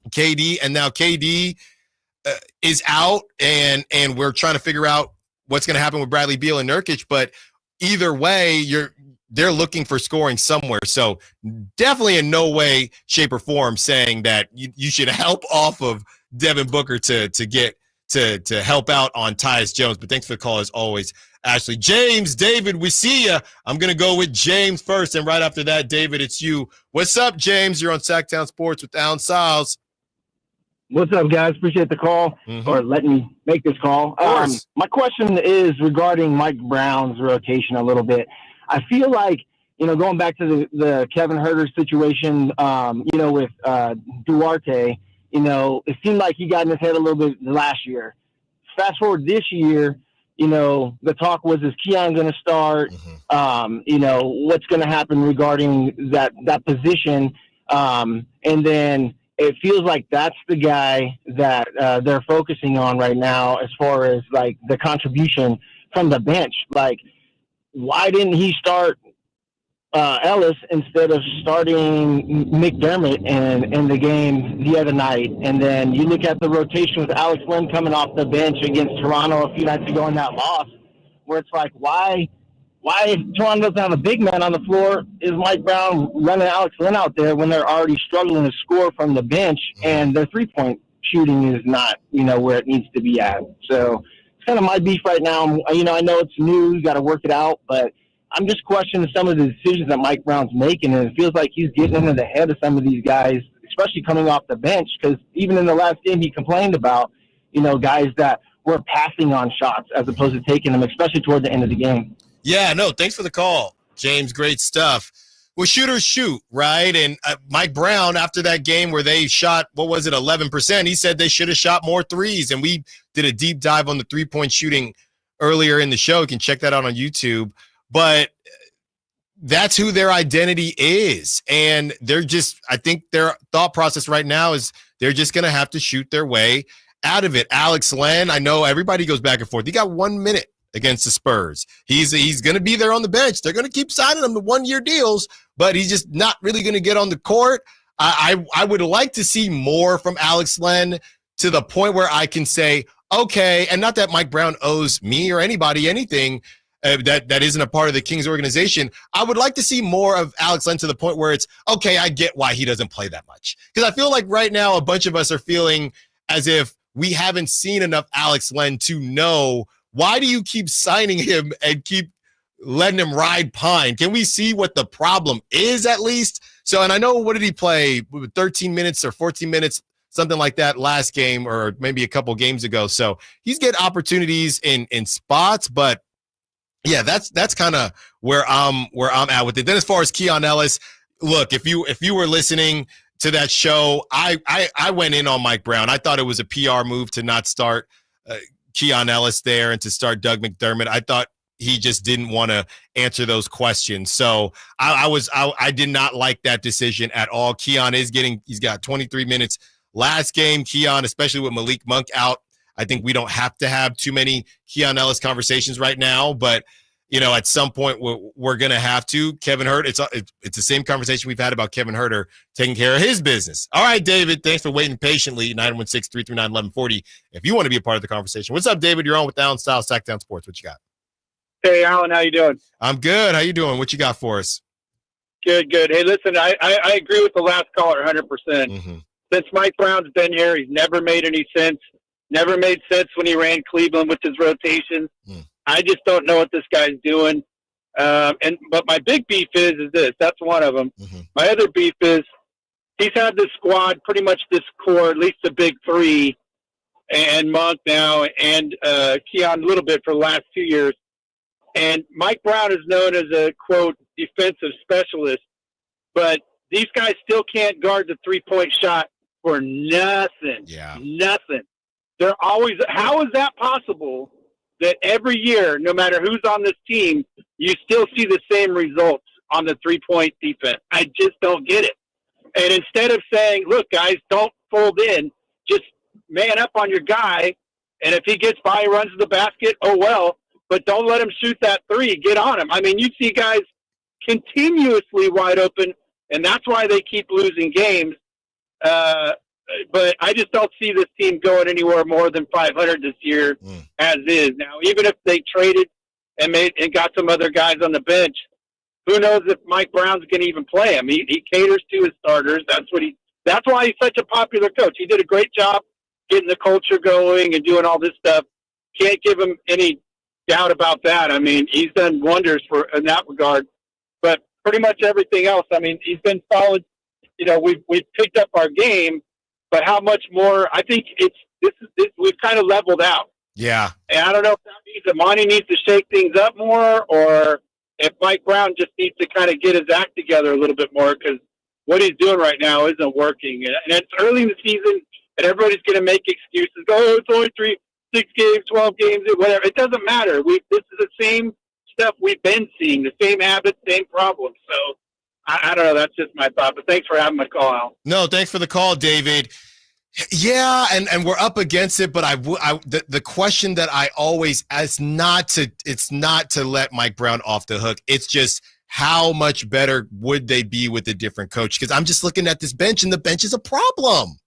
KD is out, and we're trying to figure out what's going to happen with Bradley Beal and Nurkic. But either way, they're looking for scoring somewhere. So definitely in no way, shape, or form saying that you should help off of Devin Booker to help out on Tyus Jones. But thanks for the call as always, Ashley. James, David, we see you. I'm going to go with James first, and right after that, David, it's you. What's up, James? You're on Sacktown Sports with Allen Stiles. What's up, guys? Appreciate the call, or letting me make this call. My question is regarding Mike Brown's rotation a little bit. I feel like, going back to the Kevin Huerter situation, with Duarte, it seemed like he got in his head a little bit last year. Fast forward this year, the talk was, is Keon going to start? What's going to happen regarding that position? And then it feels like that's the guy that they're focusing on right now as far as, like, the contribution from the bench. Like, why didn't he start Ellis instead of starting McDermott in the game the other night? And then you look at the rotation with Alex Len coming off the bench against Toronto a few nights ago in that loss, where it's like, why if Toronto doesn't have a big man on the floor, is Mike Brown running Alex Len out there when they're already struggling to score from the bench, and their three-point shooting is not, where it needs to be at? So it's kind of my beef right now. I know it's new, you got to work it out, but I'm just questioning some of the decisions that Mike Brown's making, and it feels like he's getting into the head of some of these guys, especially coming off the bench, because even in the last game he complained about, guys that were passing on shots as opposed to taking them, especially toward the end of the game. Yeah, no, thanks for the call, James. Great stuff. Well, shooters shoot, right? And Mike Brown, after that game where they shot, 11%, he said they should have shot more threes. And we did a deep dive on the three-point shooting earlier in the show. You can check that out on YouTube. But that's who their identity is. And I think their thought process right now is they're just going to have to shoot their way out of it. Alex Len, I know everybody goes back and forth. He got 1 minute against the Spurs. He's going to be there on the bench. They're going to keep signing him to one-year deals, but he's just not really going to get on the court. I would like to see more from Alex Len to the point where I can say, okay, and not that Mike Brown owes me or anybody anything that isn't a part of the Kings organization. I would like to see more of Alex Len to the point where it's, okay, I get why he doesn't play that much. Because I feel like right now a bunch of us are feeling as if we haven't seen enough Alex Len to know, why do you keep signing him and keep letting him ride pine? Can we see what the problem is at least? So, and I know, what did he play? 13 minutes or 14 minutes something like that last game or maybe a couple games ago. So he's getting opportunities in spots, but yeah, that's kind of where I'm at with it. Then as far as Keon Ellis, look, if you were listening to that show, I went in on Mike Brown. I thought it was a PR move to not start Keon Ellis there and to start Doug McDermott. I thought he just didn't want to answer those questions. So I did not like that decision at all. Keon he's got 23 minutes last game. Keon, especially with Malik Monk out, I think we don't have to have too many Keon Ellis conversations right now, but at some point we're going to have to. Kevin Huerter, it's the same conversation we've had about Kevin Huerter taking care of his business. All right, David, thanks for waiting patiently. 916-339-1140 if you want to be a part of the conversation. What's up, David? You're on with Allen Stiles, Sacktown Sports. What you got? Hey, Alan, how you doing? I'm good. How you doing? What you got for us? Good. Hey, listen, I agree with the last caller 100%. Mm-hmm. Since Mike Brown's been here, he's never made any sense. Never made sense when he ran Cleveland with his rotation. I just don't know what this guy's doing. But my big beef is this. That's one of them. Mm-hmm. My other beef is he's had this squad, pretty much this core, at least the big three, and Monk now, and Keon a little bit for the last 2 years. And Mike Brown is known as a, quote, defensive specialist. But these guys still can't guard the three-point shot for nothing. Yeah. Nothing. They're always – how is that possible that every year, no matter who's on this team, you still see the same results on the three-point defense? I just don't get it. And instead of saying, look, guys, don't fold in, just man up on your guy, and if he gets by, he runs to the basket, oh, well, but don't let him shoot that three. Get on him. I mean, you see guys continuously wide open, and that's why they keep losing games. But I just don't see this team going anywhere more than 500 this year as is. Now, even if they traded and got some other guys on the bench, who knows if Mike Brown's going to even play him? He caters to his starters. That's why he's such a popular coach. He did a great job getting the culture going and doing all this stuff. Can't give him any doubt about that. I mean, he's done wonders in that regard. But pretty much everything else, I mean, he's been solid. We've picked up our game, but how much more? I think we've kind of leveled out. Yeah. And I don't know if that means that Monty needs to shake things up more, or if Mike Brown just needs to kind of get his act together a little bit more, because what he's doing right now isn't working. And it's early in the season, and everybody's going to make excuses. Oh, it's only 6 games, 12 games, whatever. It doesn't matter. This is the same stuff we've been seeing, the same habits, same problems. So I don't know. That's just my thought. But thanks for having my call, Al. No, thanks for the call, David. Yeah, and we're up against it, but the question that I always it's not to let Mike Brown off the hook. It's just how much better would they be with a different coach? Because I'm just looking at this bench, and the bench is a problem.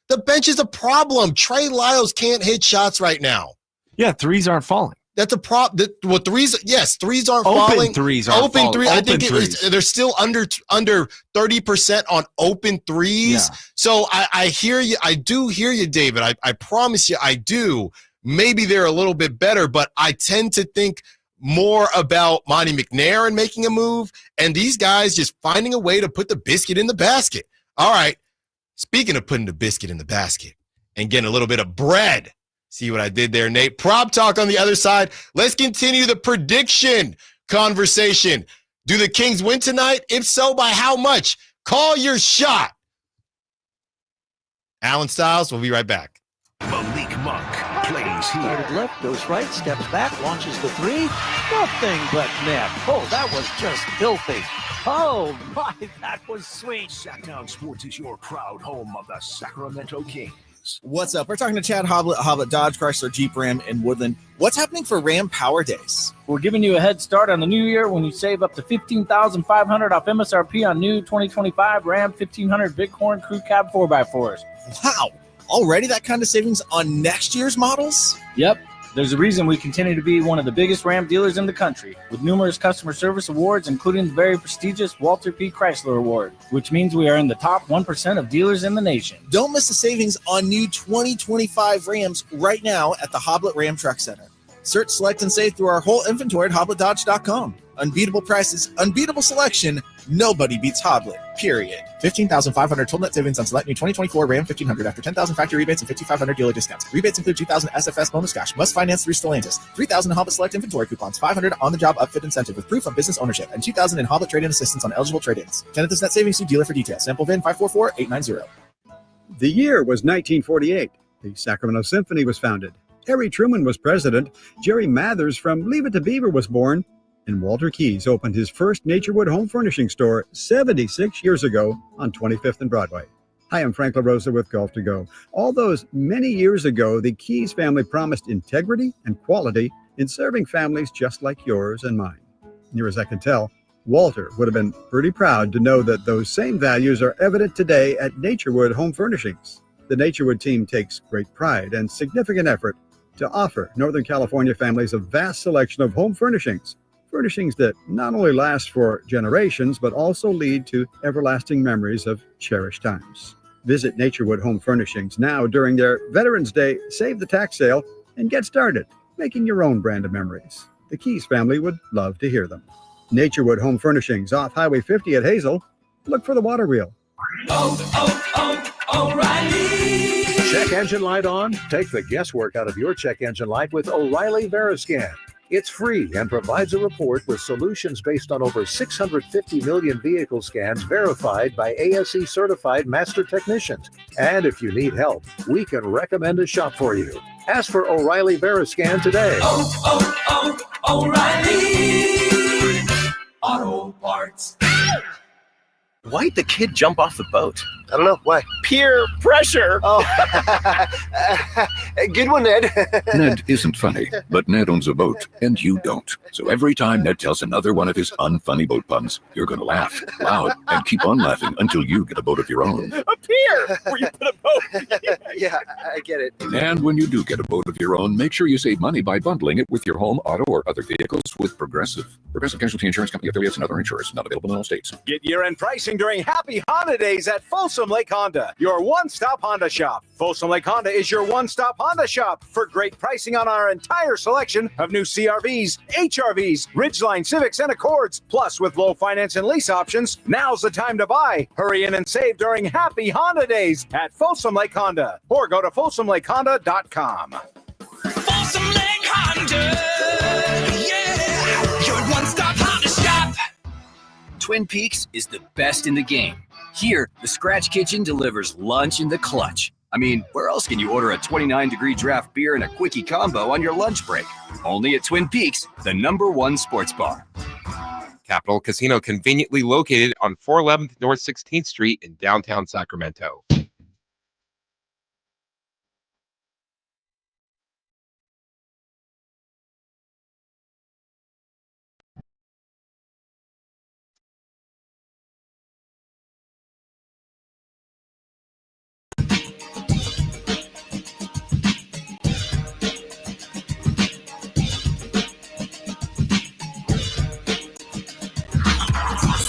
The bench is a problem. Trey Lyles can't hit shots right now. Yeah, threes aren't falling. That's a problem. Well, threes aren't open falling. Threes aren't open falling. three. I think they're still under 30% on open threes. Yeah. So I hear you. I do hear you, David. I promise you, I do. Maybe they're a little bit better, but I tend to think more about Monty McNair and making a move, and these guys just finding a way to put the biscuit in the basket. All right. Speaking of putting the biscuit in the basket and getting a little bit of bread. See what I did there, Nate? Prop talk on the other side. Let's continue the prediction conversation. Do the Kings win tonight? If so, by how much? Call your shot. Allen Stiles, we'll be right back. Malik Monk plays here. Started left, goes right, steps back, launches the three. Nothing but net. Oh, that was just filthy. Oh, my, that was sweet. Sacktown Sports is your proud home of the Sacramento Kings. What's up? We're talking to Chad Hoblet, Dodge, Chrysler, Jeep, Ram, and Woodland. What's happening for Ram Power Days? We're giving you a head start on the new year when you save up to $15,500 off MSRP on new 2025 Ram 1500 Bighorn Crew Cab 4x4s. Wow. Already that kind of savings on next year's models? Yep. There's a reason we continue to be one of the biggest Ram dealers in the country, with numerous customer service awards, including the very prestigious Walter P. Chrysler Award, which means we are in the top 1% of dealers in the nation. Don't miss the savings on new 2025 Rams right now at the Hoblet Ram Truck Center. Search, select, and save through our whole inventory at HobletDodge.com. Unbeatable prices, unbeatable selection. Nobody beats Hoblet, period. 15,500 total net savings on select new 2024 Ram 1500 after 10,000 factory rebates and 5,500 dealer discounts. Rebates include 2,000 SFS bonus cash. Must finance through Stellantis. 3,000 in Hoblet Select inventory coupons. 500 on-the-job upfit incentive with proof of business ownership. And 2,000 in Hoblet trade-in assistance on eligible trade-ins. Tentative net savings to dealer for details. Sample VIN 544890. The year was 1948. The Sacramento Symphony was founded. Harry Truman was president. Jerry Mathers from Leave It to Beaver was born. And Walter Keys opened his first Naturewood home furnishing store 76 years ago on 25th and Broadway. Hi, I'm Frank LaRosa with Golf to Go. All those many years ago, the Keys family promised integrity and quality in serving families just like yours and mine. Near as I can tell, Walter would have been pretty proud to know that those same values are evident today at Naturewood Home Furnishings. The Naturewood team takes great pride and significant effort to offer Northern California families a vast selection of home furnishings. Furnishings that not only last for generations, but also lead to everlasting memories of cherished times. Visit Naturewood Home Furnishings now during their Veterans Day Save the Tax sale and get started making your own brand of memories. The Keys family would love to hear them. Naturewood Home Furnishings off Highway 50 at Hazel. Look for the water wheel. O'Reilly. Check engine light on? Take the guesswork out of your check engine light with O'Reilly Veriscan. It's free and provides a report with solutions based on over 650 million vehicle scans verified by ASE certified master technicians. And if you need help, we can recommend a shop for you. Ask for O'Reilly Veriscan today. O'Reilly Auto Parts. Why'd the kid jump off the boat? I don't know. Why? Peer pressure. Oh, good one, Ned. Ned isn't funny, but Ned owns a boat, and you don't. So every time Ned tells another one of his unfunny boat puns, you're going to laugh loud and keep on laughing until you get a boat of your own. A pier where you put a boat. Yeah, I get it. And when you do get a boat of your own, make sure you save money by bundling it with your home, auto, or other vehicles with Progressive. Progressive Casualty Insurance Company affiliates and other insurers. Not available in all states. Get year-end pricing during Happy Honda Days at Folsom Lake Honda, your one-stop Honda shop. Folsom Lake Honda is your one-stop Honda shop for great pricing on our entire selection of new CRVs, HRVs, Ridgeline Civics, and Accords. Plus, with low finance and lease options, now's the time to buy. Hurry in and save during Happy Honda Days at Folsom Lake Honda, or go to folsomlakehonda.com. Folsom Lake Honda, yeah, your one-stop Honda shop. Twin Peaks is the best in the game. Here, the Scratch Kitchen delivers lunch in the clutch. I mean, where else can you order a 29-degree draft beer and a quickie combo on your lunch break? Only at Twin Peaks, the #1 sports bar. Capital Casino, conveniently located on 411th North 16th Street in downtown Sacramento.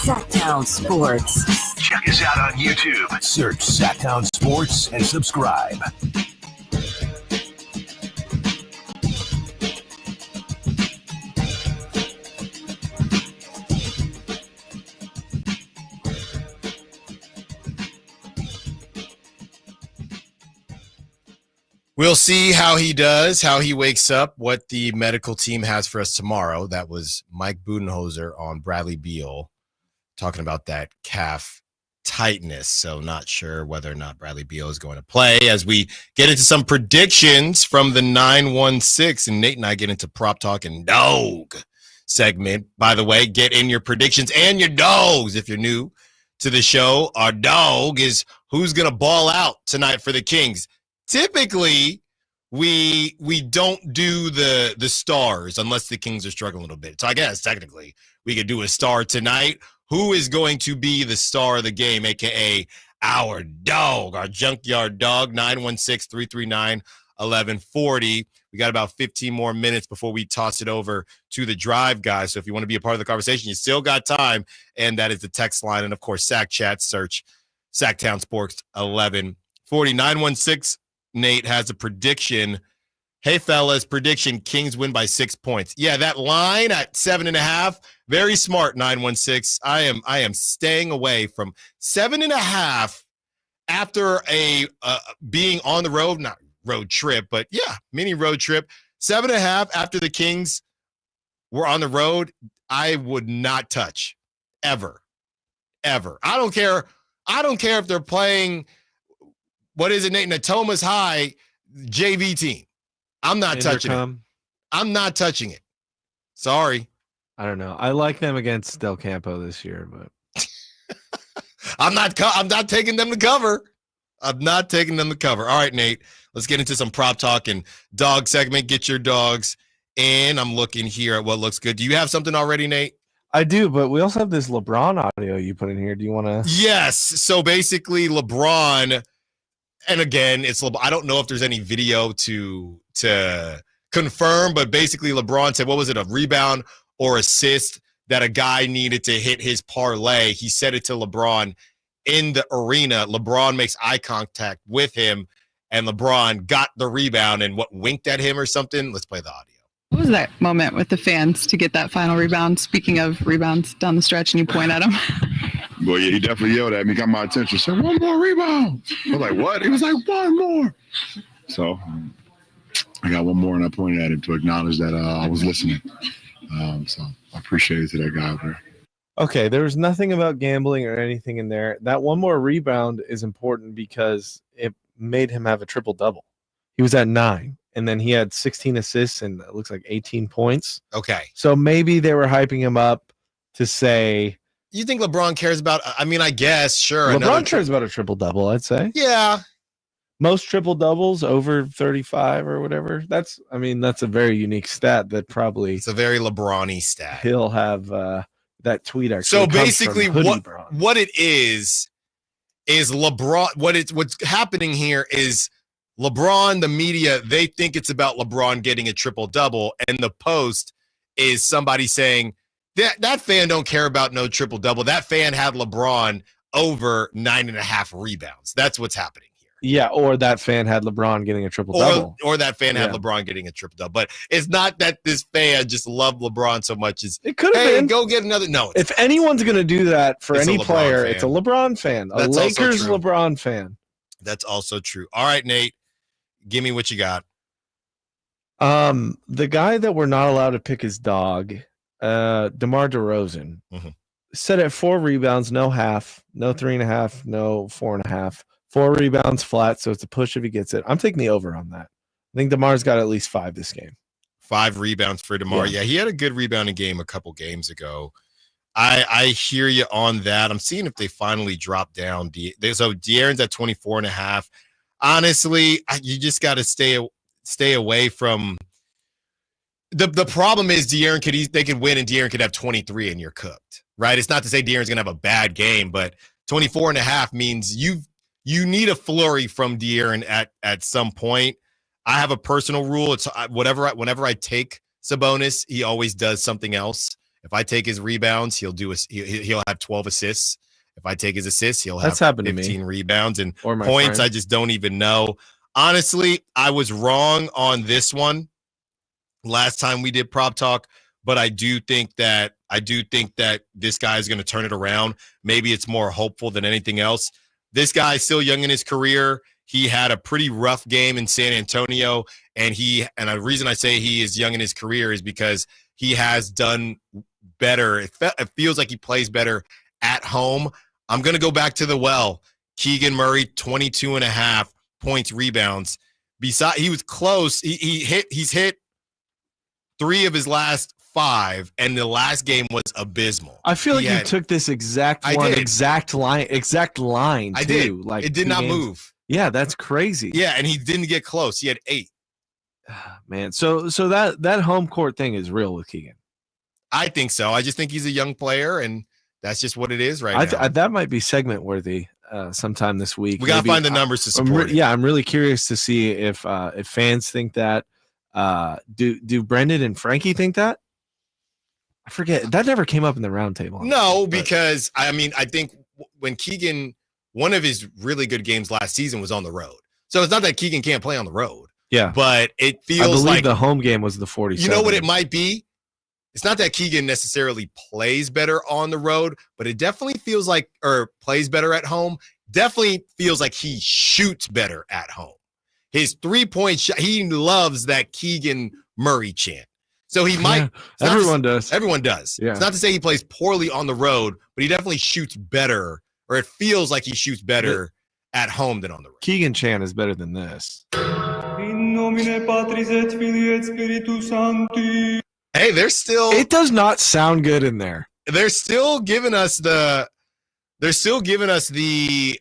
Sacktown Sports. Check us out on YouTube. Search Sacktown Sports and subscribe. We'll see how he does, how he wakes up, what the medical team has for us tomorrow. That was Mike Budenholzer on Bradley Beal talking about that calf tightness. So not sure whether or not Bradley Beal is going to play as we get into some predictions from the 916. And Nate and I get into prop talk and dog segment. By the way, get in your predictions and your dogs. If you're new to the show, our dog is who's going to ball out tonight for the Kings. Typically, we don't do the stars unless the Kings are struggling a little bit. So I guess technically we could do a star tonight. Who is going to be the star of the game, a.k.a. our dog, our junkyard dog, 916-339-1140. We got about 15 more minutes before we toss it over to the drive, guys. So if you want to be a part of the conversation, you still got time, and that is the text line. And, of course, Sack Chat, search Sacktown Sports 1140. 916, Nate has a prediction. Hey, fellas, prediction, Kings win by 6 points. Yeah, that line at 7.5, Very smart, 916. I am staying away from 7.5 after a being on the road, not road trip, but yeah, mini road trip. 7.5 after the Kings were on the road. I would not touch ever. I don't care if they're playing, what is it, Nate? Natoma's High JV team. I'm not touching it. I'm not touching it. Sorry. I don't know. I like them against Del Campo this year, but I'm not taking them to cover. I'm not taking them to cover. All right, Nate, let's get into some prop talk and dog segment. Get your dogs. And I'm looking here at what looks good. Do you have something already, Nate? I do, but we also have this LeBron audio you put in here. Do you want to? Yes. So basically LeBron, and again, I don't know if there's any video to confirm, but basically LeBron said, what was it, a rebound or assist that a guy needed to hit his parlay. He said it to LeBron in the arena. LeBron makes eye contact with him, and LeBron got the rebound and winked at him or something. Let's play the audio. What was that moment with the fans to get that final rebound? Speaking of rebounds down the stretch, and you point at him. Well, yeah, he definitely yelled at me, got my attention, said, one more rebound. I was like, what? He was like, one more. So I got one more, and I pointed at him to acknowledge that I was listening. So I appreciate it to that guy over there. Okay, there was nothing about gambling or anything in there. That one more rebound is important because it made him have a triple-double. He was at 9, and then he had 16 assists and it looks like 18 points. Okay. So maybe they were hyping him up to say... You think LeBron cares about... I mean, I guess, sure. LeBron cares about a triple-double, I'd say. Yeah. Most triple-doubles over 35 or whatever. That's a very unique stat that probably... It's a very LeBron-y stat. He'll have that tweet actually. So basically what it is LeBron... What's happening here is LeBron, the media, they think it's about LeBron getting a triple-double, and the post is somebody saying, that fan don't care about no triple-double. That fan had LeBron over 9.5 rebounds. That's what's happening. Yeah, or that fan had LeBron getting a triple-double. Or that fan had LeBron getting a triple-double. But it's not that this fan just loved LeBron so much. It could have been. Go get another. No. If anyone's going to do that for any player, it's a LeBron fan. A Lakers LeBron fan. That's also true. All right, Nate, give me what you got. The guy that we're not allowed to pick his dog, DeMar DeRozan, set at 4 rebounds, no half, no 3.5, no 4.5. 4 rebounds flat, so it's a push if he gets it. I'm taking the over on that. I think DeMar's got at least 5 this game. 5 rebounds for DeMar. Yeah, he had a good rebounding game a couple games ago. I hear you on that. I'm seeing if they finally drop down. So De'Aaron's at 24.5. Honestly, you just got to stay away from the problem is De'Aaron they could win and De'Aaron could have 23 and you're cooked, right? It's not to say De'Aaron's going to have a bad game, but 24.5 means you need a flurry from De'Aaron at some point. I have a personal rule. It's whenever I take Sabonis, he always does something else. If I take his rebounds, he'll have 12 assists. If I take his assists, he'll have 15 rebounds and points. I just don't even know. Honestly, I was wrong on this one last time we did prop talk, but I do think that this guy is going to turn it around. Maybe it's more hopeful than anything else. This guy is still young in his career. He had a pretty rough game in San Antonio, and the reason I say he is young in his career is because he has done better. It feels like he plays better at home. I'm going to go back to the well. Keegan Murray, 22.5 points, rebounds. He was close. He's hit 3 of his last 5, and the last game was abysmal. I feel like you took this exact line. I did. Like it did not move. Yeah, that's crazy. Yeah, and he didn't get close. He had 8. Man, so that home court thing is real with Keegan. I think so. I just think he's a young player, and that's just what it is right now. That might be segment worthy sometime this week. We got to find the numbers to support it. Yeah, I'm really curious to see if fans think that. Do Brendan and Frankie think that? I forget. That never came up in the roundtable. No, because I think when Keegan, one of his really good games last season was on the road. So it's not that Keegan can't play on the road. Yeah. But it feels I believe like the home game was the 47. You know what it might be? it's not that Keegan necessarily plays better on the road, but it definitely feels like, or plays better at home, definitely feels like he shoots better at home. His 3-point shot, he loves that Keegan Murray chant. So he might. Everyone does. Everyone does. Yeah. It's not to say he plays poorly on the road, but he definitely shoots better, or it feels like he shoots better at home than on the road. Keegan chant is better than this. Hey, they're still. It does not sound good in there. They're still giving us the. They're still giving us the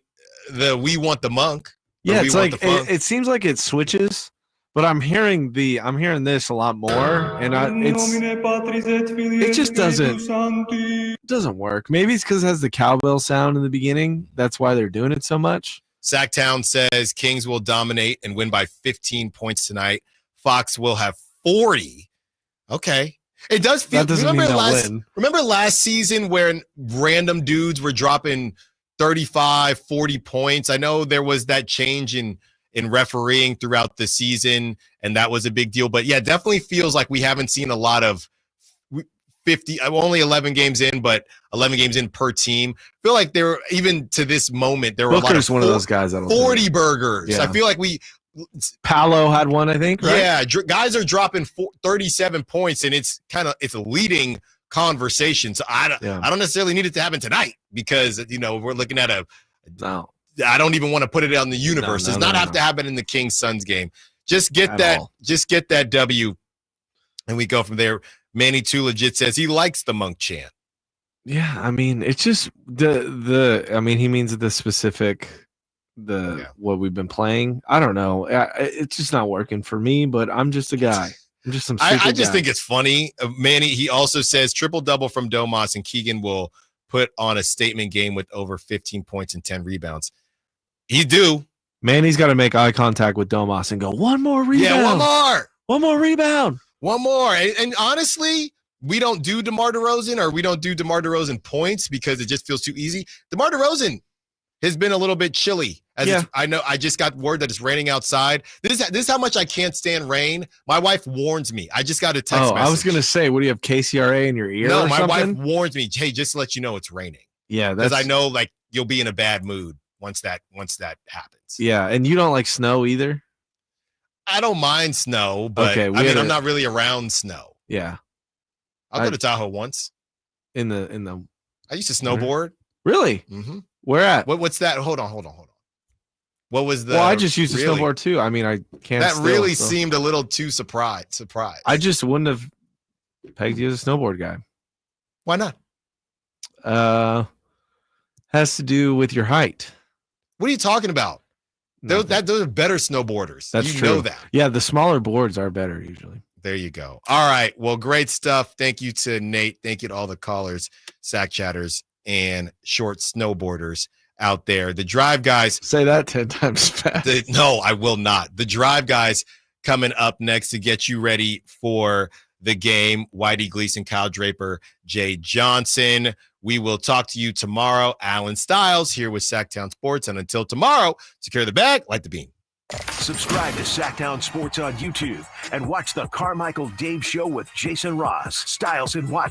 we want the monk. Yeah, it's like it seems like it switches, but I'm hearing this a lot more, and it just doesn't work. Maybe it's because it has the cowbell sound in the beginning. That's why they're doing it so much. Sacktown says Kings will dominate and win by 15 points tonight. Fox will have 40. Okay. It does feel. Remember last season when random dudes were dropping 35, 40 points? I know there was that change in refereeing throughout the season, and that was a big deal. But yeah, it definitely feels like we haven't seen a lot of 50, only 11 games in, but 11 games in per team. I feel like there were, even to this moment, there were Booker's a lot of one of those guys. 40 burgers. Yeah. I feel like Paolo had one, I think, right? Yeah, guys are dropping 37 points, and it's a leading conversation. So I don't necessarily need it to happen tonight because we're looking at I don't even want to put it on the universe. Does not have to happen in the Kings Suns game. Just get that W, and we go from there. Manny Too Legit says he likes the monk chant. Yeah, I mean, it's just he means the specific. What we've been playing. I don't know. It's just not working for me, but I'm just a guy. I'm just some stupid I just guy. think it's funny. Manny, he also says triple-double from Domas, and Keegan will put on a statement game with over 15 points and 10 rebounds. He do. Manny's got to make eye contact with Domas and go, one more rebound. Yeah, One more rebound. One more. And honestly, we don't do DeMar DeRozan, or we don't do DeMar DeRozan points because it just feels too easy. DeMar DeRozan has been a little bit chilly. I know. I just got word that it's raining outside. This is how much I can't stand rain. My wife warns me. I just got a text message. I was gonna say, what do you have, KCRA in your ear? No, or my something? wife warns me. Hey, just to let you know it's raining. Yeah, because I know you'll be in a bad mood once that happens. Yeah, and you don't like snow either. I don't mind snow, but I'm not really around snow. Yeah, I'll go to Tahoe once. In the. I used to snowboard. Really? Mm-hmm. Where at? What's that? Hold on. What was the? Well, I just used to snowboard too. I mean, I can't. That really seemed a little too surprised. I just wouldn't have pegged you as a snowboard guy. Why not? Has to do with your height. What are you talking about? Those are better snowboarders. That's you true. know that. Yeah, the smaller boards are better usually. There you go. All right. Well, great stuff. Thank you to Nate. Thank you to all the callers, sack chatters, and short snowboarders out there. The Drive guys. Say that 10 times fast. No, I will not. The Drive guys coming up next to get you ready for the game. Whitey Gleason, Kyle Draper, Jay Johnson. We will talk to you tomorrow. Allen Stiles here with Sacktown Sports. And until tomorrow, secure the bag, light the beam. Subscribe to Sacktown Sports on YouTube and watch the Carmichael Dave Show with Jason Ross, Stiles, and Watkins.